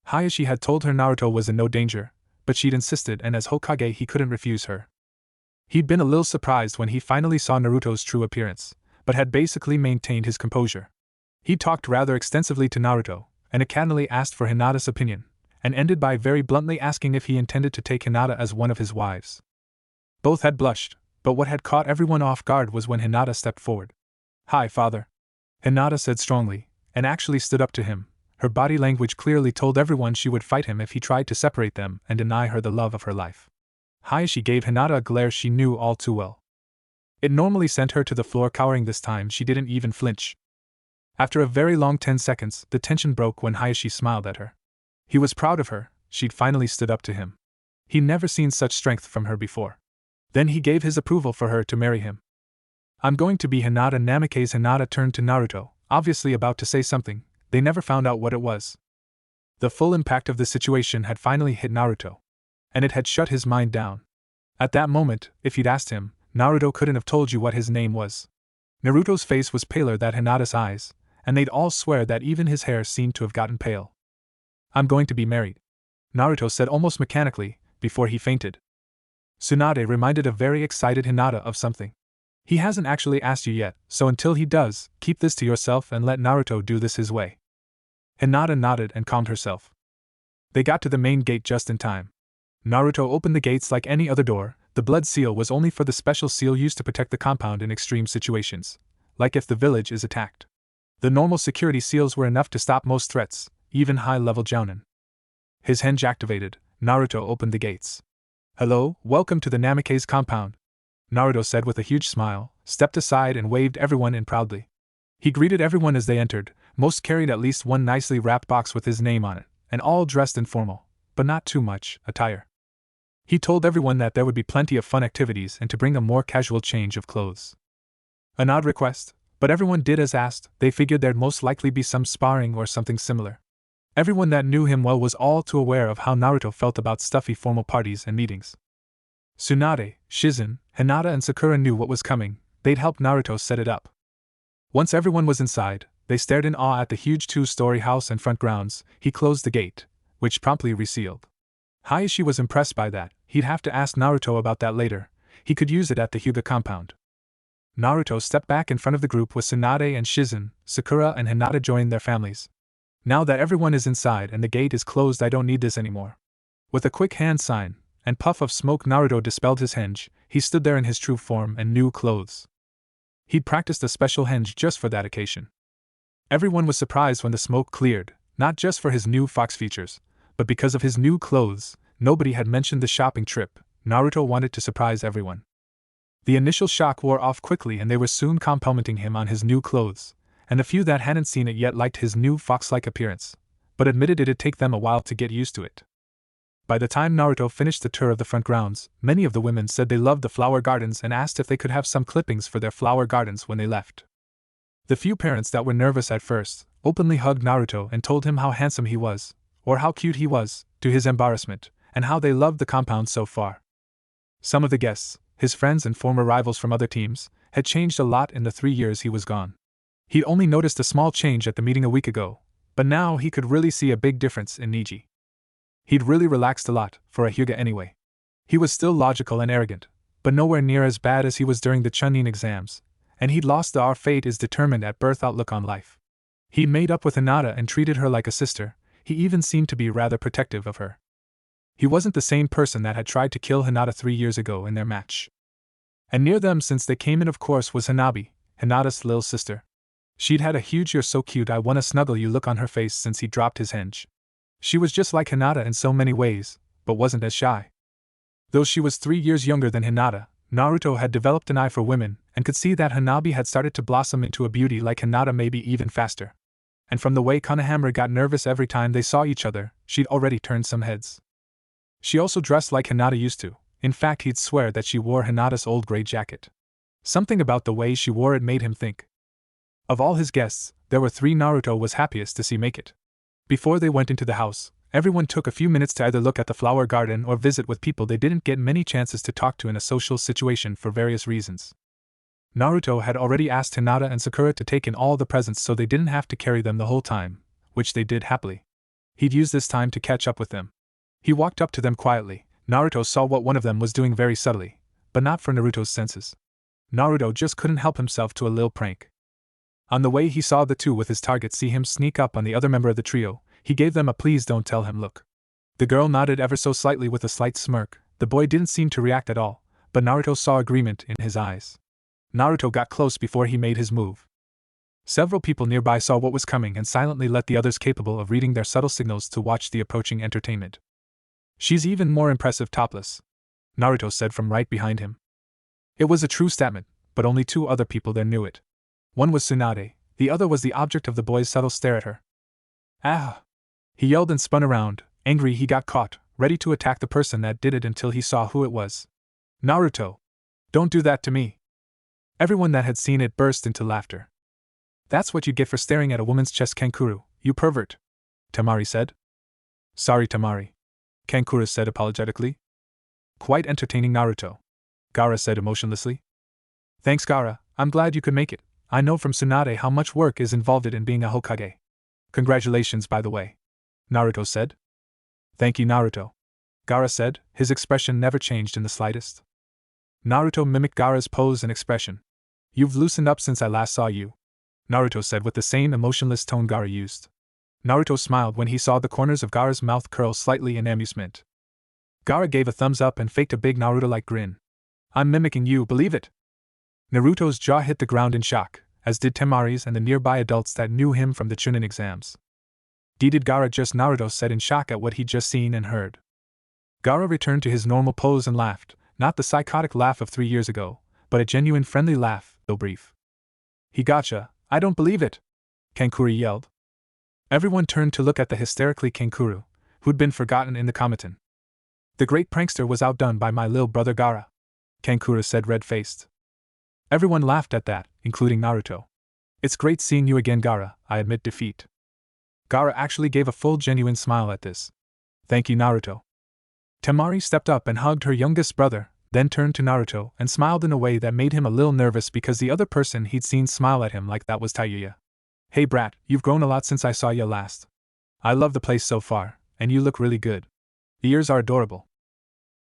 Hayashi had told her Naruto was in no danger, but she'd insisted and as Hokage he couldn't refuse her. He'd been a little surprised when he finally saw Naruto's true appearance, but had basically maintained his composure. He talked rather extensively to Naruto, and occasionally asked for Hinata's opinion, and ended by very bluntly asking if he intended to take Hinata as one of his wives. Both had blushed, but what had caught everyone off guard was when Hinata stepped forward. "Hi, father," Hinata said strongly, and actually stood up to him. Her body language clearly told everyone she would fight him if he tried to separate them and deny her the love of her life. Hayashi gave Hinata a glare she knew all too well. It normally sent her to the floor cowering. This time she didn't even flinch. After a very long 10 seconds, the tension broke when Hayashi smiled at her. He was proud of her, she'd finally stood up to him. He'd never seen such strength from her before. Then he gave his approval for her to marry him. I'm going to be Hinata. Namikaze. Hinata turned to Naruto, obviously about to say something. They never found out what it was. The full impact of the situation had finally hit Naruto. And it had shut his mind down. At that moment, if you'd asked him, Naruto couldn't have told you what his name was. Naruto's face was paler than Hinata's eyes, and they'd all swear that even his hair seemed to have gotten pale. I'm going to be married, Naruto said almost mechanically, before he fainted. Tsunade reminded a very excited Hinata of something. He hasn't actually asked you yet, so until he does, keep this to yourself and let Naruto do this his way. Hinata nodded and calmed herself. They got to the main gate just in time. Naruto opened the gates like any other door. The blood seal was only for the special seal used to protect the compound in extreme situations, like if the village is attacked. The normal security seals were enough to stop most threats, even high-level jounin. His henge activated, Naruto opened the gates. Hello, welcome to the Namikaze compound, Naruto said with a huge smile, stepped aside and waved everyone in proudly. He greeted everyone as they entered. Most carried at least one nicely wrapped box with his name on it, and all dressed in formal, but not too much, attire. He told everyone that there would be plenty of fun activities and to bring a more casual change of clothes. An odd request, but everyone did as asked. They figured there'd most likely be some sparring or something similar. Everyone that knew him well was all too aware of how Naruto felt about stuffy formal parties and meetings. Tsunade, Shizune, Hinata and Sakura knew what was coming. They'd help Naruto set it up. Once everyone was inside, they stared in awe at the huge 2-story house and front grounds. He closed the gate, which promptly resealed. Hayashi was impressed by that. He'd have to ask Naruto about that later. He could use it at the Hyuga compound. Naruto stepped back in front of the group with Tsunade and Shizune. Sakura and Hinata joined their families. Now that everyone is inside and the gate is closed, I don't need this anymore. With a quick hand sign and puff of smoke, Naruto dispelled his henge. He stood there in his true form and new clothes. He'd practiced a special henge just for that occasion. Everyone was surprised when the smoke cleared, not just for his new fox features, but because of his new clothes. Nobody had mentioned the shopping trip. Naruto wanted to surprise everyone. The initial shock wore off quickly and they were soon complimenting him on his new clothes, and the few that hadn't seen it yet liked his new fox-like appearance, but admitted it'd take them a while to get used to it. By the time Naruto finished the tour of the front grounds, many of the women said they loved the flower gardens and asked if they could have some clippings for their flower gardens when they left. The few parents that were nervous at first openly hugged Naruto and told him how handsome he was, or how cute he was, to his embarrassment, and how they loved the compound so far. Some of the guests, his friends and former rivals from other teams, had changed a lot in the 3 years he was gone. He'd only noticed a small change at the meeting a week ago, but now he could really see a big difference in Niji. He'd really relaxed a lot, for a Hyuga anyway. He was still logical and arrogant, but nowhere near as bad as he was during the Chunin exams, and he'd lost the our fate is determined at birth outlook on life. He'd made up with Hinata and treated her like a sister. He even seemed to be rather protective of her. He wasn't the same person that had tried to kill Hinata 3 years ago in their match. And near them since they came in, of course, was Hanabi, Hinata's little sister. She'd had a huge "you're so cute, I wanna snuggle you" look on her face since he dropped his henge. She was just like Hinata in so many ways, but wasn't as shy. Though she was 3 years younger than Hinata, Naruto had developed an eye for women and could see that Hanabi had started to blossom into a beauty like Hinata, maybe even faster. And from the way Konohamaru got nervous every time they saw each other, she'd already turned some heads. She also dressed like Hinata used to. In fact, he'd swear that she wore Hinata's old gray jacket. Something about the way she wore it made him think. Of all his guests, there were 3 Naruto was happiest to see make it. Before they went into the house, everyone took a few minutes to either look at the flower garden or visit with people they didn't get many chances to talk to in a social situation for various reasons. Naruto had already asked Hinata and Sakura to take in all the presents so they didn't have to carry them the whole time, which they did happily. He'd use this time to catch up with them. He walked up to them quietly. Naruto saw what one of them was doing very subtly, but not for Naruto's senses. Naruto just couldn't help himself to a little prank. On the way he saw the two with his target see him sneak up on the other member of the trio. He gave them a "please don't tell him" look. The girl nodded ever so slightly with a slight smirk. The boy didn't seem to react at all, but Naruto saw agreement in his eyes. Naruto got close before he made his move. Several people nearby saw what was coming and silently let the others capable of reading their subtle signals to watch the approaching entertainment. "She's even more impressive topless," Naruto said from right behind him. It was a true statement, but only two other people there knew it. One was Tsunade, the other was the object of the boy's subtle stare at her. Ah! He yelled and spun around, angry he got caught, ready to attack the person that did it until he saw who it was. Naruto! Don't do that to me! Everyone that had seen it burst into laughter. That's what you get for staring at a woman's chest, Kankuro, you pervert, Temari said. Sorry, Temari, Kankuro said apologetically. Quite entertaining, Naruto, Gaara said emotionlessly. Thanks, Gaara, I'm glad you could make it. I know from Tsunade how much work is involved in being a Hokage. Congratulations, by the way, Naruto said. Thank you, Naruto, Gaara said, his expression never changed in the slightest. Naruto mimicked Gaara's pose and expression. You've loosened up since I last saw you, Naruto said with the same emotionless tone Gaara used. Naruto smiled when he saw the corners of Gaara's mouth curl slightly in amusement. Gaara gave a thumbs up and faked a big Naruto-like grin. I'm mimicking you, believe it? Naruto's jaw hit the ground in shock, as did Temari's and the nearby adults that knew him from the Chunin exams. Did Gaara just? Naruto said in shock at what he'd just seen and heard. Gaara returned to his normal pose and laughed, not the psychotic laugh of 3 years ago, but a genuine friendly laugh, though brief. He gotcha, I don't believe it! Kankuro yelled. Everyone turned to look at the hysterically Kankuro, who'd been forgotten in the Komaten. The great prankster was outdone by my little brother Gaara, Kankuro said red-faced. Everyone laughed at that, including Naruto. It's great seeing you again, Gaara, I admit defeat. Gaara actually gave a full genuine smile at this. Thank you, Naruto. Temari stepped up and hugged her youngest brother, then turned to Naruto and smiled in a way that made him a little nervous because the other person he'd seen smile at him like that was Tayuya. Hey brat, you've grown a lot since I saw you last. I love the place so far, and you look really good. The ears are adorable.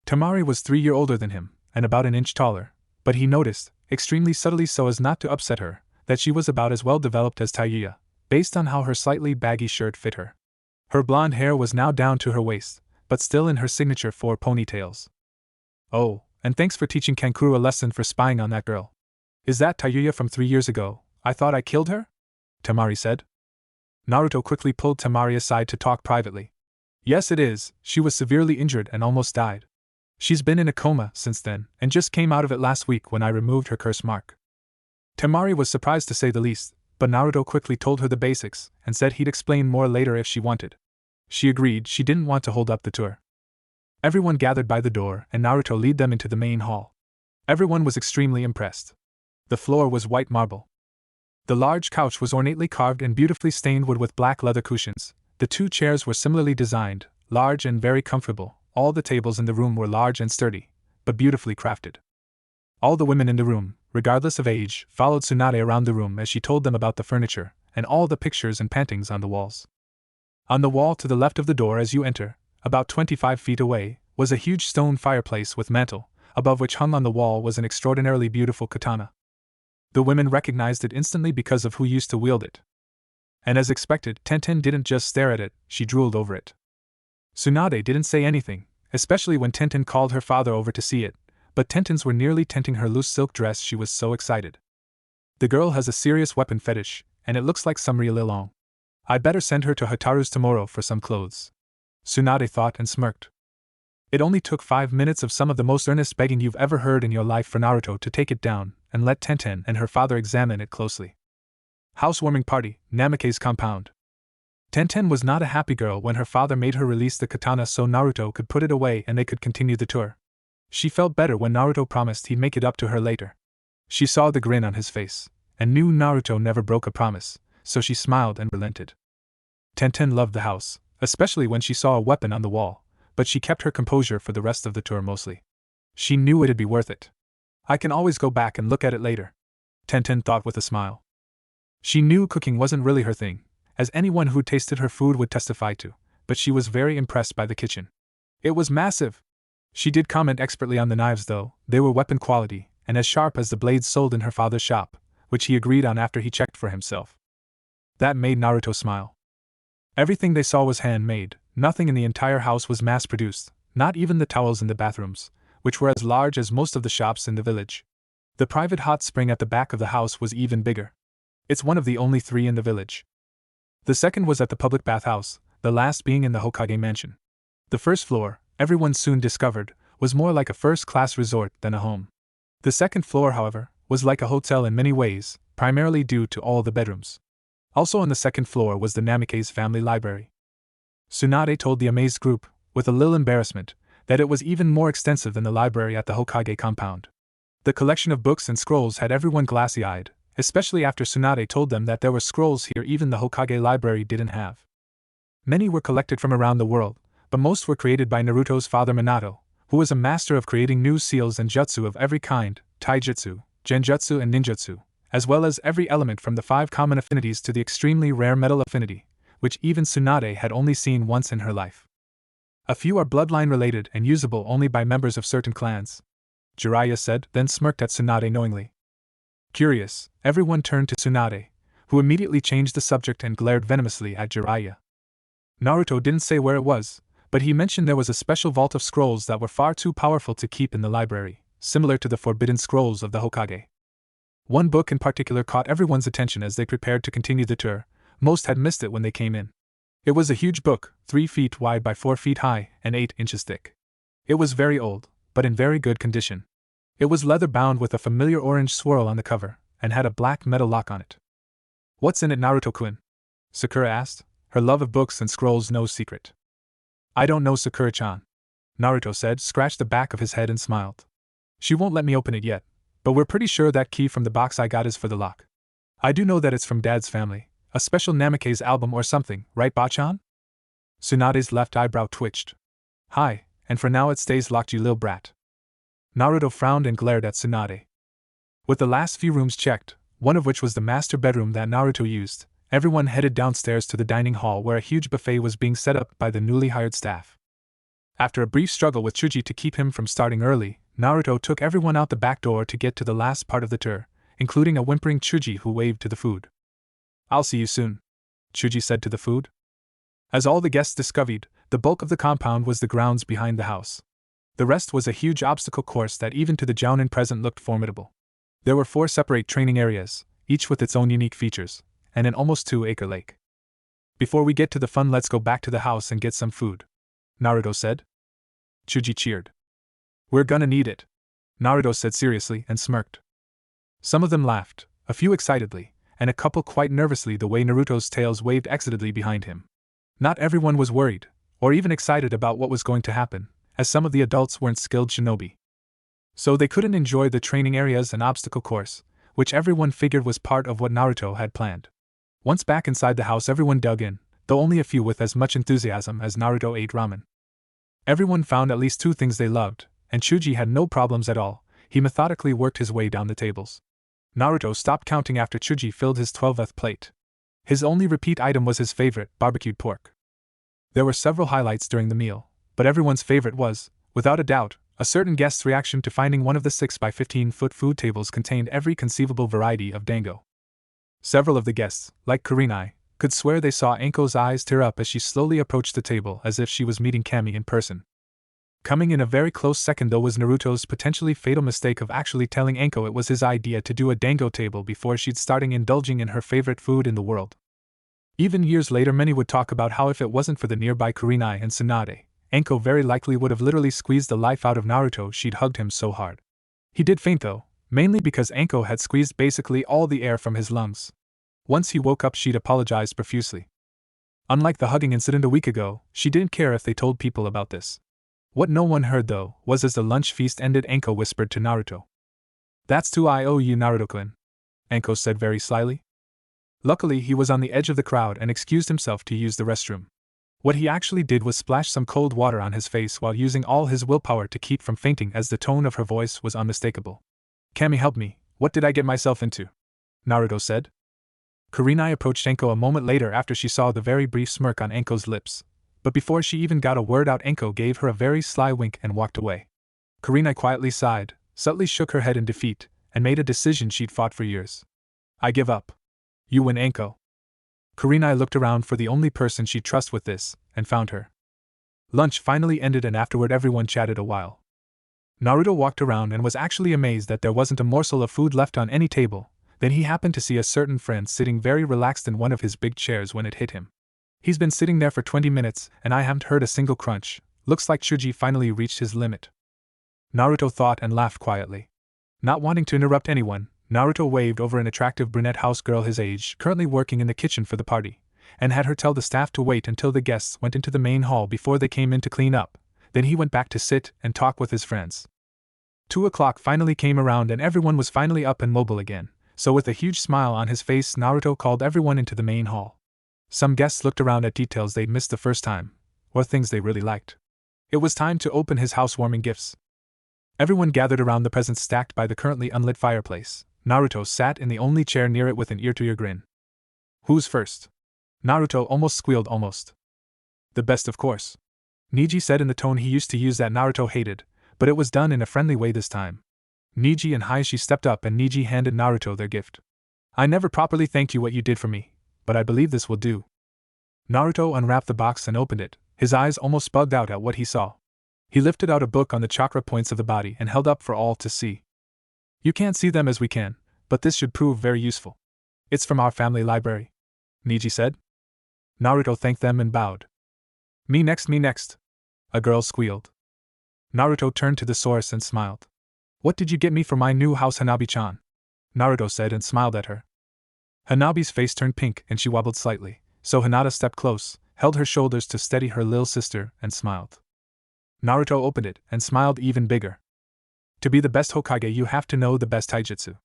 Temari was 3 years older than him, and about an inch taller, but he noticed, extremely subtly so as not to upset her, that she was about as well developed as Tayuya, based on how her slightly baggy shirt fit her. Her blonde hair was now down to her waist, but still in her signature 4 ponytails. Oh, and thanks for teaching Kankuro a lesson for spying on that girl. Is that Tayuya from 3 years ago? I thought I killed her? Temari said. Naruto quickly pulled Temari aside to talk privately. Yes, it is, she was severely injured and almost died. She's been in a coma since then, and just came out of it last week when I removed her curse mark. Temari was surprised to say the least, but Naruto quickly told her the basics and said he'd explain more later if she wanted. She agreed she didn't want to hold up the tour. Everyone gathered by the door and Naruto led them into the main hall. Everyone was extremely impressed. The floor was white marble. The large couch was ornately carved in beautifully stained wood with black leather cushions. The 2 chairs were similarly designed, large and very comfortable. All the tables in the room were large and sturdy, but beautifully crafted. All the women in the room, regardless of age, followed Tsunade around the room as she told them about the furniture, and all the pictures and paintings on the walls. On the wall to the left of the door as you enter, about 25 feet away, was a huge stone fireplace with mantel, above which hung on the wall was an extraordinarily beautiful katana. The women recognized it instantly because of who used to wield it. And as expected, Tenten didn't just stare at it, she drooled over it. Tsunade didn't say anything, especially when Tenten called her father over to see it, but Tentens were nearly tenting her loose silk dress, she was so excited. The girl has a serious weapon fetish, and it looks like some real long. I'd better send her to Hotaru's tomorrow for some clothes. Tsunade thought and smirked. It only took 5 minutes of some of the most earnest begging you've ever heard in your life for Naruto to take it down and let Tenten and her father examine it closely. Housewarming party, Namikaze compound. Tenten was not a happy girl when her father made her release the katana so Naruto could put it away and they could continue the tour. She felt better when Naruto promised he'd make it up to her later. She saw the grin on his face, and knew Naruto never broke a promise, so she smiled and relented. Tenten loved the house, especially when she saw a weapon on the wall, but she kept her composure for the rest of the tour mostly. She knew it'd be worth it. I can always go back and look at it later, Tenten thought with a smile. She knew cooking wasn't really her thing, as anyone who tasted her food would testify to, but she was very impressed by the kitchen. It was massive. She did comment expertly on the knives though, they were weapon quality, and as sharp as the blades sold in her father's shop, which he agreed on after he checked for himself. That made Naruto smile. Everything they saw was handmade, nothing in the entire house was mass-produced, not even the towels in the bathrooms, which were as large as most of the shops in the village. The private hot spring at the back of the house was even bigger. It's one of the only 3 in the village. The second was at the public bathhouse, the last being in the Hokage mansion. The first floor, everyone soon discovered, was more like a first-class resort than a home. The second floor, however, was like a hotel in many ways, primarily due to all the bedrooms. Also on the second floor was the Namikaze family library. Tsunade told the amazed group, with a little embarrassment, that it was even more extensive than the library at the Hokage compound. The collection of books and scrolls had everyone glassy-eyed, especially after Tsunade told them that there were scrolls here even the Hokage library didn't have. Many were collected from around the world, but most were created by Naruto's father Minato, who was a master of creating new seals and jutsu of every kind, taijutsu, genjutsu and ninjutsu, as well as every element from the 5 common affinities to the extremely rare metal affinity, which even Tsunade had only seen once in her life. A few are bloodline related and usable only by members of certain clans, Jiraiya said, then smirked at Tsunade knowingly. Curious, everyone turned to Tsunade, who immediately changed the subject and glared venomously at Jiraiya. Naruto didn't say where it was, but he mentioned there was a special vault of scrolls that were far too powerful to keep in the library, similar to the forbidden scrolls of the Hokage. One book in particular caught everyone's attention as they prepared to continue the tour. Most had missed it when they came in. It was a huge book, 3 feet wide by 4 feet high and 8 inches thick. It was very old, but in very good condition. It was leather-bound with a familiar orange swirl on the cover, and had a black metal lock on it. "What's in it, Naruto-kun?" Sakura asked, her love of books and scrolls no secret. "I don't know, Sakura-chan," Naruto said, scratched the back of his head and smiled. "She won't let me open it yet, but we're pretty sure that key from the box I got is for the lock. I do know that it's from Dad's family, a special Namikaze album or something, right, Ba-chan?" Tsunade's left eyebrow twitched. "Hi, and for now it stays locked, you lil brat." Naruto frowned and glared at Tsunade. With the last few rooms checked, one of which was the master bedroom that Naruto used, everyone headed downstairs to the dining hall where a huge buffet was being set up by the newly hired staff. After a brief struggle with Chuji to keep him from starting early, Naruto took everyone out the back door to get to the last part of the tour, including a whimpering Chuji who waved to the food. "I'll see you soon," Chuji said to the food. As all the guests discovered, the bulk of the compound was the grounds behind the house. The rest was a huge obstacle course that even to the jounin present looked formidable. There were 4 separate training areas, each with its own unique features, and an almost 2-acre lake. "Before we get to the fun, let's go back to the house and get some food," Naruto said. Chuji cheered. "We're gonna need it," Naruto said seriously and smirked. Some of them laughed, a few excitedly, and a couple quite nervously the way Naruto's tails waved excitedly behind him. Not everyone was worried, or even excited about what was going to happen, as some of the adults weren't skilled shinobi. So they couldn't enjoy the training areas and obstacle course, which everyone figured was part of what Naruto had planned. Once back inside the house, everyone dug in, though only a few with as much enthusiasm as Naruto ate ramen. Everyone found at least 2 things they loved, and Chuji had no problems at all. He methodically worked his way down the tables. Naruto stopped counting after Chuji filled his 12th plate. His only repeat item was his favorite, barbecued pork. There were several highlights during the meal, but everyone's favorite was, without a doubt, a certain guest's reaction to finding one of the 6 by 15-foot food tables contained every conceivable variety of dango. Several of the guests, like Kurenai, could swear they saw Anko's eyes tear up as she slowly approached the table as if she was meeting Kami in person. Coming in a very close second though was Naruto's potentially fatal mistake of actually telling Anko it was his idea to do a dango table before she'd starting indulging in her favorite food in the world. Even years later many would talk about how if it wasn't for the nearby Kurenai and Tsunade, Anko very likely would have literally squeezed the life out of Naruto. She'd hugged him so hard. He did faint though, mainly because Anko had squeezed basically all the air from his lungs. Once he woke up she'd apologized profusely. Unlike the hugging incident a week ago, she didn't care if they told people about this. What no one heard though, was as the lunch feast ended Anko whispered to Naruto. "That's to I owe you, Naruto-kun," Anko said very slyly. Luckily he was on the edge of the crowd and excused himself to use the restroom. What he actually did was splash some cold water on his face while using all his willpower to keep from fainting as the tone of her voice was unmistakable. "Kami, help me, what did I get myself into?" Naruto said. Kurenai approached Anko a moment later after she saw the very brief smirk on Anko's lips, but before she even got a word out Anko gave her a very sly wink and walked away. Kurenai quietly sighed, subtly shook her head in defeat, and made a decision she'd fought for years. "I give up. You win, Anko." Kurenai looked around for the only person she'd trust with this, and found her. Lunch finally ended and afterward everyone chatted a while. Naruto walked around and was actually amazed that there wasn't a morsel of food left on any table. Then he happened to see a certain friend sitting very relaxed in one of his big chairs when it hit him. "He's been sitting there for 20 minutes, and I haven't heard a single crunch. Looks like Chuji finally reached his limit." Naruto thought and laughed quietly. Not wanting to interrupt anyone, Naruto waved over an attractive brunette house girl his age, currently working in the kitchen for the party, and had her tell the staff to wait until the guests went into the main hall before they came in to clean up. Then he went back to sit and talk with his friends. 2 o'clock finally came around and everyone was finally up and mobile again, so with a huge smile on his face Naruto called everyone into the main hall. Some guests looked around at details they'd missed the first time, or things they really liked. It was time to open his housewarming gifts. Everyone gathered around the presents stacked by the currently unlit fireplace. Naruto sat in the only chair near it with an ear-to-ear grin. Who's first? Naruto almost squealed almost. The best, of course. Neji said in the tone he used to use that Naruto hated, but it was done in a friendly way this time. Neji and Hayashi stepped up and Neji handed Naruto their gift. I never properly thanked you what you did for me, but I believe this will do. Naruto unwrapped the box and opened it, his eyes almost bugged out at what he saw. He lifted out a book on the chakra points of the body and held up for all to see. You can't see them as we can, but this should prove very useful. It's from our family library, Neji said. Naruto thanked them and bowed. Me next, a girl squealed. Naruto turned to the source and smiled. What did you get me for my new house, Hanabi-chan? Naruto said and smiled at her. Hanabi's face turned pink and she wobbled slightly, so Hinata stepped close, held her shoulders to steady her little sister, and smiled. Naruto opened it and smiled even bigger. To be the best Hokage you have to know the best taijutsu,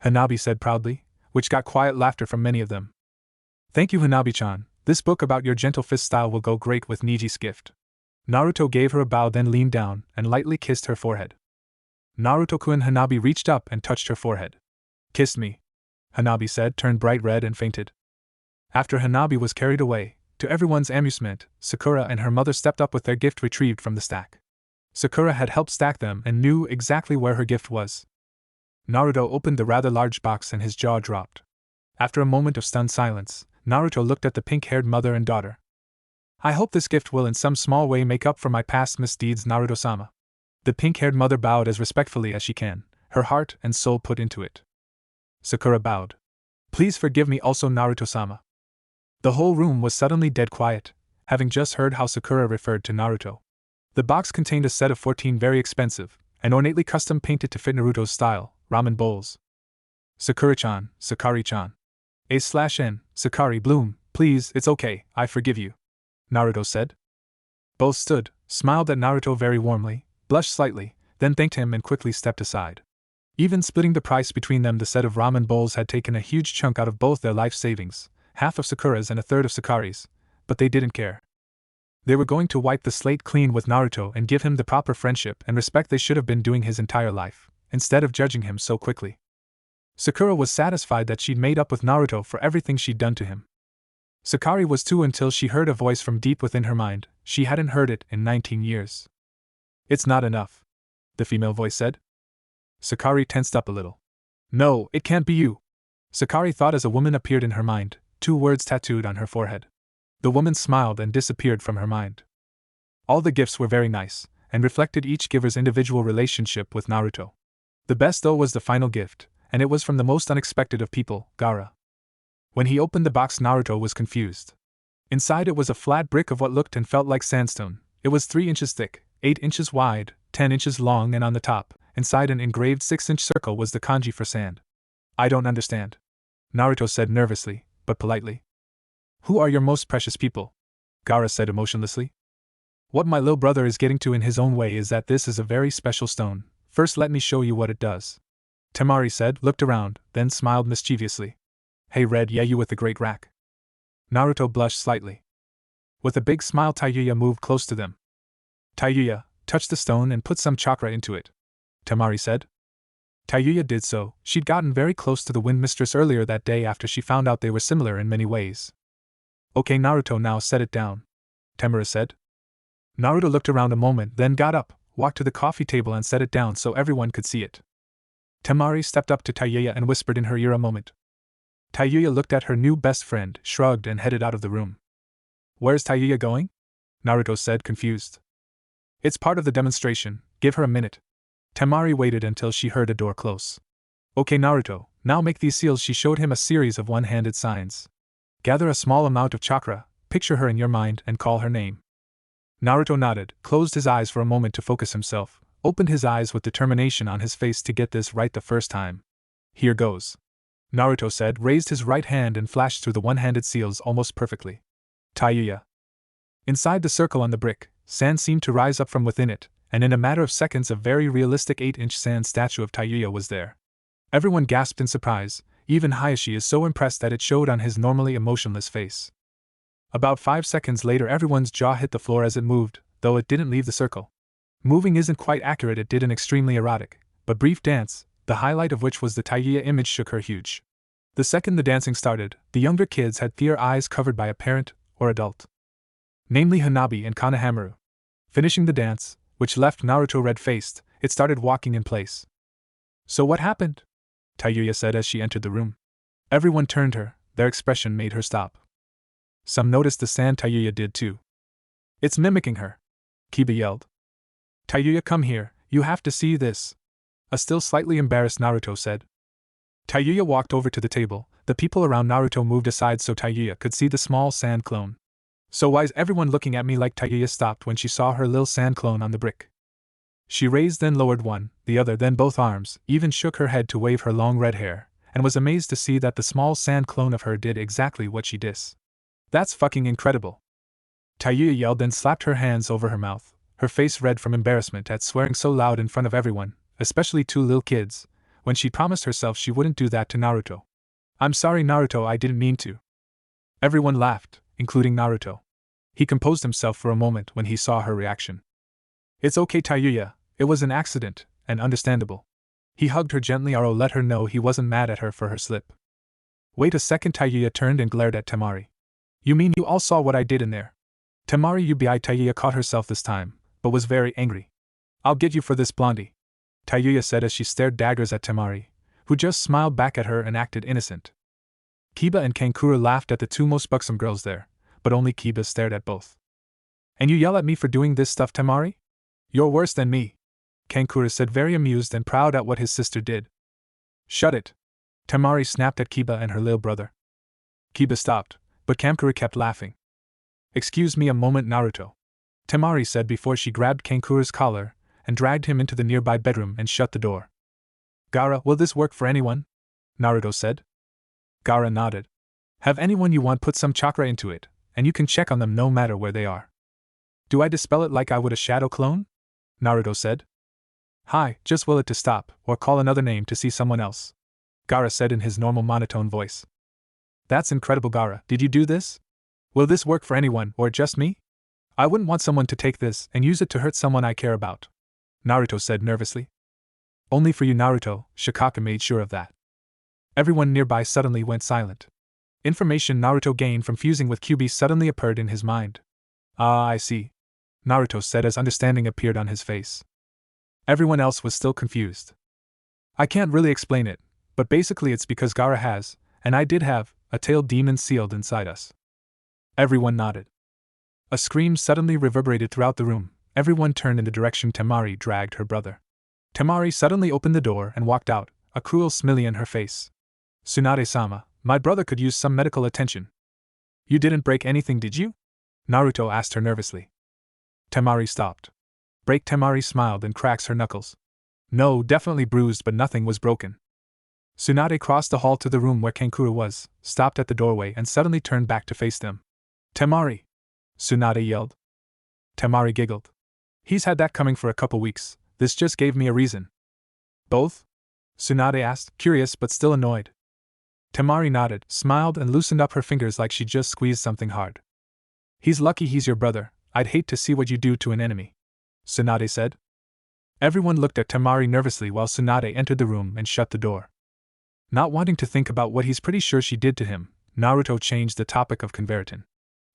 Hanabi said proudly, which got quiet laughter from many of them. Thank you, Hanabi-chan, this book about your gentle fist style will go great with Niji's gift. Naruto gave her a bow, then leaned down and lightly kissed her forehead. Naruto-kun. Hanabi reached up and touched her forehead. Kissed me, Hanabi said, turned bright red and fainted. After Hanabi was carried away, to everyone's amusement, Sakura and her mother stepped up with their gift retrieved from the stack. Sakura had helped stack them and knew exactly where her gift was. Naruto opened the rather large box and his jaw dropped. After a moment of stunned silence, Naruto looked at the pink-haired mother and daughter. I hope this gift will in some small way make up for my past misdeeds, Naruto-sama. The pink-haired mother bowed as respectfully as she can, her heart and soul put into it. Sakura bowed. Please forgive me also, Naruto-sama. The whole room was suddenly dead quiet, having just heard how Sakura referred to Naruto. The box contained a set of 14 very expensive, and ornately custom painted to fit Naruto's style, ramen bowls. Sakura-chan, Sakari-chan. A/N, Sakari Bloom, please, it's okay, I forgive you, Naruto said. Both stood, smiled at Naruto very warmly, blushed slightly, then thanked him and quickly stepped aside. Even splitting the price between them, the set of ramen bowls had taken a huge chunk out of both their life savings, half of Sakura's and a third of Sakari's, but they didn't care. They were going to wipe the slate clean with Naruto and give him the proper friendship and respect they should have been doing his entire life, instead of judging him so quickly. Sakura was satisfied that she'd made up with Naruto for everything she'd done to him. Sakari was too, until she heard a voice from deep within her mind. She hadn't heard it in 19 years. It's not enough, the female voice said. Sakari tensed up a little. No, it can't be you, Sakari thought as a woman appeared in her mind, 2 words tattooed on her forehead. The woman smiled and disappeared from her mind. All the gifts were very nice, and reflected each giver's individual relationship with Naruto. The best though was the final gift, and it was from the most unexpected of people, Gaara. When he opened the box, Naruto was confused. Inside it was a flat brick of what looked and felt like sandstone. It was 3 inches thick, 8 inches wide, 10 inches long, and on the top, inside an engraved 6-inch circle, was the kanji for sand. I don't understand, Naruto said nervously, but politely. Who are your most precious people? Gaara said emotionlessly. What my little brother is getting to in his own way is that this is a very special stone. First let me show you what it does. Temari said, looked around, then smiled mischievously. Hey Red, yeah, you with the great rack. Naruto blushed slightly. With a big smile, Tayuya moved close to them. Tayuya, touch the stone and put some chakra into it, Temari said. Tayuya did so. She'd gotten very close to the Wind Mistress earlier that day after she found out they were similar in many ways. Okay Naruto, now set it down, Temari said. Naruto looked around a moment, then got up, walked to the coffee table and set it down so everyone could see it. Temari stepped up to Tayuya and whispered in her ear a moment. Tayuya looked at her new best friend, shrugged and headed out of the room. Where's Tayuya going? Naruto said, confused. It's part of the demonstration, give her a minute. Temari waited until she heard a door close. Okay Naruto, now make these seals. She showed him a series of one-handed signs. Gather a small amount of chakra, picture her in your mind and call her name. Naruto nodded, closed his eyes for a moment to focus himself, opened his eyes with determination on his face to get this right the first time. Here goes. Naruto said, raised his right hand and flashed through the one-handed seals almost perfectly. Tayuya. Inside the circle on the brick, sand seemed to rise up from within it, and in a matter of seconds a very realistic 8-inch sand statue of Tayuya was there. Everyone gasped in surprise, even Hayashi is so impressed that it showed on his normally emotionless face. About 5 seconds later everyone's jaw hit the floor as it moved, though it didn't leave the circle. Moving isn't quite accurate, it did an extremely erotic, but brief dance, the highlight of which was the Tayuya image shook her huge. The second the dancing started, the younger kids had their eyes covered by a parent or adult. Namely Hanabi and Konohamaru. Finishing the dance, which left Naruto red-faced, it started walking in place. So what happened? Tayuya said as she entered the room. Everyone turned her, their expression made her stop. Some noticed the sand, Tayuya did too. It's mimicking her. Kiba yelled. Tayuya, come here, you have to see this. A still slightly embarrassed Naruto said. Tayuya walked over to the table, the people around Naruto moved aside so Tayuya could see the small sand clone. So why's everyone looking at me? Like Tayuya stopped when she saw her little sand clone on the brick. She raised then lowered one, the other then both arms, even shook her head to wave her long red hair, and was amazed to see that the small sand clone of her did exactly what she did. That's fucking incredible. Tayuya yelled then slapped her hands over her mouth, her face red from embarrassment at swearing so loud in front of everyone, especially 2 little kids, when she promised herself she wouldn't do that to Naruto. I'm sorry Naruto, I didn't mean to. Everyone laughed, including Naruto. He composed himself for a moment when he saw her reaction. It's okay Tayuya, it was an accident, and understandable. He hugged her gently or let her know he wasn't mad at her for her slip. Wait a second, Tayuya turned and glared at Temari. You mean you all saw what I did in there? Temari Ubi. Tayuya caught herself this time, but was very angry. I'll get you for this, blondie, Tayuya said as she stared daggers at Temari, who just smiled back at her and acted innocent. Kiba and Kankura laughed at the 2 most buxom girls there, but only Kiba stared at both. And you yell at me for doing this stuff, Temari? You're worse than me, Kankura said, very amused and proud at what his sister did. Shut it, Temari snapped at Kiba and her little brother. Kiba stopped, but Kankura kept laughing. Excuse me a moment, Naruto, Temari said before she grabbed Kankura's collar and dragged him into the nearby bedroom and shut the door. Gaara, will this work for anyone? Naruto said. Gaara nodded. Have anyone you want put some chakra into it, and you can check on them no matter where they are. Do I dispel it like I would a shadow clone? Naruto said. Hi, just will it to stop, or call another name to see someone else, Gaara said in his normal monotone voice. That's incredible, Gaara, did you do this? Will this work for anyone, or just me? I wouldn't want someone to take this and use it to hurt someone I care about, Naruto said nervously. Only for you, Naruto, Shikaka made sure of that. Everyone nearby suddenly went silent. Information Naruto gained from fusing with Kyuubi suddenly appeared in his mind. Ah, I see, Naruto said as understanding appeared on his face. Everyone else was still confused. I can't really explain it, but basically it's because Gaara has, and I did have, a tailed demon sealed inside us. Everyone nodded. A scream suddenly reverberated throughout the room. Everyone turned in the direction Temari dragged her brother. Temari suddenly opened the door and walked out, a cruel smile in her face. Tsunade-sama, my brother could use some medical attention. You didn't break anything, did you? Naruto asked her nervously. Temari stopped. Break? Temari smiled and cracks her knuckles. No, definitely bruised, but nothing was broken. Tsunade crossed the hall to the room where Kankura was, stopped at the doorway and suddenly turned back to face them. Temari! Tsunade yelled. Temari giggled. He's had that coming for a couple weeks, this just gave me a reason. Both? Tsunade asked, curious but still annoyed. Temari nodded, smiled and loosened up her fingers like she just squeezed something hard. He's lucky he's your brother, I'd hate to see what you do to an enemy, Tsunade said. Everyone looked at Temari nervously while Tsunade entered the room and shut the door. Not wanting to think about what he's pretty sure she did to him, Naruto changed the topic of conversion.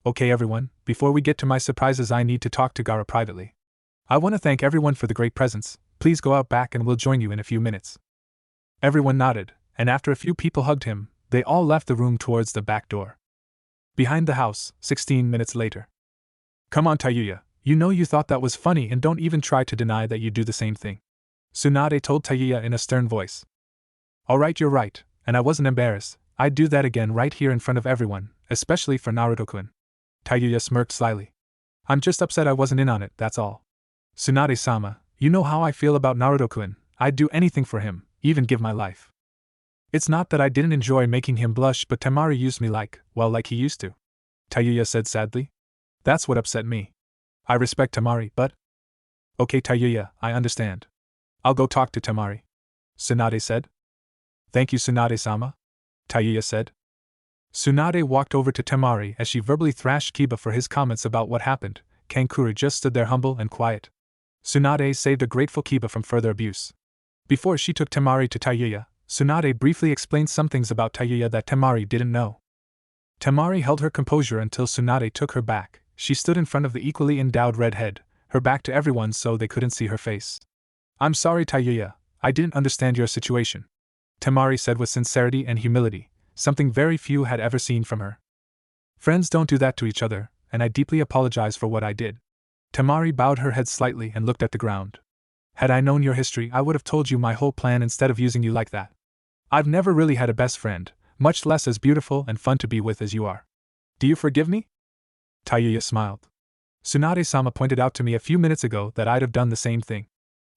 Okay everyone, before we get to my surprises I need to talk to Gaara privately. I want to thank everyone for the great presents, please go out back and we'll join you in a few minutes. Everyone nodded, and after a few people hugged him, they all left the room towards the back door. Behind the house, 16 minutes later. Come on Tayuya, you know you thought that was funny and don't even try to deny that you do the same thing, Tsunade told Tayuya in a stern voice. Alright, you're right, and I wasn't embarrassed, I'd do that again right here in front of everyone, especially for Naruto-kun. Tayuya smirked slyly. I'm just upset I wasn't in on it, that's all. Tsunade-sama, you know how I feel about Naruto-kun, I'd do anything for him, even give my life. It's not that I didn't enjoy making him blush, but Temari used me like he used to. Tayuya said sadly. That's what upset me. I respect Temari, but… Okay, Tayuya, I understand. I'll go talk to Temari. Tsunade said. Thank you, Tsunade-sama, Tayuya said. Tsunade walked over to Temari as she verbally thrashed Kiba for his comments about what happened. Kankuro just stood there humble and quiet. Tsunade saved a grateful Kiba from further abuse. Before she took Temari to Tayuya, Tsunade briefly explained some things about Tayuya that Temari didn't know. Temari held her composure until Tsunade took her back. She stood in front of the equally endowed redhead, her back to everyone so they couldn't see her face. I'm sorry, Tayuya, I didn't understand your situation, Temari said with sincerity and humility, something very few had ever seen from her. Friends don't do that to each other, and I deeply apologize for what I did. Temari bowed her head slightly and looked at the ground. Had I known your history, I would have told you my whole plan instead of using you like that. I've never really had a best friend, much less as beautiful and fun to be with as you are. Do you forgive me? Tayuya smiled. Tsunade-sama pointed out to me a few minutes ago that I'd have done the same thing.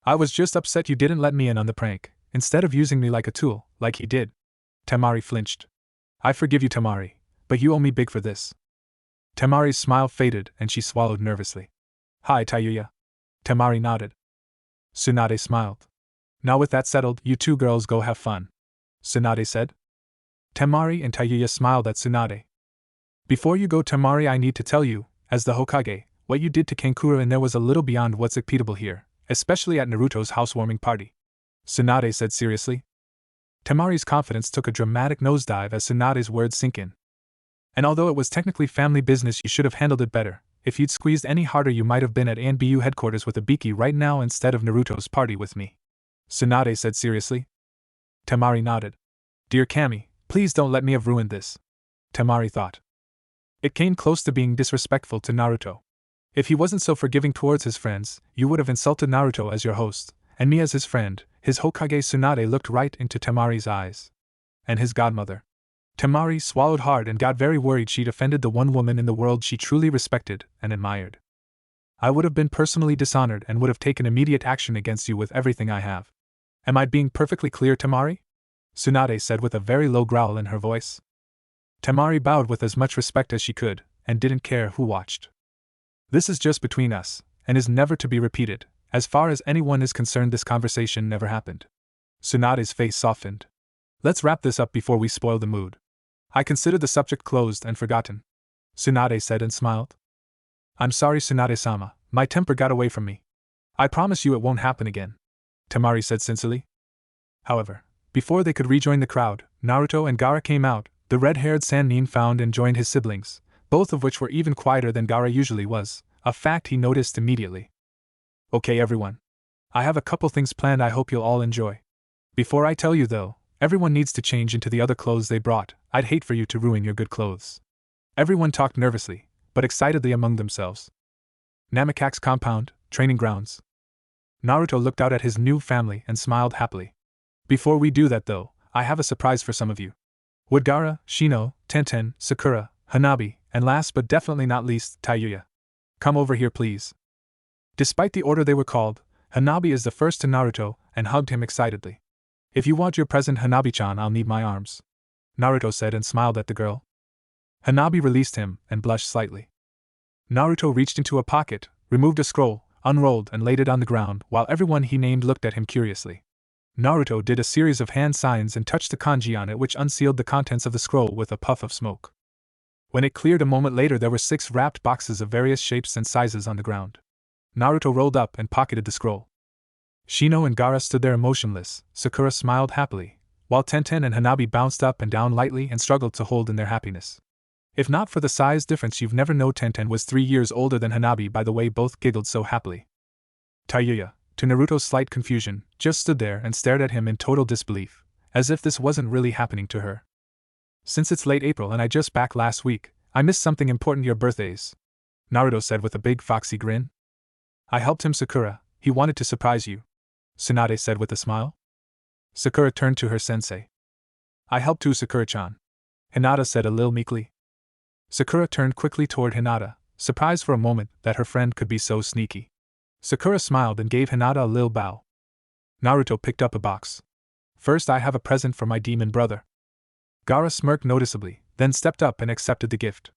I was just upset you didn't let me in on the prank, instead of using me like a tool, like he did. Temari flinched. I forgive you, Temari, but you owe me big for this. Temari's smile faded and she swallowed nervously. Hi, Tayuya. Temari nodded. Tsunade smiled. Now with that settled, you two girls go have fun, Tsunade said. Temari and Tayuya smiled at Tsunade. Before you go, Temari, I need to tell you, as the Hokage, what you did to Kankuro, and there was a little beyond what's acceptable here, especially at Naruto's housewarming party, Tsunade said seriously. Temari's confidence took a dramatic nosedive as Tsunade's words sink in. And although it was technically family business, you should have handled it better. If you'd squeezed any harder, you might have been at ANBU headquarters with Ibiki right now instead of Naruto's party with me, Tsunade said seriously. Temari nodded. Dear Kami, please don't let me have ruined this, Temari thought. It came close to being disrespectful to Naruto. If he wasn't so forgiving towards his friends, you would have insulted Naruto as your host, and me as his friend. His Hokage. Tsunade looked right into Temari's eyes. And his godmother. Temari swallowed hard and got very worried she'd offended the one woman in the world she truly respected and admired. I would have been personally dishonored and would have taken immediate action against you with everything I have. Am I being perfectly clear, Temari? Tsunade said with a very low growl in her voice. Temari bowed with as much respect as she could, and didn't care who watched. This is just between us, and is never to be repeated. As far as anyone is concerned, this conversation never happened. Tsunade's face softened. Let's wrap this up before we spoil the mood. I consider the subject closed and forgotten, Tsunade said and smiled. I'm sorry, Tsunade-sama, my temper got away from me. I promise you it won't happen again, Temari said sincerely. However, before they could rejoin the crowd, Naruto and Gaara came out. The red-haired Sannin found and joined his siblings, both of which were even quieter than Gaara usually was, a fact he noticed immediately. Okay, everyone. I have a couple things planned I hope you'll all enjoy. Before I tell you though, everyone needs to change into the other clothes they brought. I'd hate for you to ruin your good clothes. Everyone talked nervously, but excitedly among themselves. Namikaze compound, training grounds. Naruto looked out at his new family and smiled happily. Before we do that though, I have a surprise for some of you. Would Gaara, Shino, Tenten, Sakura, Hanabi, and last but definitely not least, Tayuya. Come over here please. Despite the order they were called, Hanabi is the first to Naruto and hugged him excitedly. If you want your present, Hanabi-chan, I'll need my arms, Naruto said and smiled at the girl. Hanabi released him and blushed slightly. Naruto reached into a pocket, removed a scroll, unrolled and laid it on the ground while everyone he named looked at him curiously. Naruto did a series of hand signs and touched the kanji on it, which unsealed the contents of the scroll with a puff of smoke. When it cleared a moment later, there were 6 wrapped boxes of various shapes and sizes on the ground. Naruto rolled up and pocketed the scroll. Shino and Gaara stood there motionless. Sakura smiled happily, while Tenten and Hanabi bounced up and down lightly and struggled to hold in their happiness. If not for the size difference, you've never known Tenten was 3 years older than Hanabi. By the way, both giggled so happily. Tayuya, to Naruto's slight confusion, just stood there and stared at him in total disbelief, as if this wasn't really happening to her. Since it's late April and I just back last week, I missed something important, your birthdays, Naruto said with a big foxy grin. I helped him, Sakura, he wanted to surprise you, Tsunade said with a smile. Sakura turned to her sensei. I helped too, Sakura-chan, Hinata said a little meekly. Sakura turned quickly toward Hinata, surprised for a moment that her friend could be so sneaky. Sakura smiled and gave Hinata a little bow. Naruto picked up a box. First, I have a present for my demon brother. Gaara smirked noticeably, then stepped up and accepted the gift.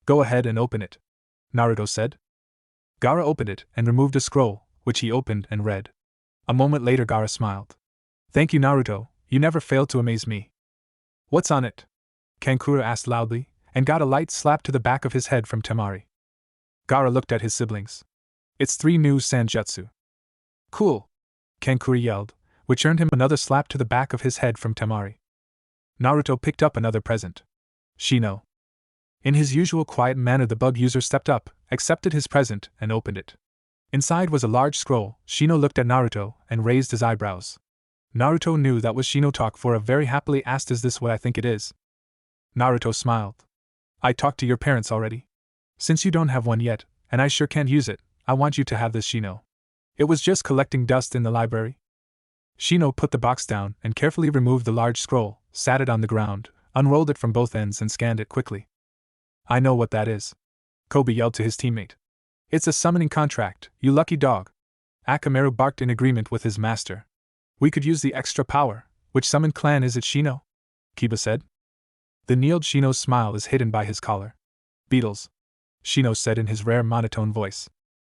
Go ahead and open it, Naruto said. Gaara opened it and removed a scroll, which he opened and read. A moment later, Gaara smiled. Thank you, Naruto, you never fail to amaze me. What's on it? Kankura asked loudly, and got a light slap to the back of his head from Temari. Gaara looked at his siblings. It's 3 new Sanjutsu. Cool! Kankura yelled, which earned him another slap to the back of his head from Temari. Naruto picked up another present. Shino. In his usual quiet manner, the bug user stepped up, accepted his present, and opened it. Inside was a large scroll. Shino looked at Naruto and raised his eyebrows. Naruto knew that was Shino talk, for very happily asked, "Is this what I think it is?" Naruto smiled. I talked to your parents already. Since you don't have one yet, and I sure can't use it, I want you to have this, Shino. It was just collecting dust in the library. Shino put the box down and carefully removed the large scroll, sat it on the ground, unrolled it from both ends and scanned it quickly. I know what that is. Kobe yelled to his teammate. It's a summoning contract, you lucky dog. Akamaru barked in agreement with his master. We could use the extra power. Which summon clan is it, Shino? Kiba said. The Neiled Shino's smile is hidden by his collar. Beetles, Shino said in his rare monotone voice.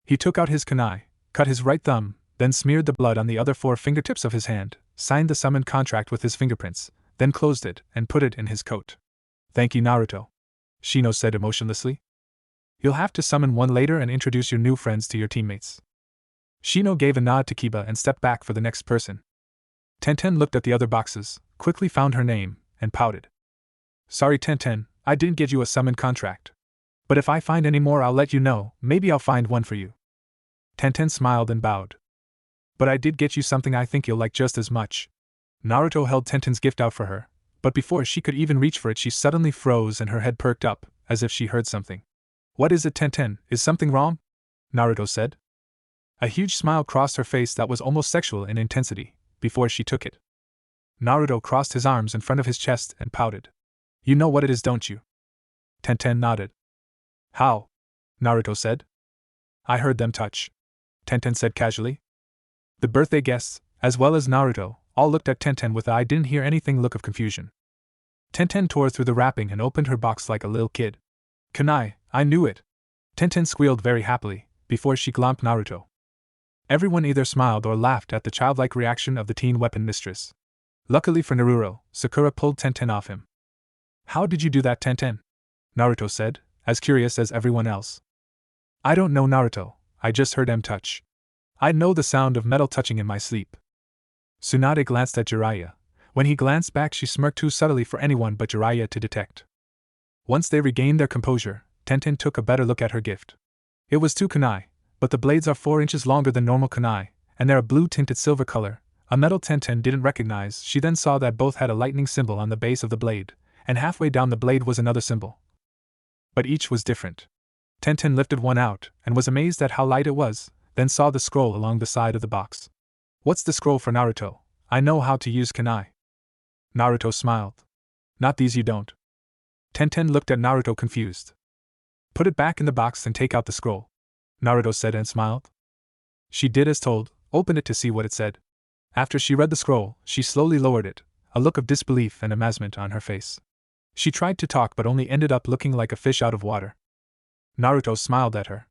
He took out his kunai, cut his right thumb, then smeared the blood on the other 4 fingertips of his hand, signed the summoned contract with his fingerprints, then closed it and put it in his coat. Thank you, Naruto, Shino said emotionlessly. You'll have to summon one later and introduce your new friends to your teammates. Shino gave a nod to Kiba and stepped back for the next person. Tenten looked at the other boxes, quickly found her name, and pouted. Sorry, Tenten, I didn't get you a summon contract. But if I find any more, I'll let you know. Maybe I'll find one for you. Tenten smiled and bowed. But I did get you something I think you'll like just as much. Naruto held Tenten's gift out for her, but before she could even reach for it, she suddenly froze and her head perked up, as if she heard something. What is it, Tenten? Is something wrong? Naruto said. A huge smile crossed her face that was almost sexual in intensity, before she took it. Naruto crossed his arms in front of his chest and pouted. You know what it is, don't you? Tenten nodded. How? Naruto said. I heard them touch, Tenten said casually. The birthday guests, as well as Naruto, all looked at Tenten with a "I didn't hear anything" look of confusion. Tenten tore through the wrapping and opened her box like a little kid. Kunai, I knew it! Tenten squealed very happily, before she glomped Naruto. Everyone either smiled or laughed at the childlike reaction of the teen weapon mistress. Luckily for Naruto, Sakura pulled Tenten off him. How did you do that, Tenten? Naruto said, as curious as everyone else. I don't know, Naruto, I just heard them touch. I know the sound of metal touching in my sleep. Tsunade glanced at Jiraiya. When he glanced back, she smirked too subtly for anyone but Jiraiya to detect. Once they regained their composure, Tenten took a better look at her gift. It was 2 kunai, but the blades are 4 inches longer than normal kunai, and they're a blue-tinted silver color, a metal Tenten didn't recognize. She then saw that both had a lightning symbol on the base of the blade, and halfway down the blade was another symbol. But each was different. Tenten lifted one out, and was amazed at how light it was, then saw the scroll along the side of the box. What's the scroll for, Naruto? I know how to use kunai. Naruto smiled. Not these, you don't. Tenten looked at Naruto confused. Put it back in the box and take out the scroll, Naruto said and smiled. She did as told, opened it to see what it said. After she read the scroll, she slowly lowered it, a look of disbelief and amazement on her face. She tried to talk but only ended up looking like a fish out of water. Naruto smiled at her.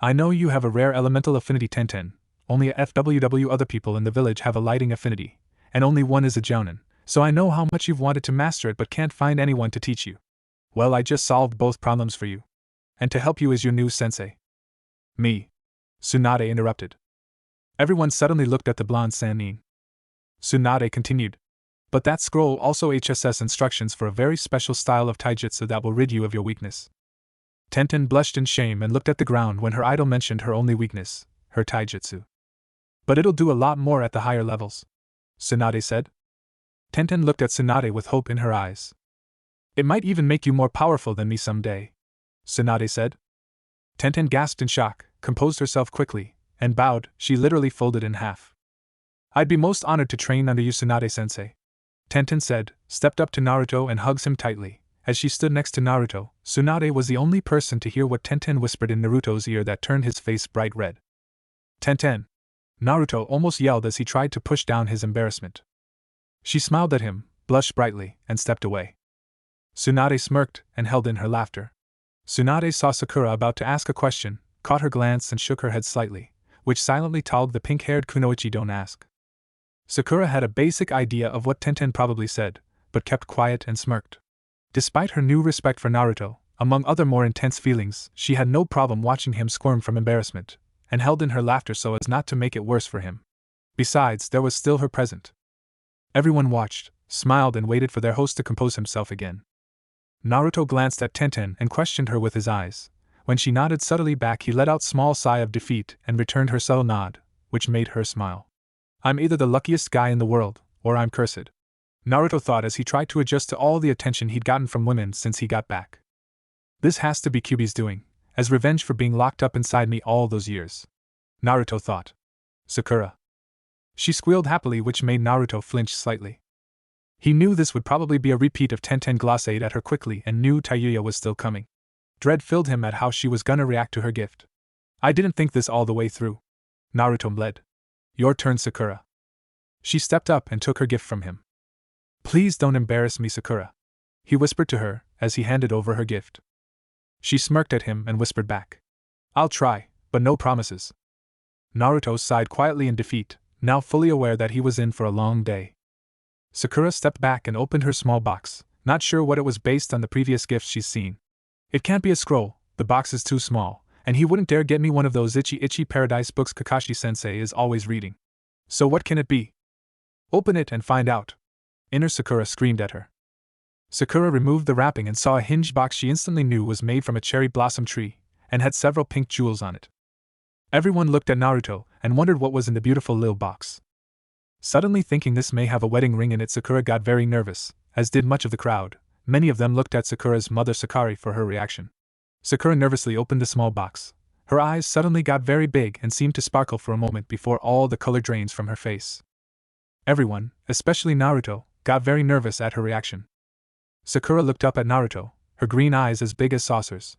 I know you have a rare elemental affinity, Tenten. Only a FWW other people in the village have a lighting affinity, and only one is a jounin, so I know how much you've wanted to master it but can't find anyone to teach you. Well, I just solved both problems for you. And to help you is your new sensei. Me. Tsunade interrupted. Everyone suddenly looked at the blonde Sannin. Tsunade continued. But that scroll also HSS instructions for a very special style of taijutsu that will rid you of your weakness. Tenten blushed in shame and looked at the ground when her idol mentioned her only weakness, her taijutsu. But it'll do a lot more at the higher levels, Tsunade said. Tenten looked at Tsunade with hope in her eyes. It might even make you more powerful than me someday, Tsunade said. Tenten gasped in shock, composed herself quickly, and bowed. She literally folded in half. I'd be most honored to train under you, Tsunade-sensei, Tenten said, stepped up to Naruto and hugged him tightly. As she stood next to Naruto, Tsunade was the only person to hear what Tenten whispered in Naruto's ear that turned his face bright red. Tenten! Naruto almost yelled as he tried to push down his embarrassment. She smiled at him, blushed brightly, and stepped away. Tsunade smirked and held in her laughter. Tsunade saw Sakura about to ask a question, caught her glance and shook her head slightly, which silently told the pink-haired kunoichi don't ask. Sakura had a basic idea of what Tenten probably said, but kept quiet and smirked. Despite her new respect for Naruto, among other more intense feelings, she had no problem watching him squirm from embarrassment, and held in her laughter so as not to make it worse for him. Besides, there was still her present. Everyone watched, smiled and waited for their host to compose himself again. Naruto glanced at Tenten and questioned her with his eyes. When she nodded subtly back, he let out a small sigh of defeat and returned her subtle nod, which made her smile. I'm either the luckiest guy in the world, or I'm cursed, Naruto thought as he tried to adjust to all the attention he'd gotten from women since he got back. This has to be Kyuubi's doing, as revenge for being locked up inside me all those years, Naruto thought. Sakura. She squealed happily, which made Naruto flinch slightly. He knew this would probably be a repeat of Tenten glacéed at her quickly and knew Tayuya was still coming. Dread filled him at how she was gonna react to her gift. I didn't think this all the way through, Naruto bled. Your turn, Sakura. She stepped up and took her gift from him. Please don't embarrass me, Sakura, he whispered to her as he handed over her gift. She smirked at him and whispered back. I'll try, but no promises. Naruto sighed quietly in defeat, now fully aware that he was in for a long day. Sakura stepped back and opened her small box, not sure what it was based on the previous gifts she's seen. It can't be a scroll, the box is too small, and he wouldn't dare get me one of those itchy paradise books Kakashi-sensei is always reading. So what can it be? Open it and find out. Inner Sakura screamed at her. Sakura removed the wrapping and saw a hinged box she instantly knew was made from a cherry blossom tree, and had several pink jewels on it. Everyone looked at Naruto and wondered what was in the beautiful little box. Suddenly thinking this may have a wedding ring in it, Sakura got very nervous, as did much of the crowd. Many of them looked at Sakura's mother Sakari for her reaction. Sakura nervously opened the small box. Her eyes suddenly got very big and seemed to sparkle for a moment before all the color drains from her face. Everyone, especially Naruto, got very nervous at her reaction. Sakura looked up at Naruto, her green eyes as big as saucers.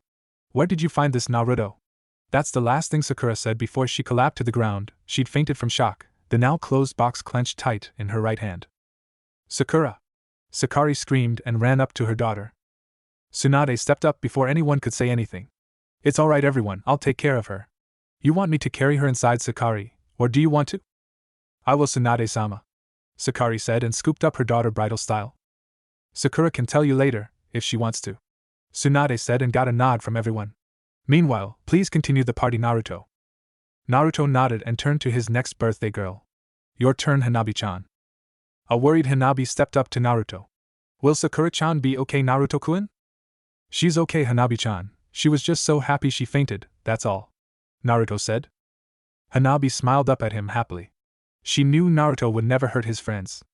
Where did you find this, Naruto? That's the last thing Sakura said before she collapsed to the ground. She'd fainted from shock, the now closed box clenched tight in her right hand. Sakura! Sakari screamed and ran up to her daughter. Tsunade stepped up before anyone could say anything. It's alright everyone, I'll take care of her. You want me to carry her inside, Sakari, or do you want to? I will, Tsunade-sama, Sakari said and scooped up her daughter bridal style. Sakura can tell you later, if she wants to, Tsunade said and got a nod from everyone. Meanwhile, please continue the party, Naruto. Naruto nodded and turned to his next birthday girl. Your turn, Hanabi-chan. A worried Hanabi stepped up to Naruto. Will Sakura-chan be okay, Naruto-kun? She's okay, Hanabi-chan. She was just so happy she fainted, that's all, Naruto said. Hanabi smiled up at him happily. She knew Naruto would never hurt his friends.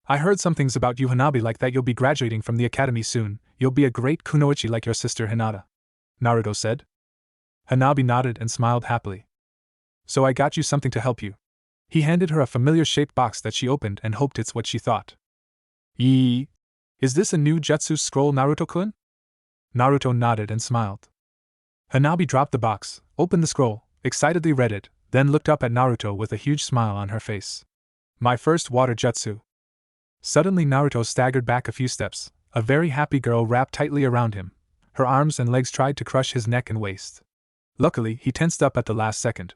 I heard some things about you, Hanabi, like that you'll be graduating from the academy soon. You'll be a great kunoichi like your sister Hinata, Naruto said. Hanabi nodded and smiled happily. So I got you something to help you. He handed her a familiar-shaped box that she opened and hoped it's what she thought. Yee! Is this a new jutsu scroll, Naruto-kun? Naruto nodded and smiled. Hanabi dropped the box, opened the scroll, excitedly read it, then looked up at Naruto with a huge smile on her face. My first water jutsu. Suddenly Naruto staggered back a few steps, a very happy girl wrapped tightly around him. Her arms and legs tried to crush his neck and waist. Luckily, he tensed up at the last second.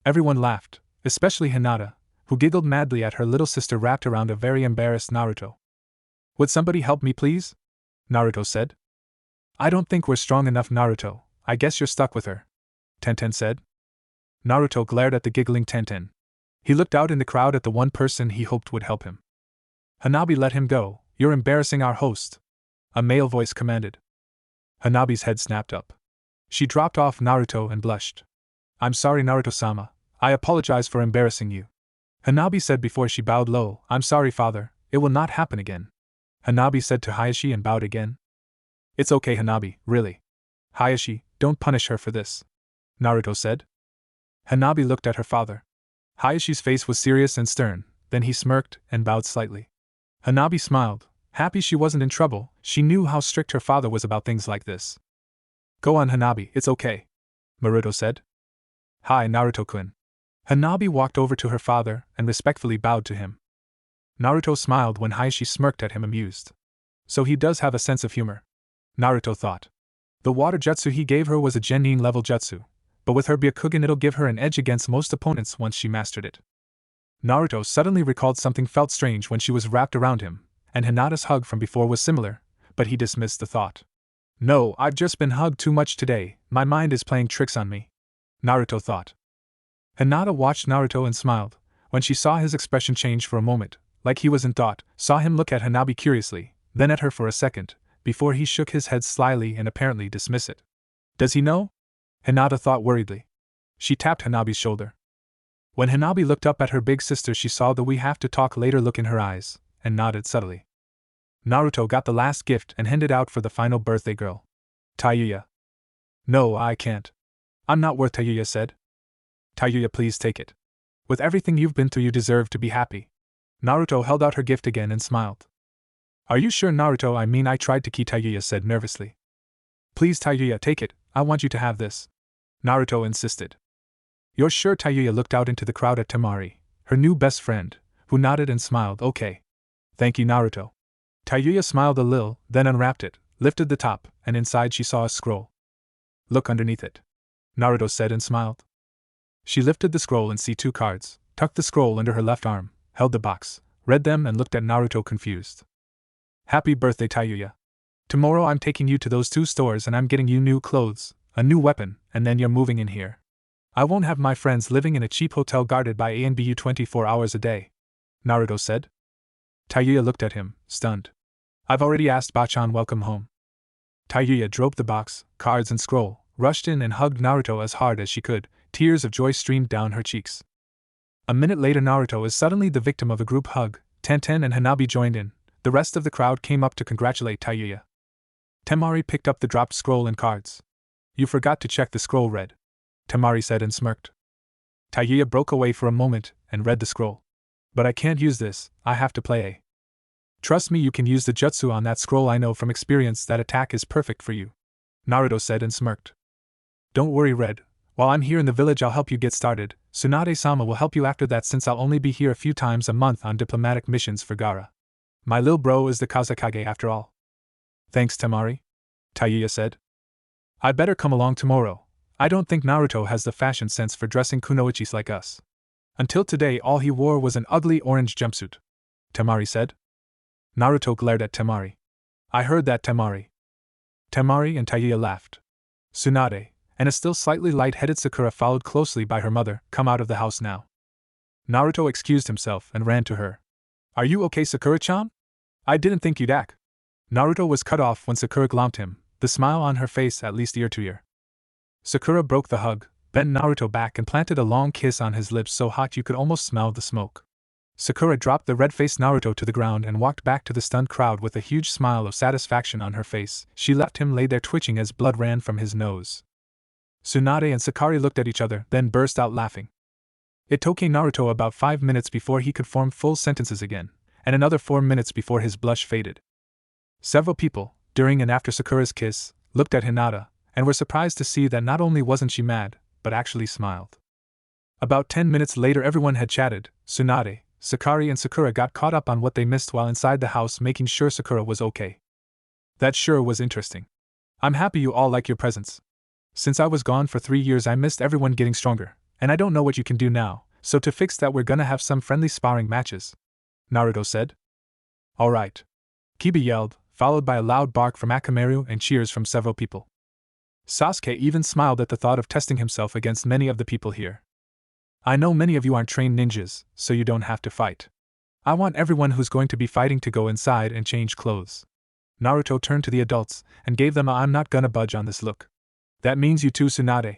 Everyone laughed, especially Hinata, who giggled madly at her little sister wrapped around a very embarrassed Naruto. Would somebody help me, please? Naruto said. I don't think we're strong enough, Naruto. I guess you're stuck with her, Tenten said. Naruto glared at the giggling Tenten. He looked out in the crowd at the one person he hoped would help him. Hanabi, let him go. You're embarrassing our host, a male voice commanded. Hanabi's head snapped up. She dropped off Naruto and blushed. I'm sorry, Naruto-sama. I apologize for embarrassing you, Hanabi said before she bowed low. I'm sorry, father. It will not happen again, Hanabi said to Hayashi and bowed again. It's okay, Hanabi, really. Hayashi, don't punish her for this, Naruto said. Hanabi looked at her father. Hayashi's face was serious and stern, then he smirked and bowed slightly. Hanabi smiled, happy she wasn't in trouble. She knew how strict her father was about things like this. Go on, Hanabi, it's okay, Naruto said. Hi, Naruto-kun. Hanabi walked over to her father and respectfully bowed to him. Naruto smiled when Hayashi smirked at him amused. So he does have a sense of humor. Naruto thought. The water jutsu he gave her was a genin level jutsu, but with her Byakugan it'll give her an edge against most opponents once she mastered it. Naruto suddenly recalled something felt strange when she was wrapped around him, and Hinata's hug from before was similar, but he dismissed the thought. No, I've just been hugged too much today, my mind is playing tricks on me. Naruto thought. Hinata watched Naruto and smiled, when she saw his expression change for a moment, like he was in thought, saw him look at Hanabi curiously, then at her for a second, before he shook his head slyly and apparently dismiss it. Does he know? Hinata thought worriedly. She tapped Hanabi's shoulder. When Hanabi looked up at her big sister she saw the "we have to talk later" look in her eyes, and nodded subtly. Naruto got the last gift and handed out for the final birthday girl. Tayuya. No, I can't. I'm not worth, Tayuya said. Tayuya, please take it. With everything you've been through you deserve to be happy. Naruto held out her gift again and smiled. Are you sure, Naruto? I tried to key, Tayuya said nervously. Please, Tayuya, take it, I want you to have this. Naruto insisted. You're sure? Tayuya looked out into the crowd at Temari, her new best friend, who nodded and smiled. Okay. Thank you, Naruto. Tayuya smiled a little, then unwrapped it, lifted the top, and inside she saw a scroll. Look underneath it. Naruto said and smiled. She lifted the scroll and see 2 cards, tucked the scroll under her left arm, held the box, read them and looked at Naruto confused. Happy birthday, Tayuya. Tomorrow I'm taking you to those 2 stores and I'm getting you new clothes, a new weapon, and then you're moving in here. I won't have my friends living in a cheap hotel guarded by ANBU 24 hours a day. Naruto said. Tayuya looked at him, stunned. I've already asked Bachan welcome home. Tayuya dropped the box, cards and scroll, rushed in and hugged Naruto as hard as she could, tears of joy streamed down her cheeks. A minute later Naruto is suddenly the victim of a group hug. Tenten and Hanabi joined in. The rest of the crowd came up to congratulate Tayuya. Temari picked up the dropped scroll and cards. You forgot to check the scroll read. Temari said and smirked. Tayuya broke away for a moment and read the scroll. But I can't use this, I have to play a. Trust me, you can use the jutsu on that scroll. I know from experience that attack is perfect for you. Naruto said and smirked. Don't worry, Red. While I'm here in the village I'll help you get started. Tsunade-sama will help you after that since I'll only be here a few times a month on diplomatic missions for Gaara. My lil bro is the Kazekage after all. Thanks, Temari. Tayuya said. I'd better come along tomorrow. I don't think Naruto has the fashion sense for dressing kunoichis like us. Until today all he wore was an ugly orange jumpsuit. Temari said. Naruto glared at Temari. I heard that, Temari. Temari and Tayuya laughed. Tsunade, and a still slightly light-headed Sakura followed closely by her mother, come out of the house now. Naruto excused himself and ran to her. Are you okay, Sakura-chan? I didn't think you'd act. Naruto was cut off when Sakura glomped him, the smile on her face at least ear to ear. Sakura broke the hug, bent Naruto back and planted a long kiss on his lips so hot you could almost smell the smoke. Sakura dropped the red-faced Naruto to the ground and walked back to the stunned crowd with a huge smile of satisfaction on her face. She left him lay there twitching as blood ran from his nose. Tsunade and Sakari looked at each other, then burst out laughing. It took Naruto about 5 minutes before he could form full sentences again, and another 4 minutes before his blush faded. Several people, during and after Sakura's kiss, looked at Hinata, and were surprised to see that not only wasn't she mad, but actually smiled. About 10 minutes later everyone had chatted. Tsunade, Sakari and Sakura got caught up on what they missed while inside the house making sure Sakura was okay. That sure was interesting. I'm happy you all like your presents. Since I was gone for 3 years I missed everyone getting stronger, and I don't know what you can do now, so to fix that we're gonna have some friendly sparring matches. Naruto said. Alright. Kiba yelled, followed by a loud bark from Akamaru and cheers from several people. Sasuke even smiled at the thought of testing himself against many of the people here. I know many of you aren't trained ninjas, so you don't have to fight. I want everyone who's going to be fighting to go inside and change clothes. Naruto turned to the adults and gave them a I'm not gonna budge on this look. That means you too, Tsunade.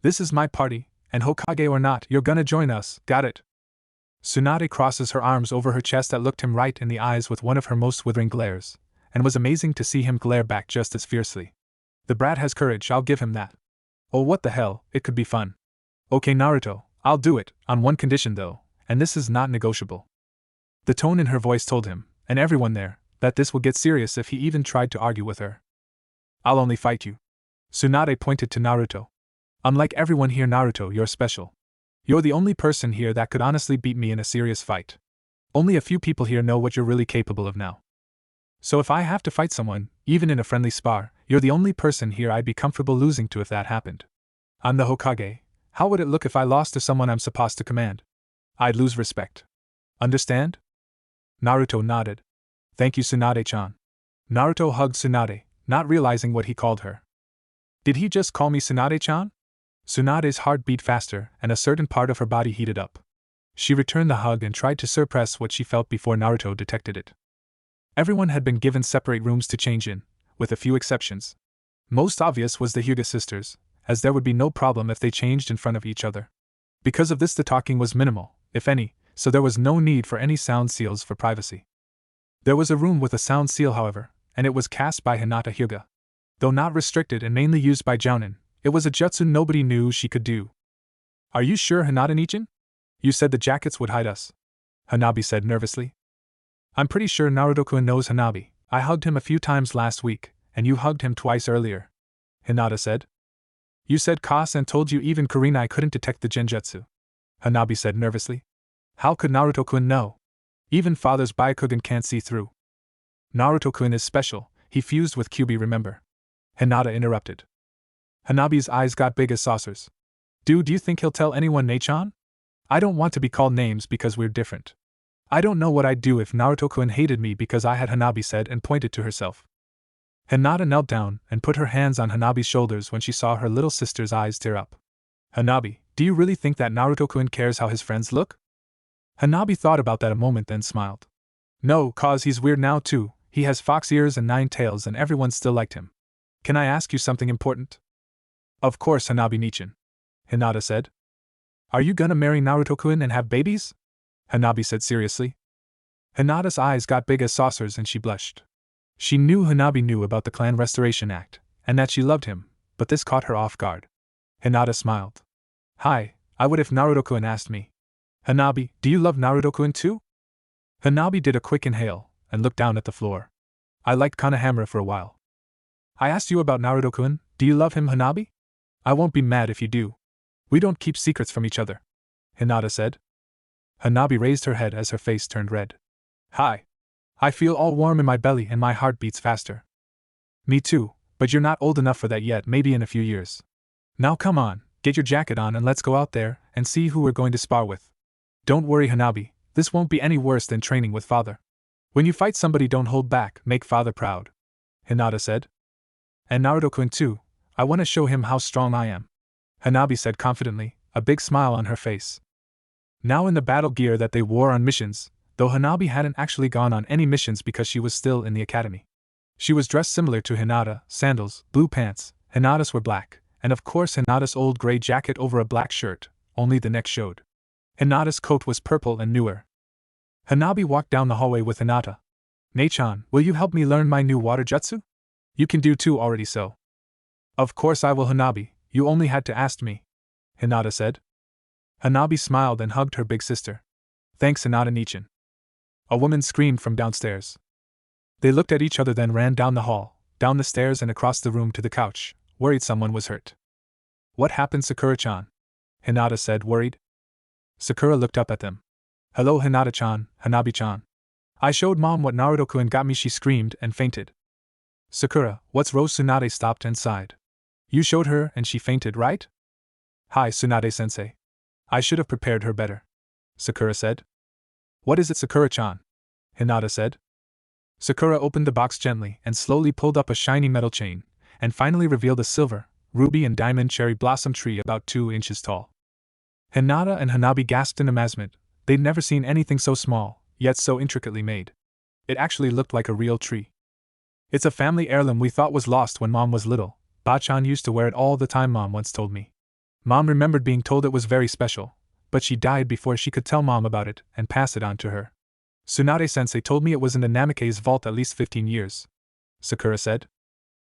This is my party, and Hokage or not, you're gonna join us, got it? Tsunade crosses her arms over her chest that looked him right in the eyes with one of her most withering glares, and was amazing to see him glare back just as fiercely. The brat has courage, I'll give him that. Oh what the hell, it could be fun. Okay Naruto, I'll do it, on one condition though, and this is not negotiable. The tone in her voice told him, and everyone there, that this will get serious if he even tried to argue with her. I'll only fight you. Tsunade pointed to Naruto. Unlike everyone here Naruto, you're special. You're the only person here that could honestly beat me in a serious fight. Only a few people here know what you're really capable of now. So if I have to fight someone, even in a friendly spar, you're the only person here I'd be comfortable losing to if that happened. I'm the Hokage. How would it look if I lost to someone I'm supposed to command? I'd lose respect. Understand? Naruto nodded. Thank you, Tsunade-chan. Naruto hugged Tsunade, not realizing what he called her. Did he just call me Tsunade-chan? Tsunade's heart beat faster, and a certain part of her body heated up. She returned the hug and tried to suppress what she felt before Naruto detected it. Everyone had been given separate rooms to change in, with a few exceptions. Most obvious was the Hyuga sisters, as there would be no problem if they changed in front of each other. Because of this, the talking was minimal, if any, so there was no need for any sound seals for privacy. There was a room with a sound seal, however, and it was cast by Hinata Hyuga. Though not restricted and mainly used by Jounin, it was a jutsu nobody knew she could do. Are you sure, Hinata-nichan? You said the jackets would hide us, Hanabi said nervously. I'm pretty sure Naruto-kun knows Hanabi. I hugged him a few times last week, and you hugged him twice earlier, Hinata said. You said Kas and told you even Kurenai couldn't detect the genjutsu, Hanabi said nervously. How could Naruto-kun know? Even father's Byakugan can't see through. Naruto-kun is special, he fused with Kyuubi, remember? Hinata interrupted. Hanabi's eyes got big as saucers. Do you think he'll tell anyone, Nei-chan? I don't want to be called names because we're different. I don't know what I'd do if Naruto-kun hated me because I had, Hanabi said and pointed to herself. Hinata knelt down and put her hands on Hanabi's shoulders when she saw her little sister's eyes tear up. Hanabi, do you really think that Naruto-kun cares how his friends look? Hanabi thought about that a moment, then smiled. No, cause he's weird now too. He has fox ears and 9 tails and everyone still liked him. Can I ask you something important? Of course, Hanabi-nichan, Hinata said. Are you gonna marry Naruto-kun and have babies? Hanabi said seriously. Hinata's eyes got big as saucers and she blushed. She knew Hanabi knew about the Clan Restoration Act, and that she loved him, but this caught her off guard. Hinata smiled. Hi, I would if Naruto-kun asked me. Hanabi, do you love Naruto-kun too? Hanabi did a quick inhale, and looked down at the floor. I liked Konohamaru for a while. I asked you about Naruto-kun, do you love him, Hanabi? I won't be mad if you do. We don't keep secrets from each other, Hinata said. Hanabi raised her head as her face turned red. Hi. I feel all warm in my belly and my heart beats faster. Me too, but you're not old enough for that yet, maybe in a few years. Now come on, get your jacket on and let's go out there and see who we're going to spar with. Don't worry, Hanabi, this won't be any worse than training with father. When you fight somebody, don't hold back, make father proud, Hinata said. And Naruto-kun too, I want to show him how strong I am, Hanabi said confidently, a big smile on her face. Now in the battle gear that they wore on missions, though Hanabi hadn't actually gone on any missions because she was still in the academy. She was dressed similar to Hinata, sandals, blue pants, Hinata's were black, and of course Hinata's old gray jacket over a black shirt, only the neck showed. Hinata's coat was purple and newer. Hanabi walked down the hallway with Hinata. Nei-chan, will you help me learn my new water jutsu? You can do two already so. Of course I will, Hanabi, you only had to ask me, Hinata said. Hanabi smiled and hugged her big sister. Thanks, Hinata-nichan. A woman screamed from downstairs. They looked at each other, then ran down the hall, down the stairs and across the room to the couch, worried someone was hurt. What happened, Sakura-chan? Hinata said, worried. Sakura looked up at them. Hello, Hinata-chan, Hanabi-chan. I showed mom what Naruto-kun got me, she screamed and fainted. Sakura, what's Rose? Tsunade stopped and sighed. You showed her and she fainted, right? Hi, Tsunade-sensei. I should have prepared her better, Sakura said. What is it, Sakura-chan? Hinata said. Sakura opened the box gently and slowly pulled up a shiny metal chain, and finally revealed a silver, ruby and diamond cherry blossom tree about 2 inches tall. Hinata and Hanabi gasped in amazement. They'd never seen anything so small, yet so intricately made. It actually looked like a real tree. It's a family heirloom we thought was lost when Mom was little. Ba-chan used to wear it all the time, Mom once told me. Mom remembered being told it was very special, but she died before she could tell Mom about it and pass it on to her. Tsunade-sensei told me it was in the Namikaze vault at least 15 years, Sakura said.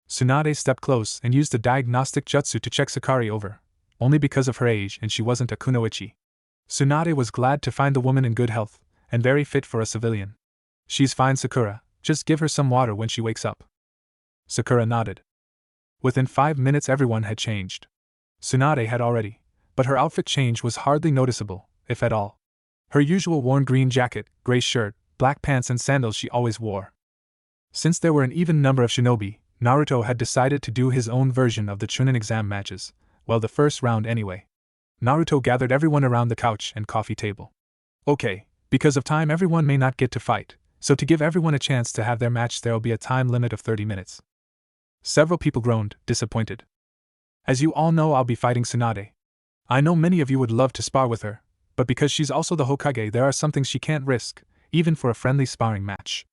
Tsunade stepped close and used a diagnostic jutsu to check Sakari over, only because of her age and she wasn't a kunoichi. Tsunade was glad to find the woman in good health, and very fit for a civilian. She's fine, Sakura, just give her some water when she wakes up. Sakura nodded. Within 5 minutes everyone had changed. Tsunade had already, but her outfit change was hardly noticeable, if at all. Her usual worn green jacket, gray shirt, black pants and sandals she always wore. Since there were an even number of shinobi, Naruto had decided to do his own version of the Chunin exam matches, well, the first round anyway. Naruto gathered everyone around the couch and coffee table. Okay, because of time everyone may not get to fight, so to give everyone a chance to have their match there'll be a time limit of 30 minutes. Several people groaned, disappointed. As you all know, I'll be fighting Tsunade. I know many of you would love to spar with her, but because she's also the Hokage there are some things she can't risk, even for a friendly sparring match.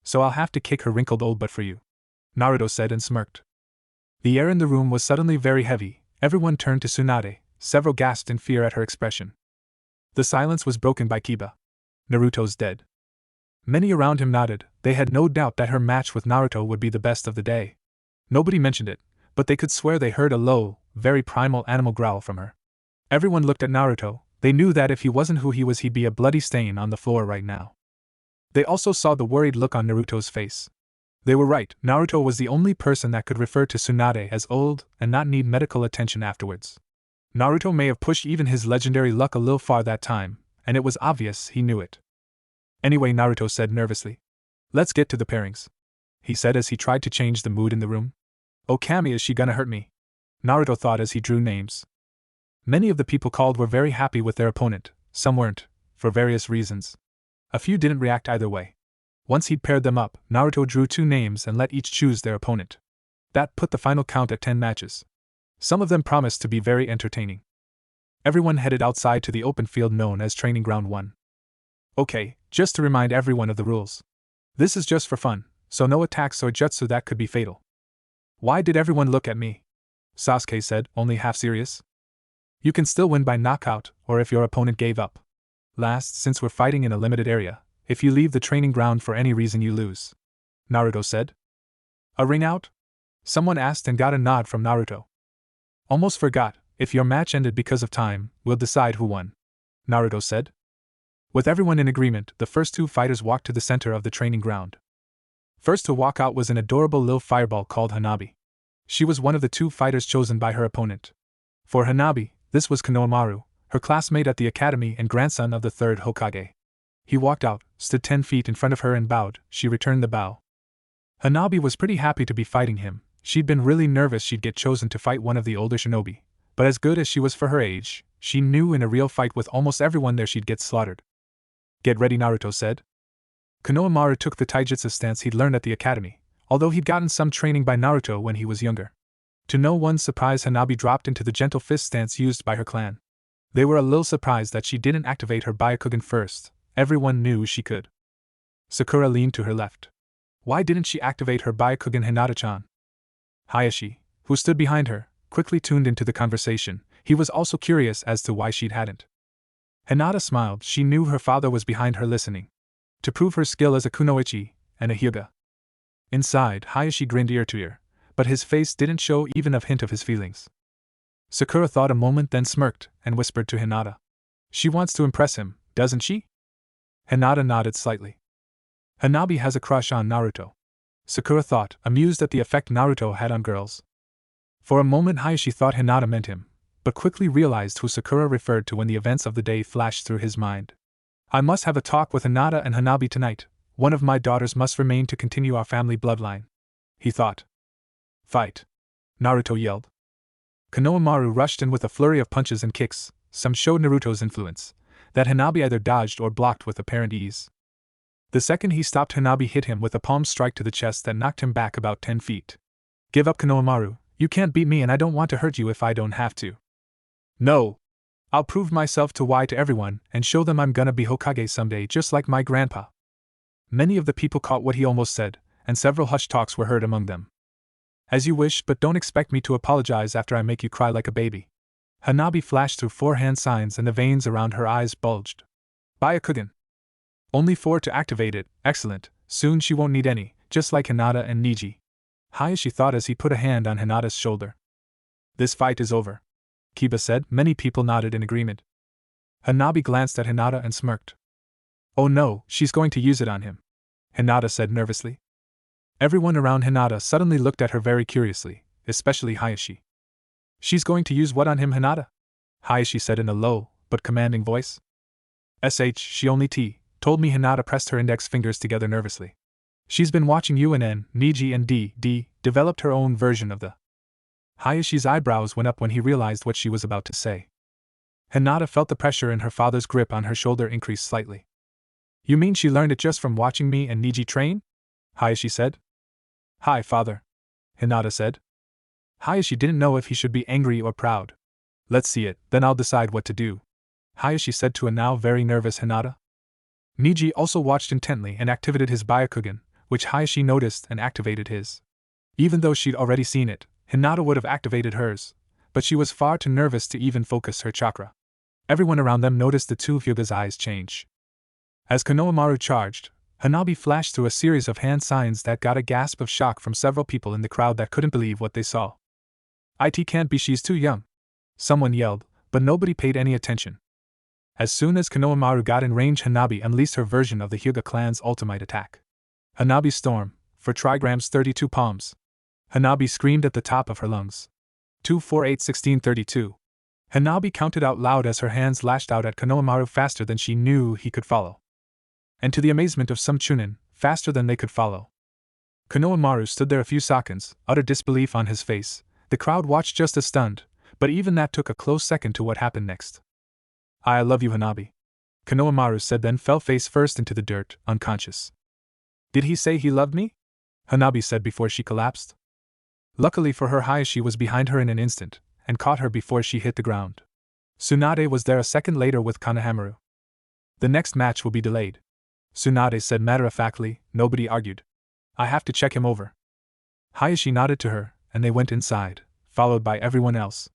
So I'll have to kick her wrinkled old butt for you, Naruto said and smirked. The air in the room was suddenly very heavy, everyone turned to Tsunade, several gasped in fear at her expression. The silence was broken by Kiba. Naruto's dead. Many around him nodded, they had no doubt that her match with Naruto would be the best of the day. Nobody mentioned it, but they could swear they heard a low, very primal animal growl from her. Everyone looked at Naruto, they knew that if he wasn't who he was he'd be a bloody stain on the floor right now. They also saw the worried look on Naruto's face. They were right, Naruto was the only person that could refer to Tsunade as old and not need medical attention afterwards. Naruto may have pushed even his legendary luck a little far that time, and it was obvious he knew it. Anyway, Naruto said nervously. Let's get to the pairings, he said as he tried to change the mood in the room. Oh Kami, is she gonna hurt me? Naruto thought as he drew names. Many of the people called were very happy with their opponent, some weren't, for various reasons. A few didn't react either way. Once he'd paired them up, Naruto drew 2 names and let each choose their opponent. That put the final count at 10 matches. Some of them promised to be very entertaining. Everyone headed outside to the open field known as Training Ground 1. Okay, just to remind everyone of the rules. This is just for fun, so no attacks or jutsu that could be fatal. Why did everyone look at me? Sasuke said, only half serious. You can still win by knockout, or if your opponent gave up. Last, since we're fighting in a limited area, if you leave the training ground for any reason you lose. Naruto said. A ring out? Someone asked and got a nod from Naruto. Almost forgot, if your match ended because of time, we'll decide who won. Naruto said. With everyone in agreement, the first 2 fighters walked to the center of the training ground. First to walk out was an adorable little fireball called Hanabi. She was one of the 2 fighters chosen by her opponent. For Hanabi, this was Konohamaru, her classmate at the academy and grandson of the 3rd Hokage. He walked out, stood 10 feet in front of her and bowed. She returned the bow. Hanabi was pretty happy to be fighting him. She'd been really nervous she'd get chosen to fight one of the older shinobi, but as good as she was for her age, she knew in a real fight with almost everyone there she'd get slaughtered. Get ready, Naruto said. Konohamaru took the taijutsu stance he'd learned at the academy, although he'd gotten some training by Naruto when he was younger. To no one's surprise, Hanabi dropped into the gentle fist stance used by her clan. They were a little surprised that she didn't activate her Byakugan first. Everyone knew she could. Sakura leaned to her left. Why didn't she activate her Byakugan, Hinata-chan? Hayashi, who stood behind her, quickly tuned into the conversation. He was also curious as to why she hadn't. Hinata smiled. She knew her father was behind her listening. To prove her skill as a kunoichi and a hyuga. Inside, Hayashi grinned ear to ear, but his face didn't show even a hint of his feelings. Sakura thought a moment, then smirked and whispered to Hinata. She wants to impress him, doesn't she? Hinata nodded slightly. Hanabi has a crush on Naruto. Sakura thought, amused at the effect Naruto had on girls. For a moment Hayashi thought Hinata meant him, but quickly realized who Sakura referred to when the events of the day flashed through his mind. I must have a talk with Hinata and Hanabi tonight. One of my daughters must remain to continue our family bloodline, he thought. Fight! Naruto yelled. Konohamaru rushed in with a flurry of punches and kicks. Some showed Naruto's influence, that Hanabi either dodged or blocked with apparent ease. The second he stopped, Hanabi hit him with a palm strike to the chest that knocked him back about 10 feet. Give up, Konohamaru, you can't beat me and I don't want to hurt you if I don't have to. No! I'll prove myself to everyone and show them I'm gonna be Hokage someday just like my grandpa. Many of the people caught what he almost said, and several hush talks were heard among them. As you wish, but don't expect me to apologize after I make you cry like a baby. Hanabi flashed through 4 hand signs and the veins around her eyes bulged. Byakugan. Only 4 to activate it, excellent, soon she won't need any, just like Hinata and Niji. Hayashi thought as he put a hand on Hinata's shoulder. This fight is over, Kiba said. Many people nodded in agreement. Hanabi glanced at Hinata and smirked. Oh no, she's going to use it on him, Hinata said nervously. Everyone around Hinata suddenly looked at her very curiously, especially Hayashi. She's going to use what on him, Hinata? Hayashi said in a low, but commanding voice. She only told me. Hinata pressed her index fingers together nervously. She's been watching you and Niji and developed her own version of the. Hayashi's eyebrows went up when he realized what she was about to say. Hinata felt the pressure in her father's grip on her shoulder increase slightly. You mean she learned it just from watching me and Niji train? Hayashi said. Hi, father. Hinata said. Hayashi didn't know if he should be angry or proud. Let's see it, then I'll decide what to do, Hayashi said to a now very nervous Hinata. Niji also watched intently and activated his Byakugan, which Hayashi noticed and activated his. Even though she'd already seen it, Hinata would have activated hers, but she was far too nervous to even focus her chakra. Everyone around them noticed the two of Hyuga's eyes change. As Konohamaru charged, Hanabi flashed through a series of hand signs that got a gasp of shock from several people in the crowd that couldn't believe what they saw. It can't be, she's too young, someone yelled, but nobody paid any attention. As soon as Konohamaru got in range, Hanabi unleashed her version of the Hyuga clan's ultimate attack. Hanabi Storm, for trigrams 32 palms. Hanabi screamed at the top of her lungs. 248-16-32. Hanabi counted out loud as her hands lashed out at Konohamaru faster than she knew he could follow. And to the amazement of some Chunin, faster than they could follow. Konohamaru stood there a few seconds, utter disbelief on his face. The crowd watched just as stunned, but even that took a close second to what happened next. I love you, Hanabi, Konohamaru said, then fell face first into the dirt, unconscious. Did he say he loved me? Hanabi said before she collapsed. Luckily for her, Hayashi was behind her in an instant, and caught her before she hit the ground. Tsunade was there a second later with Konohamaru. The next match will be delayed, Tsunade said matter-of-factly. Nobody argued. I have to check him over. Hayashi nodded to her, and they went inside, followed by everyone else.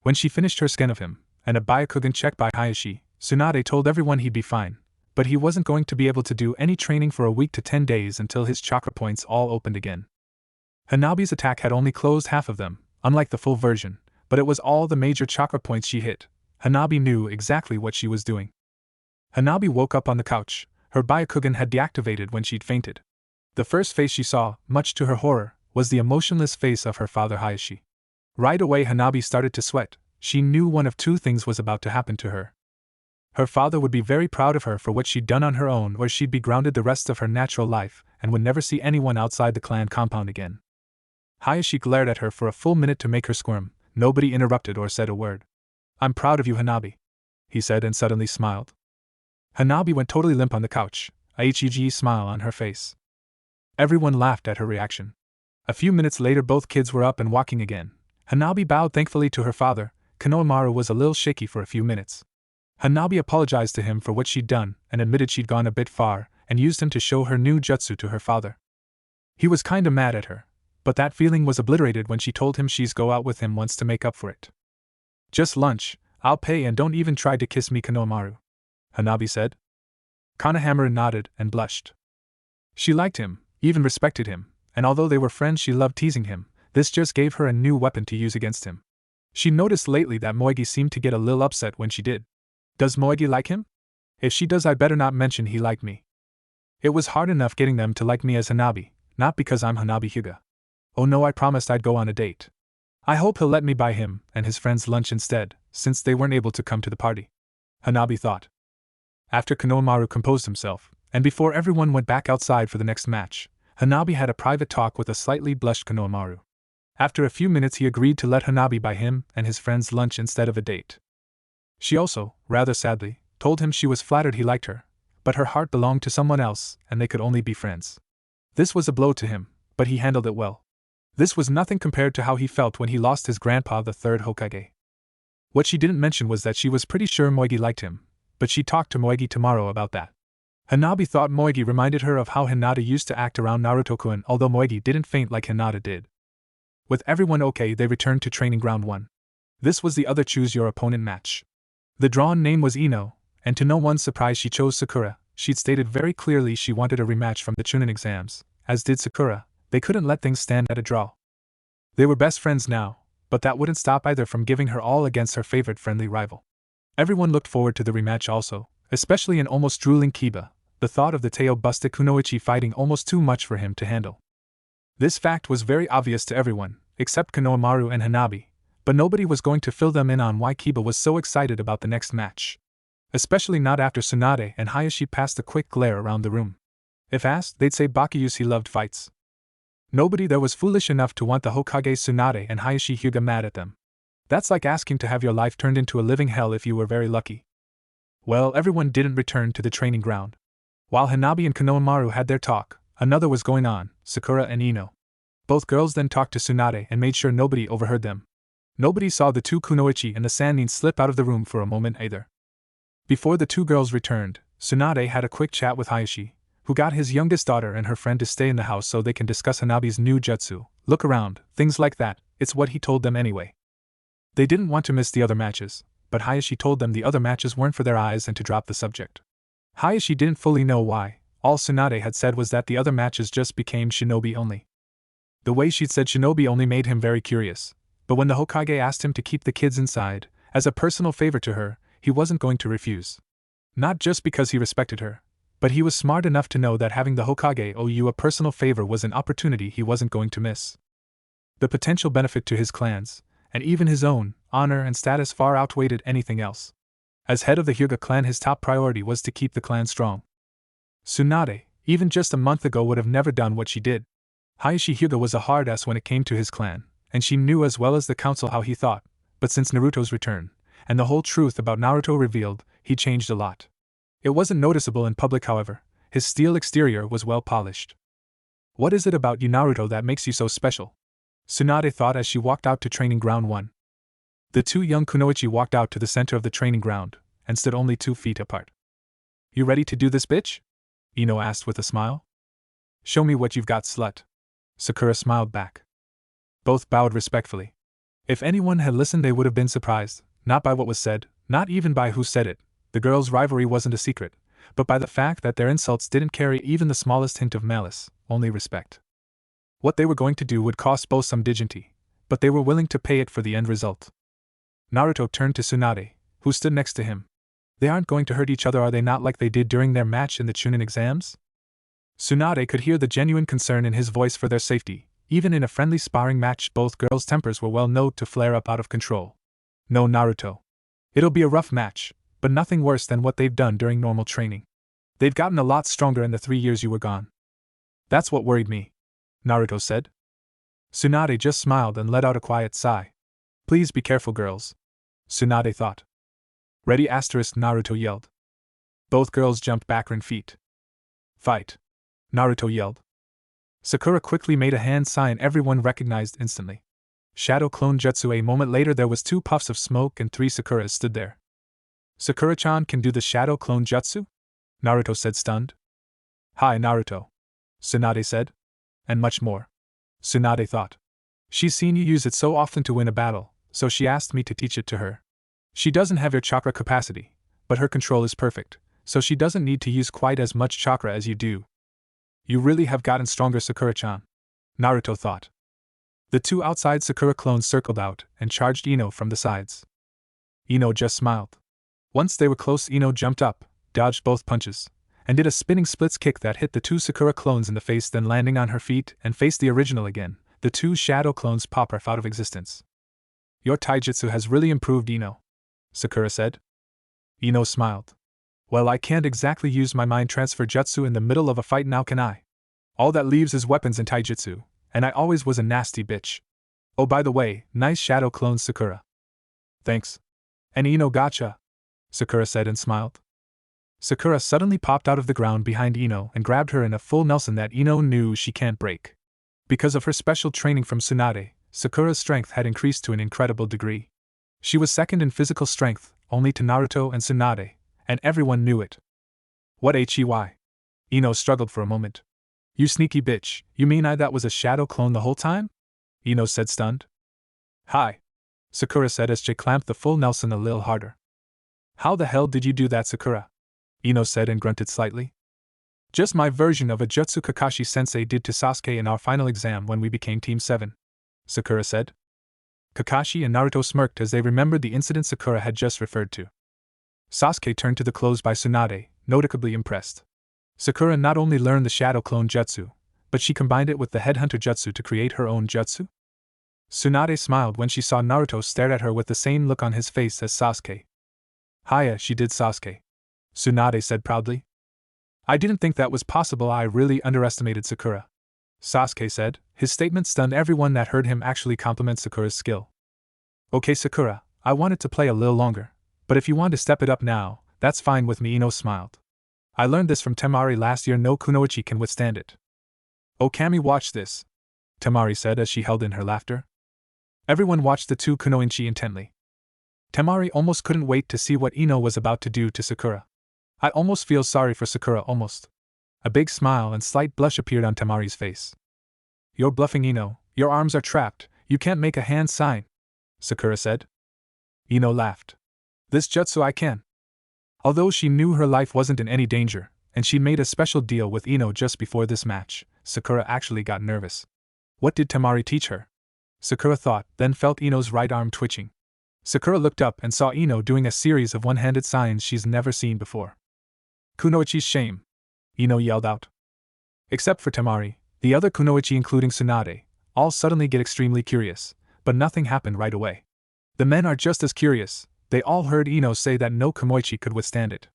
When she finished her scan of him, and a Byakugan check by Hayashi, Tsunade told everyone he'd be fine, but he wasn't going to be able to do any training for a week to 10 days until his chakra points all opened again. Hanabi's attack had only closed half of them, unlike the full version, but it was all the major chakra points she hit. Hanabi knew exactly what she was doing. Hanabi woke up on the couch. Her Byakugan had deactivated when she'd fainted. The first face she saw, much to her horror, was the emotionless face of her father Hayashi. Right away Hanabi started to sweat. She knew one of two things was about to happen to her. Her father would be very proud of her for what she'd done on her own, or she'd be grounded the rest of her natural life, and would never see anyone outside the clan compound again. Hayashi glared at her for a full minute to make her squirm. Nobody interrupted or said a word. I'm proud of you, Hanabi, he said, and suddenly smiled. Hanabi went totally limp on the couch, a HEG smile on her face. Everyone laughed at her reaction. A few minutes later both kids were up and walking again. Hanabi bowed thankfully to her father. Konohamaru was a little shaky for a few minutes. Hanabi apologized to him for what she'd done, and admitted she'd gone a bit far, and used him to show her new jutsu to her father. He was kinda mad at her, but that feeling was obliterated when she told him she's go out with him once to make up for it. Just lunch, I'll pay, and don't even try to kiss me, Konohamaru, Hanabi said. Konohamaru nodded and blushed. She liked him, even respected him, and although they were friends she loved teasing him. This just gave her a new weapon to use against him. She noticed lately that Moegi seemed to get a little upset when she did. Does Moegi like him? If she does, I better not mention he liked me. It was hard enough getting them to like me as Hanabi, not because I'm Hanabi Hyuga. Oh no, I promised I'd go on a date. I hope he'll let me buy him and his friends lunch instead, since they weren't able to come to the party, Hanabi thought. After Konohamaru composed himself, and before everyone went back outside for the next match, Hanabi had a private talk with a slightly blushed Konohamaru. After a few minutes he agreed to let Hanabi buy him and his friends lunch instead of a date. She also, rather sadly, told him she was flattered he liked her, but her heart belonged to someone else and they could only be friends. This was a blow to him, but he handled it well. This was nothing compared to how he felt when he lost his grandpa, the third Hokage. What she didn't mention was that she was pretty sure Moegi liked him, but she'd talk to Moegi tomorrow about that. Hanabi thought Moegi reminded her of how Hinata used to act around Naruto-kun, although Moegi didn't faint like Hinata did. With everyone okay, they returned to training ground 1. This was the other choose your opponent match. The drawn name was Ino, and to no one's surprise she chose Sakura. She'd stated very clearly she wanted a rematch from the Chunin exams, as did Sakura. They couldn't let things stand at a draw. They were best friends now, but that wouldn't stop either from giving her all against her favorite friendly rival. Everyone looked forward to the rematch also, especially an almost drooling Kiba. The thought of the Teo-busted Kunoichi fighting almost too much for him to handle. This fact was very obvious to everyone, except Konohamaru and Hanabi, but nobody was going to fill them in on why Kiba was so excited about the next match. Especially not after Tsunade and Hayashi passed a quick glare around the room. If asked, they'd say Bakuyushi loved fights. Nobody there was foolish enough to want the Hokage Tsunade and Hayashi Hyuga mad at them. That's like asking to have your life turned into a living hell if you were very lucky. Well, everyone didn't return to the training ground. While Hanabi and Konohamaru had their talk, another was going on, Sakura and Ino. Both girls then talked to Tsunade and made sure nobody overheard them. Nobody saw the two kunoichi and the Sannin slip out of the room for a moment either. Before the two girls returned, Tsunade had a quick chat with Hayashi, who got his youngest daughter and her friend to stay in the house so they can discuss Hanabi's new jutsu, look around, things like that. It's what he told them anyway. They didn't want to miss the other matches, but Hayashi told them the other matches weren't for their eyes and to drop the subject. Hayashi didn't fully know why. All Tsunade had said was that the other matches just became shinobi only. The way she'd said shinobi only made him very curious, but when the Hokage asked him to keep the kids inside, as a personal favor to her, he wasn't going to refuse. Not just because he respected her, but he was smart enough to know that having the Hokage owe you a personal favor was an opportunity he wasn't going to miss. The potential benefit to his clans, and even his own, honor and status far outweighed anything else. As head of the Hyuga clan, his top priority was to keep the clan strong. Tsunade, even just a month ago, would have never done what she did. Hayashi Hyuga was a hard-ass when it came to his clan, and she knew as well as the council how he thought, but since Naruto's return, and the whole truth about Naruto revealed, he changed a lot. It wasn't noticeable in public, however. His steel exterior was well polished. What is it about you, Naruto, that makes you so special? Tsunade thought as she walked out to training ground 1. The two young kunoichi walked out to the center of the training ground, and stood only 2 feet apart. You ready to do this, bitch? Ino asked with a smile. Show me what you've got, slut. Sakura smiled back. Both bowed respectfully. If anyone had listened, they would have been surprised, not by what was said, not even by who said it. The girls' rivalry wasn't a secret, but by the fact that their insults didn't carry even the smallest hint of malice, only respect. What they were going to do would cost both some dignity, but they were willing to pay it for the end result. Naruto turned to Tsunade, who stood next to him. They aren't going to hurt each other, are they not, like they did during their match in the Chunin exams? Tsunade could hear the genuine concern in his voice for their safety. Even in a friendly sparring match, both girls' tempers were well known to flare up out of control. No, Naruto. It'll be a rough match, but nothing worse than what they've done during normal training. They've gotten a lot stronger in the 3 years you were gone. That's what worried me, Naruto said. Tsunade just smiled and let out a quiet sigh. Please be careful, girls, Tsunade thought. Ready *, Naruto yelled. Both girls jumped back 10 feet. Fight, Naruto yelled. Sakura quickly made a hand sign everyone recognized instantly. Shadow Clone Jutsu. A moment later there was 2 puffs of smoke and 3 Sakuras stood there. Sakura-chan can do the Shadow Clone Jutsu? Naruto said, stunned. Hi, Naruto, Tsunade said. And much more, Tsunade thought. She's seen you use it so often to win a battle, so she asked me to teach it to her. She doesn't have your chakra capacity, but her control is perfect, so she doesn't need to use quite as much chakra as you do. You really have gotten stronger, Sakura-chan, Naruto thought. The 2 outside Sakura clones circled out and charged Ino from the sides. Ino just smiled. Once they were close, Ino jumped up, dodged both punches, and did a spinning splits kick that hit the 2 Sakura clones in the face, then landing on her feet and faced the original again. The 2 shadow clones pop off out of existence. Your taijutsu has really improved, Ino, Sakura said. Ino smiled. Well, I can't exactly use my mind transfer jutsu in the middle of a fight now, can I? All that leaves is weapons and taijutsu, and I always was a nasty bitch. Oh, by the way, nice shadow clones, Sakura. Thanks. And Ino gotcha, Sakura said and smiled. Sakura suddenly popped out of the ground behind Ino and grabbed her in a full Nelson that Ino knew she can't break. Because of her special training from Tsunade, Sakura's strength had increased to an incredible degree. She was second in physical strength, only to Naruto and Tsunade, and everyone knew it. What HEY? Ino struggled for a moment. You sneaky bitch, you mean that was a shadow clone the whole time? Ino said, stunned. Hi, Sakura said as she clamped the full Nelson a little harder. How the hell did you do that, Sakura? Ino said and grunted slightly. Just my version of a jutsu Kakashi-sensei did to Sasuke in our final exam when we became Team 7, Sakura said. Kakashi and Naruto smirked as they remembered the incident Sakura had just referred to. Sasuke turned to the clothes by Tsunade, noticeably impressed. Sakura not only learned the Shadow Clone Jutsu, but she combined it with the Headhunter Jutsu to create her own jutsu? Tsunade smiled when she saw Naruto stare at her with the same look on his face as Sasuke. Hiya, she did, Sasuke. Tsunade said proudly. I didn't think that was possible. I really underestimated Sakura. Sasuke said. His statement stunned everyone that heard him actually compliment Sakura's skill. Okay, Sakura, I wanted to play a little longer, but if you want to step it up now, that's fine with me, Ino smiled. I learned this from Temari last year. No kunoichi can withstand it. Oh, Kami, watch this, Temari said as she held in her laughter. Everyone watched the two kunoichi intently. Temari almost couldn't wait to see what Ino was about to do to Sakura. I almost feel sorry for Sakura, almost. A big smile and slight blush appeared on Temari's face. You're bluffing, Ino. Your arms are trapped. You can't make a hand sign, Sakura said. Ino laughed. This jutsu I can. Although she knew her life wasn't in any danger, and she made a special deal with Ino just before this match, Sakura actually got nervous. What did Temari teach her? Sakura thought, then felt Ino's right arm twitching. Sakura looked up and saw Ino doing a series of one-handed signs she's never seen before. Kunoichi's shame, Ino yelled out. Except for Temari, the other kunoichi including Tsunade, all suddenly get extremely curious, but nothing happened right away. The men are just as curious. They all heard Ino say that no kunoichi could withstand it.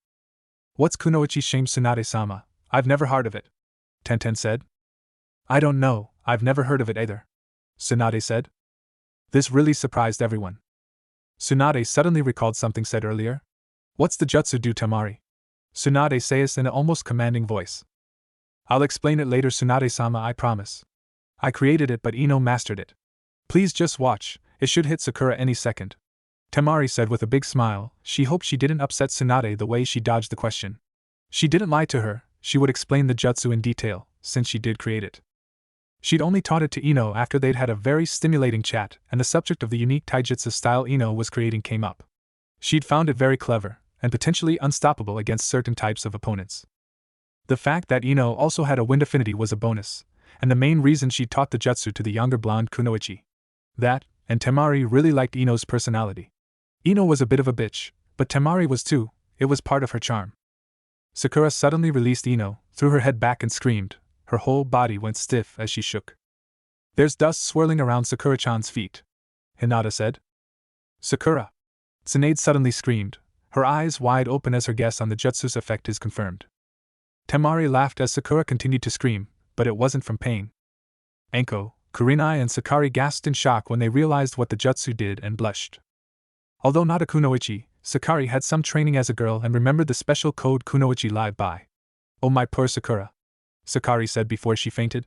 What's kunoichi shame, Tsunade-sama? I've never heard of it, Tenten said. I don't know, I've never heard of it either, Tsunade said. This really surprised everyone. Tsunade suddenly recalled something said earlier. What's the jutsu do, Temari? Tsunade says in an almost commanding voice. I'll explain it later, Tsunade-sama, I promise. I created it, but Ino mastered it. Please just watch, it should hit Sakura any second, Temari said with a big smile. She hoped she didn't upset Tsunade the way she dodged the question. She didn't lie to her, she would explain the jutsu in detail, since she did create it. She'd only taught it to Ino after they'd had a very stimulating chat, and the subject of the unique taijutsu style Ino was creating came up. She'd found it very clever, and potentially unstoppable against certain types of opponents. The fact that Ino also had a wind affinity was a bonus, and the main reason she taught the jutsu to the younger blonde kunoichi. That, and Temari really liked Ino's personality. Ino was a bit of a bitch, but Temari was too. It was part of her charm. Sakura suddenly released Ino, threw her head back and screamed. Her whole body went stiff as she shook. There's dust swirling around Sakura-chan's feet, Hinata said. Sakura! Tsunade suddenly screamed, her eyes wide open as her guess on the jutsu's effect is confirmed. Temari laughed as Sakura continued to scream, but it wasn't from pain. Anko, Kurinai and Sakari gasped in shock when they realized what the jutsu did and blushed. Although not a kunoichi, Sakari had some training as a girl and remembered the special code kunoichi live by. Oh my poor Sakura, Sakari said before she fainted.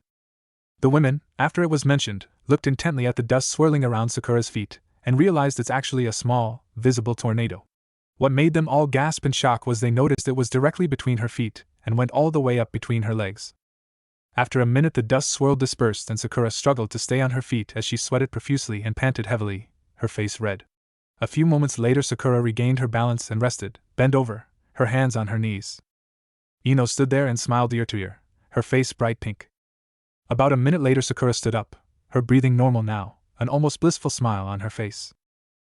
The women, after it was mentioned, looked intently at the dust swirling around Sakura's feet, and realized it's actually a small, visible tornado. What made them all gasp in shock was they noticed it was directly between her feet, and went all the way up between her legs. After a minute the dust swirl dispersed and Sakura struggled to stay on her feet as she sweated profusely and panted heavily, her face red. A few moments later Sakura regained her balance and rested, bent over, her hands on her knees. Ino stood there and smiled ear to ear, her face bright pink. About a minute later Sakura stood up, her breathing normal now, an almost blissful smile on her face.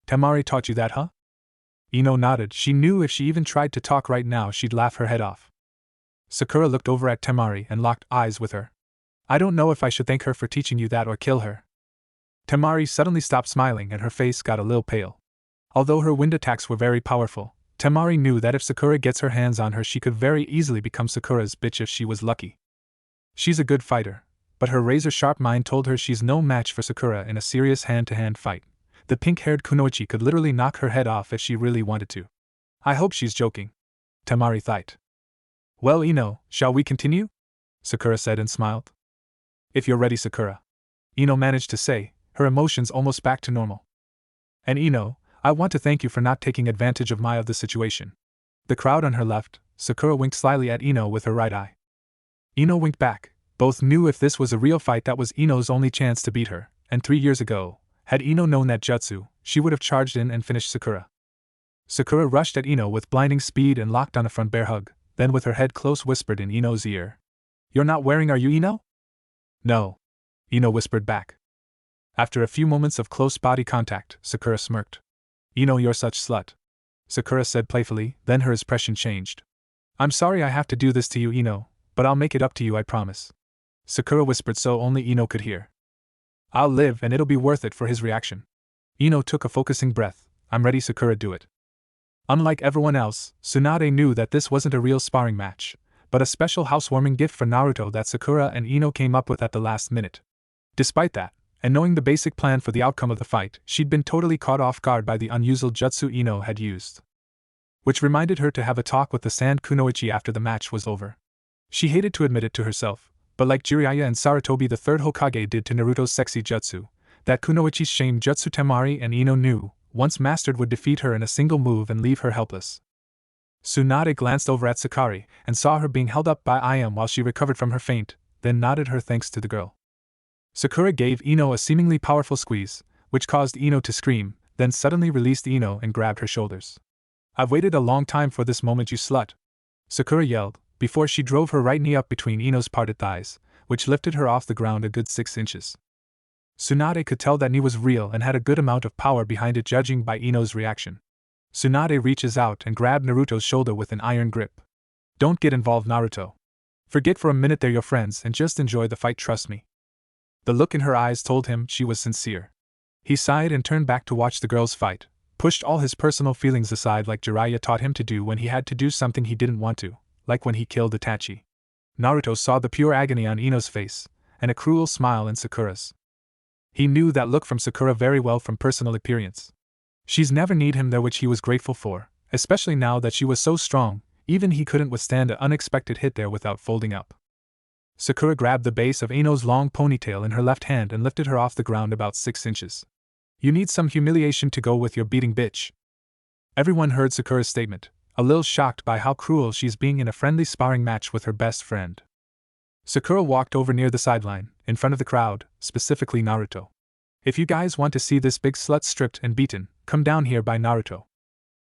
Temari taught you that, huh? Ino nodded. She knew if she even tried to talk right now she'd laugh her head off. Sakura looked over at Temari and locked eyes with her. I don't know if I should thank her for teaching you that or kill her. Temari suddenly stopped smiling and her face got a little pale. Although her wind attacks were very powerful, Temari knew that if Sakura gets her hands on her she could very easily become Sakura's bitch if she was lucky. She's a good fighter, but her razor-sharp mind told her she's no match for Sakura in a serious hand-to-hand fight. The pink-haired kunoichi could literally knock her head off if she really wanted to. I hope she's joking, Temari thought. Well, Ino, shall we continue? Sakura said and smiled. If you're ready, Sakura, Ino managed to say, her emotions almost back to normal. And Ino, I want to thank you for not taking advantage of the situation. The crowd on her left, Sakura winked slyly at Ino with her right eye. Ino winked back. Both knew if this was a real fight that was Ino's only chance to beat her, and 3 years ago, had Ino known that jutsu, she would have charged in and finished Sakura. Sakura rushed at Ino with blinding speed and locked on a front bear hug, then with her head close whispered in Ino's ear. You're not wearing, are you, Ino? No, Ino whispered back. After a few moments of close body contact, Sakura smirked. Ino, you're such slut, Sakura said playfully, then her expression changed. I'm sorry I have to do this to you, Ino, but I'll make it up to you, I promise. Sakura whispered so only Ino could hear. I'll live and it'll be worth it for his reaction. Ino took a focusing breath. I'm ready, Sakura, do it. Unlike everyone else, Tsunade knew that this wasn't a real sparring match, but a special housewarming gift for Naruto that Sakura and Ino came up with at the last minute. Despite that, and knowing the basic plan for the outcome of the fight, she'd been totally caught off guard by the unusual jutsu Ino had used. Which reminded her to have a talk with the Sand Kunoichi after the match was over. She hated to admit it to herself, but like Jiraiya and Sarutobi the third Hokage did to Naruto's sexy jutsu, that Kunoichi's shame jutsu Temari and Ino knew, once mastered, would defeat her in a single move and leave her helpless. Tsunade glanced over at Sakari and saw her being held up by Iam while she recovered from her faint, then nodded her thanks to the girl. Sakura gave Ino a seemingly powerful squeeze, which caused Ino to scream, then suddenly released Ino and grabbed her shoulders. "I've waited a long time for this moment, you slut," Sakura yelled, before she drove her right knee up between Ino's parted thighs, which lifted her off the ground a good 6 inches. Tsunade could tell that knee was real and had a good amount of power behind it, judging by Ino's reaction. Tsunade reaches out and grabbed Naruto's shoulder with an iron grip. "Don't get involved, Naruto. Forget for a minute they're your friends and just enjoy the fight, trust me." The look in her eyes told him she was sincere. He sighed and turned back to watch the girls fight, pushed all his personal feelings aside like Jiraiya taught him to do when he had to do something he didn't want to, like when he killed Itachi. Naruto saw the pure agony on Ino's face, and a cruel smile in Sakura's. He knew that look from Sakura very well from personal experience. She's never need him there, which he was grateful for, especially now that she was so strong, even he couldn't withstand an unexpected hit there without folding up. Sakura grabbed the base of Ino's long ponytail in her left hand and lifted her off the ground about 6 inches. "You need some humiliation to go with your beating, bitch." Everyone heard Sakura's statement, a little shocked by how cruel she's being in a friendly sparring match with her best friend. Sakura walked over near the sideline, in front of the crowd, specifically Naruto. "If you guys want to see this big slut stripped and beaten, come down here by Naruto."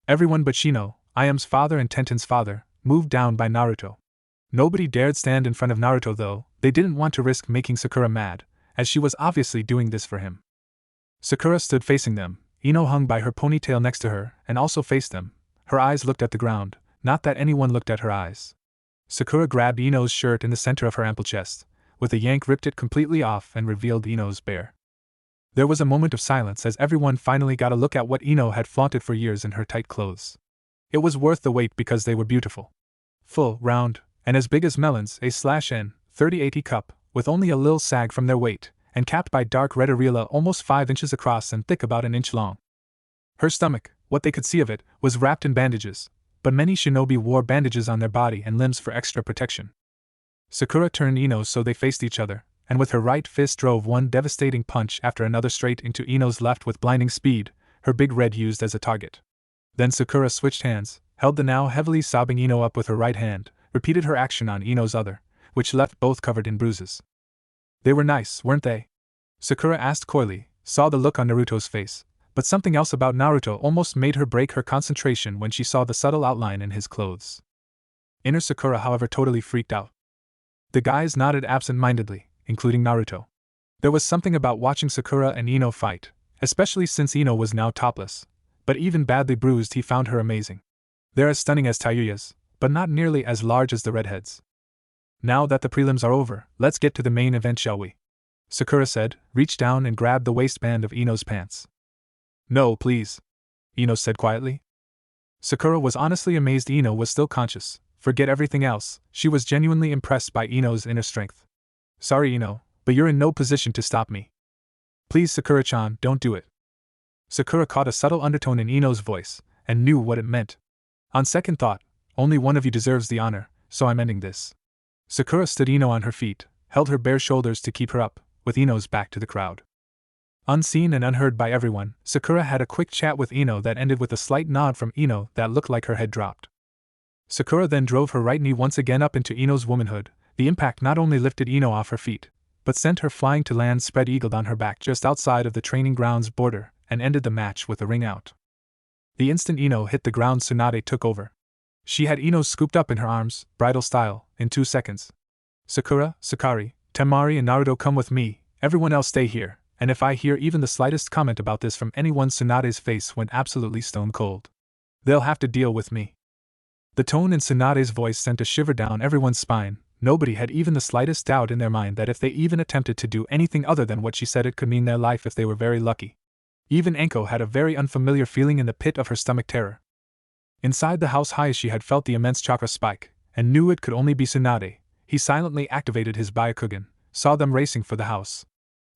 Everyone but Shino, Iam's father and Tenten's father, moved down by Naruto. Nobody dared stand in front of Naruto though, they didn't want to risk making Sakura mad, as she was obviously doing this for him. Sakura stood facing them, Ino hung by her ponytail next to her, and also faced them. Her eyes looked at the ground, not that anyone looked at her eyes. Sakura grabbed Ino's shirt in the center of her ample chest, with a yank ripped it completely off and revealed Ino's bare. There was a moment of silence as everyone finally got a look at what Ino had flaunted for years in her tight clothes. It was worth the wait because they were beautiful. Full, round, and as big as melons, A/N 3080 cup, with only a little sag from their weight, and capped by dark red areola almost 5 inches across and thick about an inch long. Her stomach, what they could see of it, was wrapped in bandages, but many shinobi wore bandages on their body and limbs for extra protection. Sakura turned Ino so they faced each other, and with her right fist drove one devastating punch after another straight into Ino's left with blinding speed, her big red used as a target. Then Sakura switched hands, held the now heavily sobbing Ino up with her right hand, repeated her action on Ino's other, which left both covered in bruises. "They were nice, weren't they?" Sakura asked coyly, saw the look on Naruto's face, but something else about Naruto almost made her break her concentration when she saw the subtle outline in his clothes. Inner Sakura, however, totally freaked out. The guys nodded absent-mindedly, including Naruto. There was something about watching Sakura and Ino fight, especially since Ino was now topless, but even badly bruised he found her amazing. They're as stunning as Tayuya's, but not nearly as large as the redheads. "Now that the prelims are over, let's get to the main event, shall we?" Sakura said, reached down and grabbed the waistband of Ino's pants. "No, please," Ino said quietly. Sakura was honestly amazed Ino was still conscious. Forget everything else, she was genuinely impressed by Ino's inner strength. "Sorry, Ino, but you're in no position to stop me." "Please, Sakura-chan, don't do it." Sakura caught a subtle undertone in Ino's voice, and knew what it meant. "On second thought, only one of you deserves the honor, so I'm ending this." Sakura stood Ino on her feet, held her bare shoulders to keep her up, with Ino's back to the crowd. Unseen and unheard by everyone, Sakura had a quick chat with Ino that ended with a slight nod from Ino that looked like her head dropped. Sakura then drove her right knee once again up into Ino's womanhood. The impact not only lifted Ino off her feet, but sent her flying to land spread-eagled on her back just outside of the training grounds border, and ended the match with a ring out. The instant Ino hit the ground, Tsunade took over. She had Ino scooped up in her arms, bridal style, in 2 seconds. "Sakura, Sakari, Temari and Naruto, come with me, everyone else stay here, and if I hear even the slightest comment about this from anyone," Tsunade's face went absolutely stone cold. "They'll have to deal with me." The tone in Tsunade's voice sent a shiver down everyone's spine. Nobody had even the slightest doubt in their mind that if they even attempted to do anything other than what she said, it could mean their life if they were very lucky. Even Anko had a very unfamiliar feeling in the pit of her stomach terror. Inside the house, Hayashi had felt the immense chakra spike, and knew it could only be Tsunade. He silently activated his Byakugan, saw them racing for the house.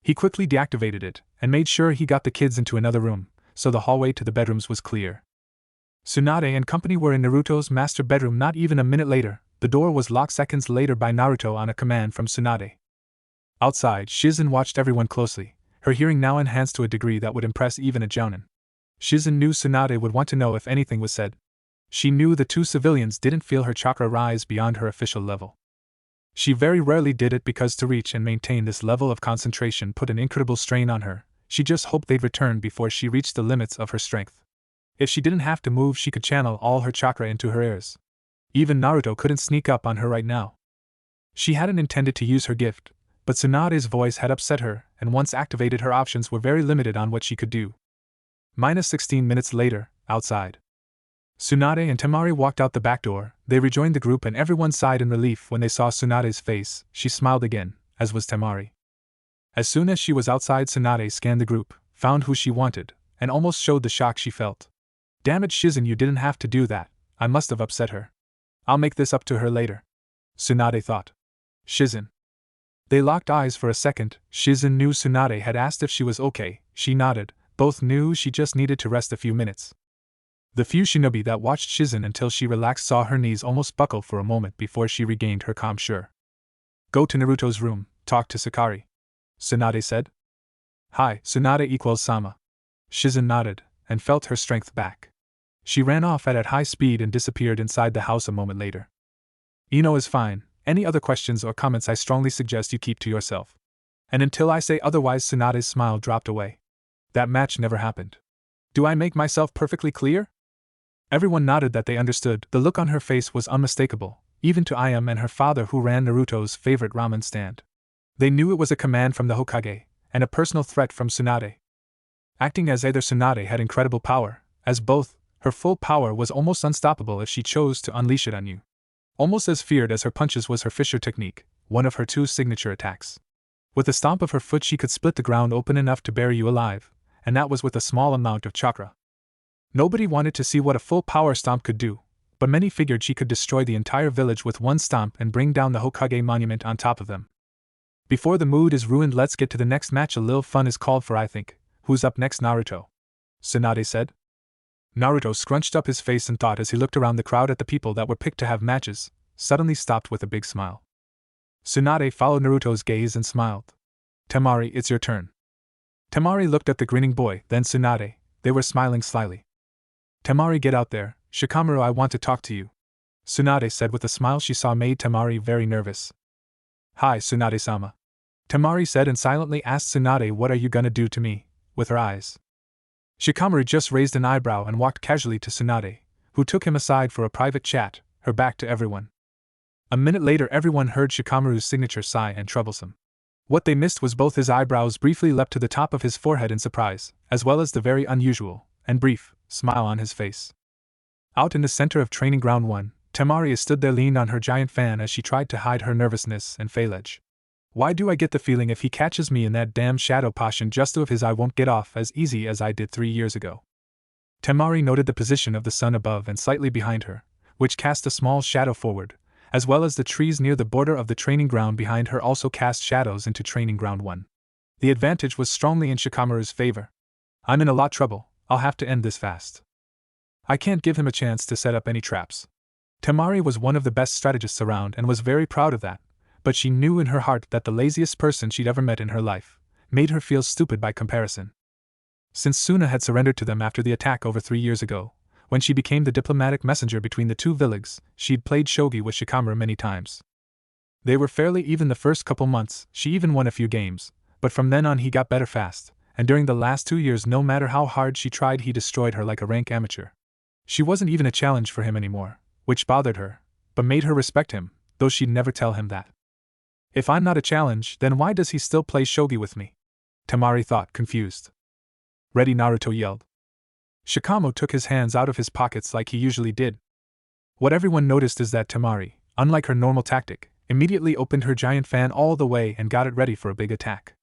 He quickly deactivated it, and made sure he got the kids into another room, so the hallway to the bedrooms was clear. Tsunade and company were in Naruto's master bedroom not even a minute later. The door was locked seconds later by Naruto on a command from Tsunade. Outside, Shizune watched everyone closely, her hearing now enhanced to a degree that would impress even a jounin. Shizune knew Tsunade would want to know if anything was said. She knew the two civilians didn't feel her chakra rise beyond her official level. She very rarely did it because to reach and maintain this level of concentration put an incredible strain on her. She just hoped they'd return before she reached the limits of her strength. If she didn't have to move, she could channel all her chakra into her ears. Even Naruto couldn't sneak up on her right now. She hadn't intended to use her gift, but Tsunade's voice had upset her, and once activated, her options were very limited on what she could do. -16 minutes later, outside. Tsunade and Temari walked out the back door. They rejoined the group and everyone sighed in relief when they saw Tsunade's face. She smiled again, as was Temari. As soon as she was outside, Tsunade scanned the group, found who she wanted, and almost showed the shock she felt. Damn it, Shizune, you didn't have to do that. I must have upset her. I'll make this up to her later, Tsunade thought. Shizune. They locked eyes for a second. Shizune knew Tsunade had asked if she was okay. She nodded. Both knew she just needed to rest a few minutes. The few shinobi that watched Shizune until she relaxed saw her knees almost buckle for a moment before she regained her calm. Sure. Go to Naruto's room, talk to Sakari, Tsunade said. Hi, Tsunade Sama. Shizune nodded, and felt her strength back. She ran off at high speed and disappeared inside the house a moment later. Ino is fine. Any other questions or comments I strongly suggest you keep to yourself. And until I say otherwise. Tsunade's smile dropped away. That match never happened. Do I make myself perfectly clear? Everyone nodded that they understood. The look on her face was unmistakable, even to Ayame and her father who ran Naruto's favorite ramen stand. They knew it was a command from the Hokage, and a personal threat from Tsunade. Acting as either, Tsunade had incredible power. As both, her full power was almost unstoppable if she chose to unleash it on you. Almost as feared as her punches was her Fisher technique, one of her two signature attacks. With the stomp of her foot she could split the ground open enough to bury you alive, and that was with a small amount of chakra. Nobody wanted to see what a full power stomp could do, but many figured she could destroy the entire village with one stomp and bring down the Hokage monument on top of them. Before the mood is ruined, let's get to the next match. A little fun is called for, I think. Who's up next? Naruto, Tsunade said. Naruto scrunched up his face and thought as he looked around the crowd at the people that were picked to have matches, suddenly stopped with a big smile. Tsunade followed Naruto's gaze and smiled. Temari, it's your turn. Temari looked at the grinning boy, then Tsunade. They were smiling slyly. Temari, get out there. Shikamaru, I want to talk to you, Tsunade said with a smile she saw made Temari very nervous. Hi, Tsunade-sama, Temari said and silently asked Tsunade, what are you gonna do to me, with her eyes. Shikamaru just raised an eyebrow and walked casually to Tsunade, who took him aside for a private chat, her back to everyone. A minute later everyone heard Shikamaru's signature sigh and troublesome. What they missed was both his eyebrows briefly leapt to the top of his forehead in surprise, as well as the very unusual, and brief, smile on his face. Out in the center of Training Ground 1, Temari stood there, leaned on her giant fan as she tried to hide her nervousness and failage. Why do I get the feeling if he catches me in that damn shadow potion just of his I won't get off as easy as I did 3 years ago? Temari noted the position of the sun above and slightly behind her, which cast a small shadow forward, as well as the trees near the border of the training ground behind her also cast shadows into Training Ground 1. The advantage was strongly in Shikamaru's favor. I'm in a lot of trouble, I'll have to end this fast. I can't give him a chance to set up any traps. Temari was one of the best strategists around and was very proud of that, but she knew in her heart that the laziest person she'd ever met in her life made her feel stupid by comparison. Since Suna had surrendered to them after the attack over 3 years ago, when she became the diplomatic messenger between the two villages, she'd played shogi with Shikamaru many times. They were fairly even the first couple months, she even won a few games, but from then on he got better fast, and during the last 2 years no matter how hard she tried he destroyed her like a rank amateur. She wasn't even a challenge for him anymore, which bothered her, but made her respect him, though she'd never tell him that. If I'm not a challenge, then why does he still play shogi with me? Temari thought, confused. Ready, Naruto yelled. Shikamaru took his hands out of his pockets like he usually did. What everyone noticed is that Temari, unlike her normal tactic, immediately opened her giant fan all the way and got it ready for a big attack.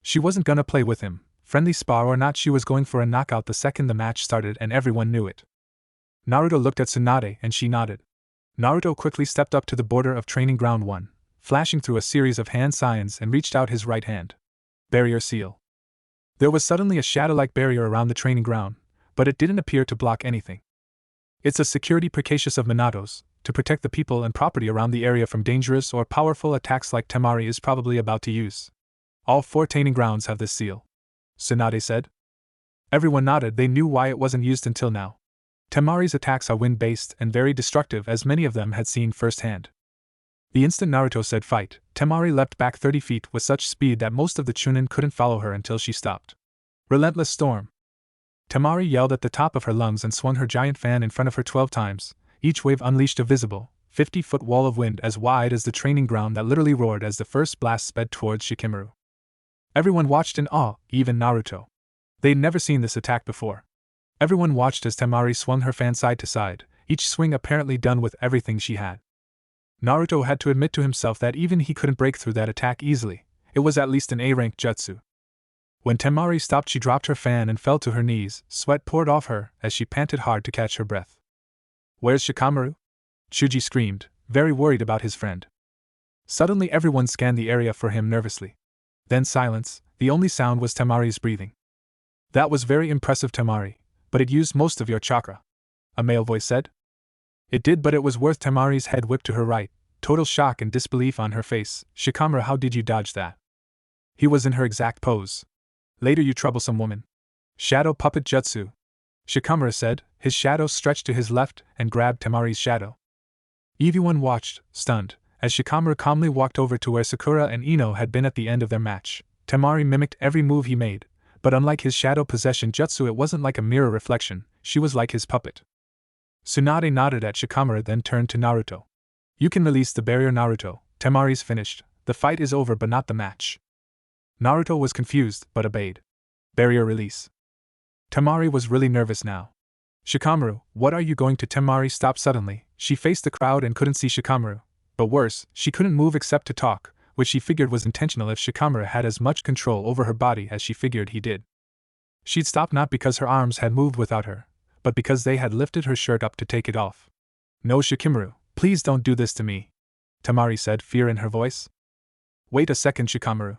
She wasn't gonna play with him, friendly spar or not, she was going for a knockout the second the match started, and everyone knew it. Naruto looked at Tsunade and she nodded. Naruto quickly stepped up to the border of Training Ground 1, flashing through a series of hand signs and reached out his right hand. Barrier seal. There was suddenly a shadow-like barrier around the training ground, but it didn't appear to block anything. It's a security precaution of Minato's, to protect the people and property around the area from dangerous or powerful attacks like Temari is probably about to use. All 4 training grounds have this seal, Tsunade said. Everyone nodded. They knew why it wasn't used until now. Temari's attacks are wind-based and very destructive, as many of them had seen firsthand. The instant Naruto said fight, Temari leapt back 30 feet with such speed that most of the Chunin couldn't follow her until she stopped. Relentless storm. Temari yelled at the top of her lungs and swung her giant fan in front of her 12 times. Each wave unleashed a visible, 50-foot wall of wind as wide as the training ground that literally roared as the first blast sped towards Shikamaru. Everyone watched in awe, even Naruto. They'd never seen this attack before. Everyone watched as Temari swung her fan side to side, each swing apparently done with everything she had. Naruto had to admit to himself that even he couldn't break through that attack easily. It was at least an A-rank jutsu. When Temari stopped, she dropped her fan and fell to her knees. Sweat poured off her as she panted hard to catch her breath. "Where's Shikamaru?" Shuji screamed, very worried about his friend. Suddenly everyone scanned the area for him nervously. Then silence. The only sound was Temari's breathing. "That was very impressive, Temari, but it used most of your chakra," a male voice said. It did, but it was worth. Temari's head whipped to her right, total shock and disbelief on her face. "Shikamaru, how did you dodge that?" He was in her exact pose. "Later, you troublesome woman." "Shadow puppet jutsu," Shikamaru said. His shadow stretched to his left and grabbed Temari's shadow. Everyone watched, stunned, as Shikamaru calmly walked over to where Sakura and Ino had been at the end of their match. Temari mimicked every move he made, but unlike his shadow possession jutsu, it wasn't like a mirror reflection, she was like his puppet. Tsunade nodded at Shikamaru, then turned to Naruto. "You can release the barrier, Naruto. Temari's finished. The fight is over, but not the match." Naruto was confused, but obeyed. Barrier release. Temari was really nervous now. "Shikamaru, what are you going to?" Temari stopped suddenly. She faced the crowd and couldn't see Shikamaru. But worse, she couldn't move except to talk, which she figured was intentional if Shikamaru had as much control over her body as she figured he did. She'd stopped not because her arms had moved without her, but because they had lifted her shirt up to take it off. "No, Shikamaru, please don't do this to me," Temari said, fear in her voice. "Wait a second, Shikamaru,"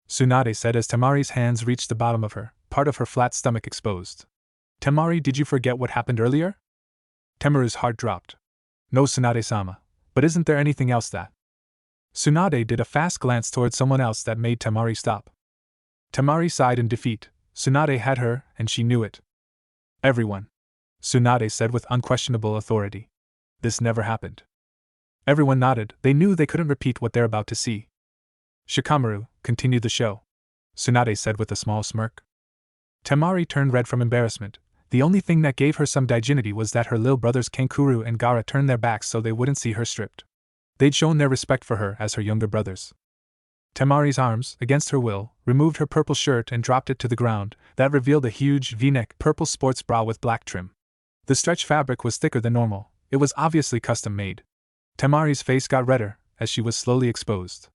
Tsunade said as Temari's hands reached the bottom of her, part of her flat stomach exposed. "Temari, did you forget what happened earlier?" Temaru's heart dropped. "No, Tsunade-sama, but isn't there anything else that?" Tsunade did a fast glance towards someone else that made Temari stop. Temari sighed in defeat. Tsunade had her, and she knew it. "Everyone," Tsunade said with unquestionable authority. "This never happened." Everyone nodded. They knew they couldn't repeat what they're about to see. "Shikamaru, continue the show," Tsunade said with a small smirk. Temari turned red from embarrassment. The only thing that gave her some dignity was that her little brothers Kankuro and Gaara turned their backs so they wouldn't see her stripped. They'd shown their respect for her as her younger brothers. Temari's arms, against her will, removed her purple shirt and dropped it to the ground. That revealed a huge V-neck purple sports bra with black trim. The stretch fabric was thicker than normal. It was obviously custom-made. Temari's face got redder as she was slowly exposed.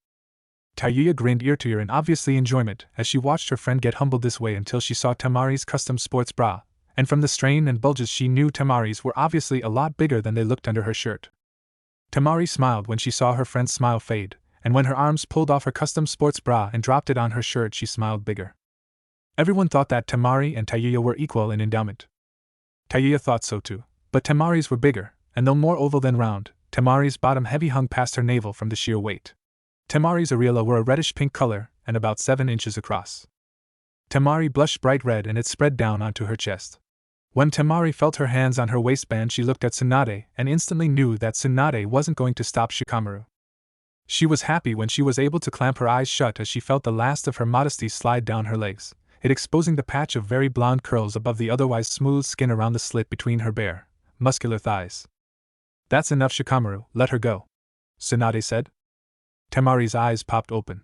Tayuya grinned ear to ear in obviously enjoyment as she watched her friend get humbled this way until she saw Temari's custom sports bra, and from the strain and bulges she knew Temari's were obviously a lot bigger than they looked under her shirt. Temari smiled when she saw her friend's smile fade, and when her arms pulled off her custom sports bra and dropped it on her shirt she smiled bigger. Everyone thought that Temari and Tayuya were equal in endowment. Tayuya thought so too, but Temari's were bigger, and though more oval than round, Temari's bottom heavy hung past her navel from the sheer weight. Temari's areola were a reddish-pink color and about 7 inches across. Temari blushed bright red and it spread down onto her chest. When Temari felt her hands on her waistband she looked at Tsunade and instantly knew that Tsunade wasn't going to stop Shikamaru. She was happy when she was able to clamp her eyes shut as she felt the last of her modesty slide down her legs, it exposing the patch of very blonde curls above the otherwise smooth skin around the slit between her bare, muscular thighs. "That's enough, Shikamaru, let her go," Tsunade said. Temari's eyes popped open.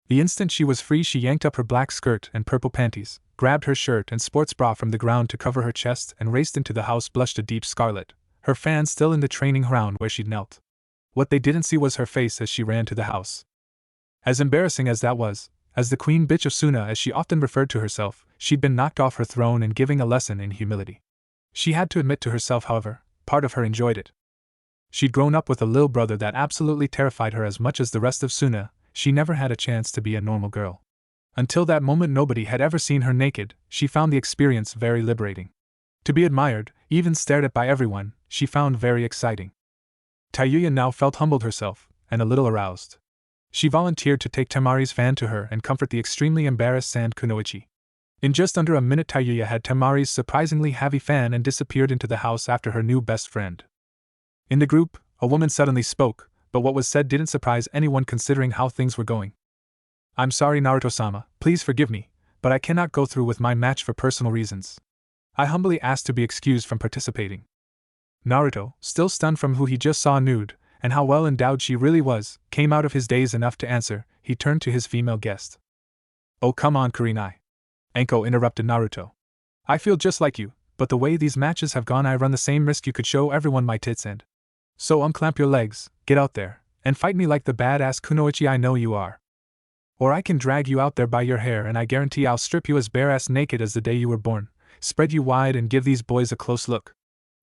The instant she was free she yanked up her black skirt and purple panties, grabbed her shirt and sports bra from the ground to cover her chest and raced into the house, blushed a deep scarlet, her fan still in the training ground where she'd knelt. What they didn't see was her face as she ran to the house. As embarrassing as that was, as the queen bitch of Suna as she often referred to herself, she'd been knocked off her throne and giving a lesson in humility. She had to admit to herself, however, part of her enjoyed it. She'd grown up with a little brother that absolutely terrified her as much as the rest of Suna. She never had a chance to be a normal girl. Until that moment nobody had ever seen her naked. She found the experience very liberating. To be admired, even stared at by everyone, she found very exciting. Tayuya now felt humbled herself, and a little aroused. She volunteered to take Temari's fan to her and comfort the extremely embarrassed Sand Kunoichi. In just under a minute Tayuya had Temari's surprisingly heavy fan and disappeared into the house after her new best friend. In the group, a woman suddenly spoke, but what was said didn't surprise anyone considering how things were going. "I'm sorry Naruto-sama, please forgive me, but I cannot go through with my match for personal reasons. I humbly ask to be excused from participating." Naruto, still stunned from who he just saw nude, and how well endowed she really was, came out of his daze enough to answer. He turned to his female guest. "Oh come on Kurenai," Anko interrupted Naruto. "I feel just like you, but the way these matches have gone I run the same risk you could show everyone my tits and. So unclamp your legs, get out there, and fight me like the badass Kunoichi I know you are. Or I can drag you out there by your hair and I guarantee I'll strip you as bare-ass naked as the day you were born, spread you wide and give these boys a close look,"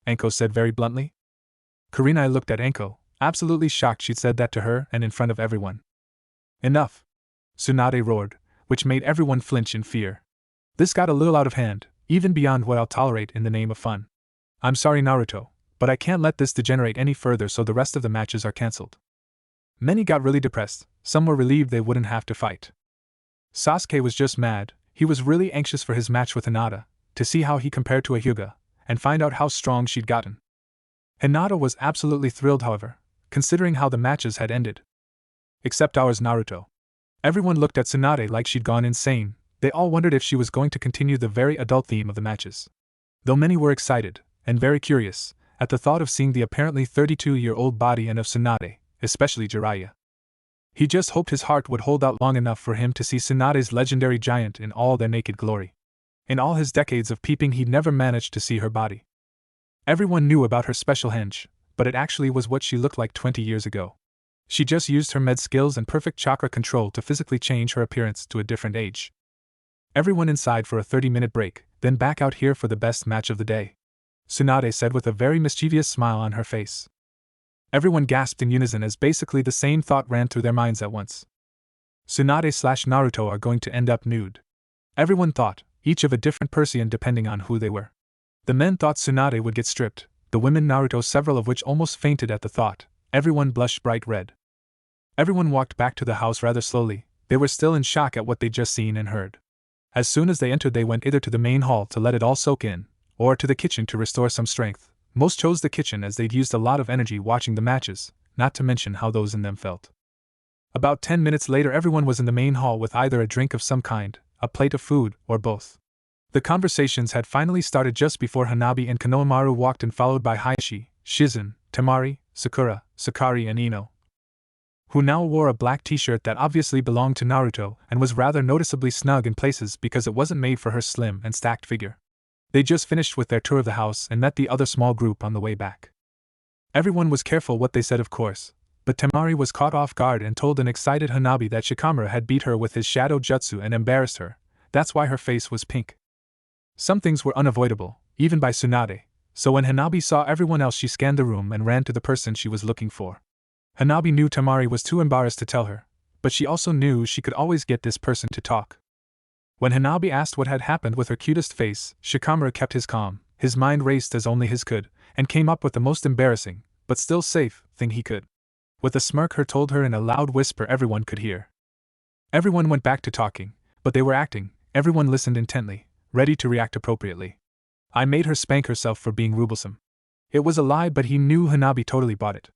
Anko said very bluntly. Kurenai looked at Anko, absolutely shocked she'd said that to her and in front of everyone. "Enough!" Tsunade roared, which made everyone flinch in fear. "This got a little out of hand, even beyond what I'll tolerate in the name of fun. I'm sorry Naruto, but I can't let this degenerate any further so the rest of the matches are cancelled." Many got really depressed, some were relieved they wouldn't have to fight. Sasuke was just mad. He was really anxious for his match with Hinata, to see how he compared to a Hyuga, and find out how strong she'd gotten. Hinata was absolutely thrilled however, considering how the matches had ended. Except ours Naruto. Everyone looked at Tsunade like she'd gone insane. They all wondered if she was going to continue the very adult theme of the matches. Though many were excited, and very curious, at the thought of seeing the apparently 32-year-old body and of Tsunade, especially Jiraiya. He just hoped his heart would hold out long enough for him to see Tsunade's legendary giant in all their naked glory. In all his decades of peeping he'd never managed to see her body. Everyone knew about her special henge, but it actually was what she looked like 20 years ago. She just used her med skills and perfect chakra control to physically change her appearance to a different age. Everyone inside for a 30-minute break, then back out here for the best match of the day, Tsunade said with a very mischievous smile on her face. Everyone gasped in unison as basically the same thought ran through their minds at once. Tsunade/Naruto are going to end up nude. Everyone thought, each of a different Persian depending on who they were. The men thought Tsunade would get stripped, the women Naruto, several of which almost fainted at the thought. Everyone blushed bright red. Everyone walked back to the house rather slowly. They were still in shock at what they'd just seen and heard. As soon as they entered they went either to the main hall to let it all soak in, or to the kitchen to restore some strength. Most chose the kitchen as they'd used a lot of energy watching the matches, not to mention how those in them felt. About 10 minutes later everyone was in the main hall with either a drink of some kind, a plate of food, or both. The conversations had finally started just before Hanabi and Konohamaru walked in, followed by Hayashi, Shizune, Temari, Sakura, Sakari and Ino, who now wore a black t-shirt that obviously belonged to Naruto and was rather noticeably snug in places because it wasn't made for her slim and stacked figure. They just finished with their tour of the house and met the other small group on the way back. Everyone was careful what they said of course, but Temari was caught off guard and told an excited Hanabi that Shikamaru had beat her with his shadow jutsu and embarrassed her. That's why her face was pink. Some things were unavoidable, even by Tsunade, so when Hanabi saw everyone else she scanned the room and ran to the person she was looking for. Hanabi knew Temari was too embarrassed to tell her, but she also knew she could always get this person to talk. When Hanabi asked what had happened with her cutest face, Shikamaru kept his calm. His mind raced as only his could, and came up with the most embarrassing, but still safe, thing he could. With a smirk he told her in a loud whisper everyone could hear. Everyone went back to talking, but they were acting. Everyone listened intently, ready to react appropriately. "I made her spank herself for being rubblesome." It was a lie, but he knew Hanabi totally bought it.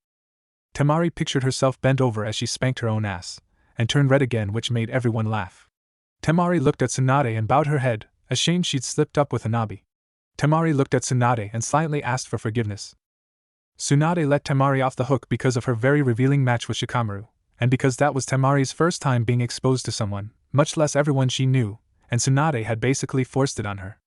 Temari pictured herself bent over as she spanked her own ass, and turned red again, which made everyone laugh. Temari looked at Tsunade and bowed her head, ashamed she'd slipped up with Hanabi. Temari looked at Tsunade and silently asked for forgiveness. Tsunade let Temari off the hook because of her very revealing match with Shikamaru, and because that was Temari's first time being exposed to someone, much less everyone she knew, and Tsunade had basically forced it on her.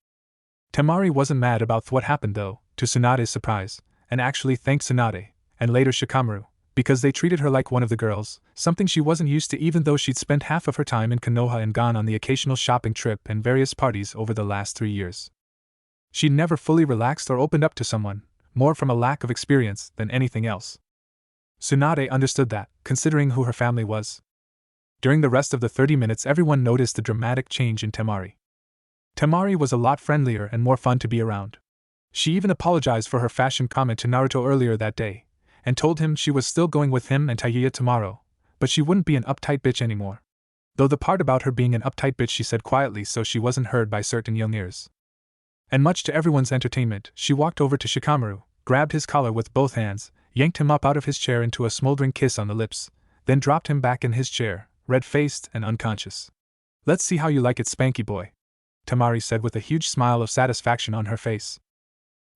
Temari wasn't mad about what happened though, to Tsunade's surprise, and actually thanked Tsunade, and later Shikamaru, because they treated her like one of the girls, something she wasn't used to even though she'd spent half of her time in Konoha and gone on the occasional shopping trip and various parties over the last 3 years. She'd never fully relaxed or opened up to someone, more from a lack of experience than anything else. Tsunade understood that, considering who her family was. During the rest of the 30 minutes, everyone noticed the dramatic change in Temari. Temari was a lot friendlier and more fun to be around. She even apologized for her fashion comment to Naruto earlier that day, and told him she was still going with him and Tayuya tomorrow, but she wouldn't be an uptight bitch anymore. Though the part about her being an uptight bitch she said quietly so she wasn't heard by certain young ears. And much to everyone's entertainment, she walked over to Shikamaru, grabbed his collar with both hands, yanked him up out of his chair into a smoldering kiss on the lips, then dropped him back in his chair, red-faced and unconscious. "Let's see how you like it, Spanky boy," Temari said with a huge smile of satisfaction on her face.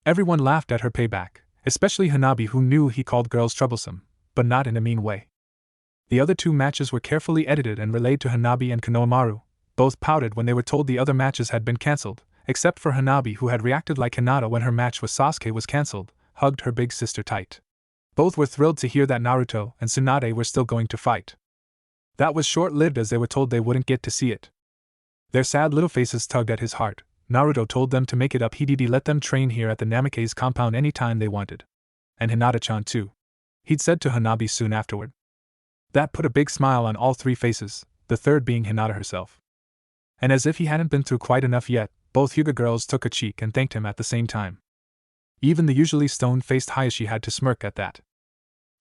Everyone laughed at her payback, especially Hanabi, who knew he called girls troublesome, but not in a mean way. The other two matches were carefully edited and relayed to Hanabi and Konohamaru. Both pouted when they were told the other matches had been cancelled, except for Hanabi, who had reacted like Hinata when her match with Sasuke was cancelled, hugged her big sister tight. Both were thrilled to hear that Naruto and Tsunade were still going to fight. That was short-lived as they were told they wouldn't get to see it. Their sad little faces tugged at his heart. Naruto told them to make it up. He'd let them train here at the Namikaze compound any time they wanted. And Hinata-chan too, he'd said to Hanabi soon afterward. That put a big smile on all three faces, the third being Hinata herself. And as if he hadn't been through quite enough yet, both Hyuga girls took a cheek and thanked him at the same time. Even the usually stone-faced Hayashi had to smirk at that.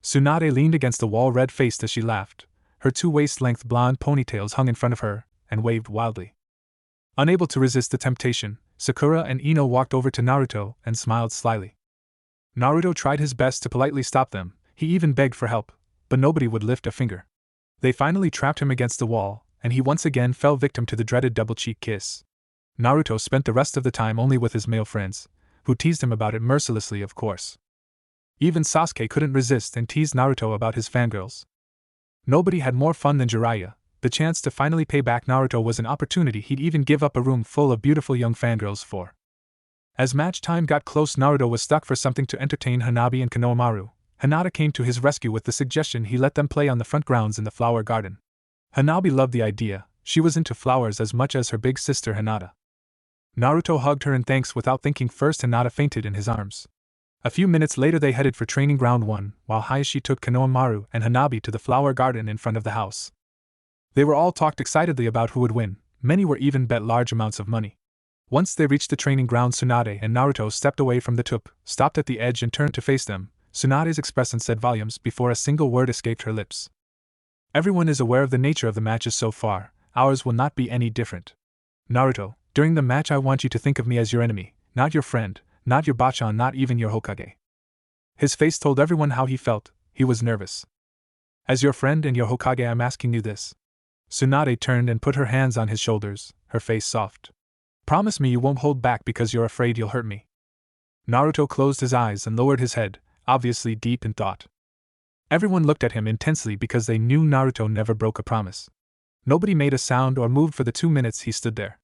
Tsunade leaned against the wall red-faced as she laughed. Her two waist-length blonde ponytails hung in front of her, and waved wildly. Unable to resist the temptation, Sakura and Ino walked over to Naruto and smiled slyly. Naruto tried his best to politely stop them, he even begged for help, but nobody would lift a finger. They finally trapped him against the wall, and he once again fell victim to the dreaded double-cheek kiss. Naruto spent the rest of the time only with his male friends, who teased him about it mercilessly, of course. Even Sasuke couldn't resist and teased Naruto about his fangirls. Nobody had more fun than Jiraiya. The chance to finally pay back Naruto was an opportunity he'd even give up a room full of beautiful young fangirls for. As match time got close, Naruto was stuck for something to entertain Hanabi and Konohamaru. Hinata came to his rescue with the suggestion he let them play on the front grounds in the flower garden. Hanabi loved the idea. She was into flowers as much as her big sister Hinata. Naruto hugged her in thanks without thinking. First, Hinata fainted in his arms. A few minutes later they headed for training ground 1, while Hayashi took Konohamaru and Hanabi to the flower garden in front of the house. They were all talked excitedly about who would win. Many were even bet large amounts of money. Once they reached the training ground, Tsunade and Naruto stepped away from the tup, stopped at the edge and turned to face them. Tsunade's expression said volumes before a single word escaped her lips. Everyone is aware of the nature of the matches so far. Ours will not be any different. Naruto, during the match I want you to think of me as your enemy, not your friend, not your Bachan, not even your Hokage. His face told everyone how he felt. He was nervous. As your friend and your Hokage, I'm asking you this. Tsunade turned and put her hands on his shoulders, her face soft. Promise me you won't hold back because you're afraid you'll hurt me. Naruto closed his eyes and lowered his head, obviously deep in thought. Everyone looked at him intensely because they knew Naruto never broke a promise. Nobody made a sound or moved for the 2 minutes he stood there.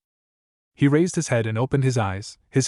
He raised his head and opened his eyes, his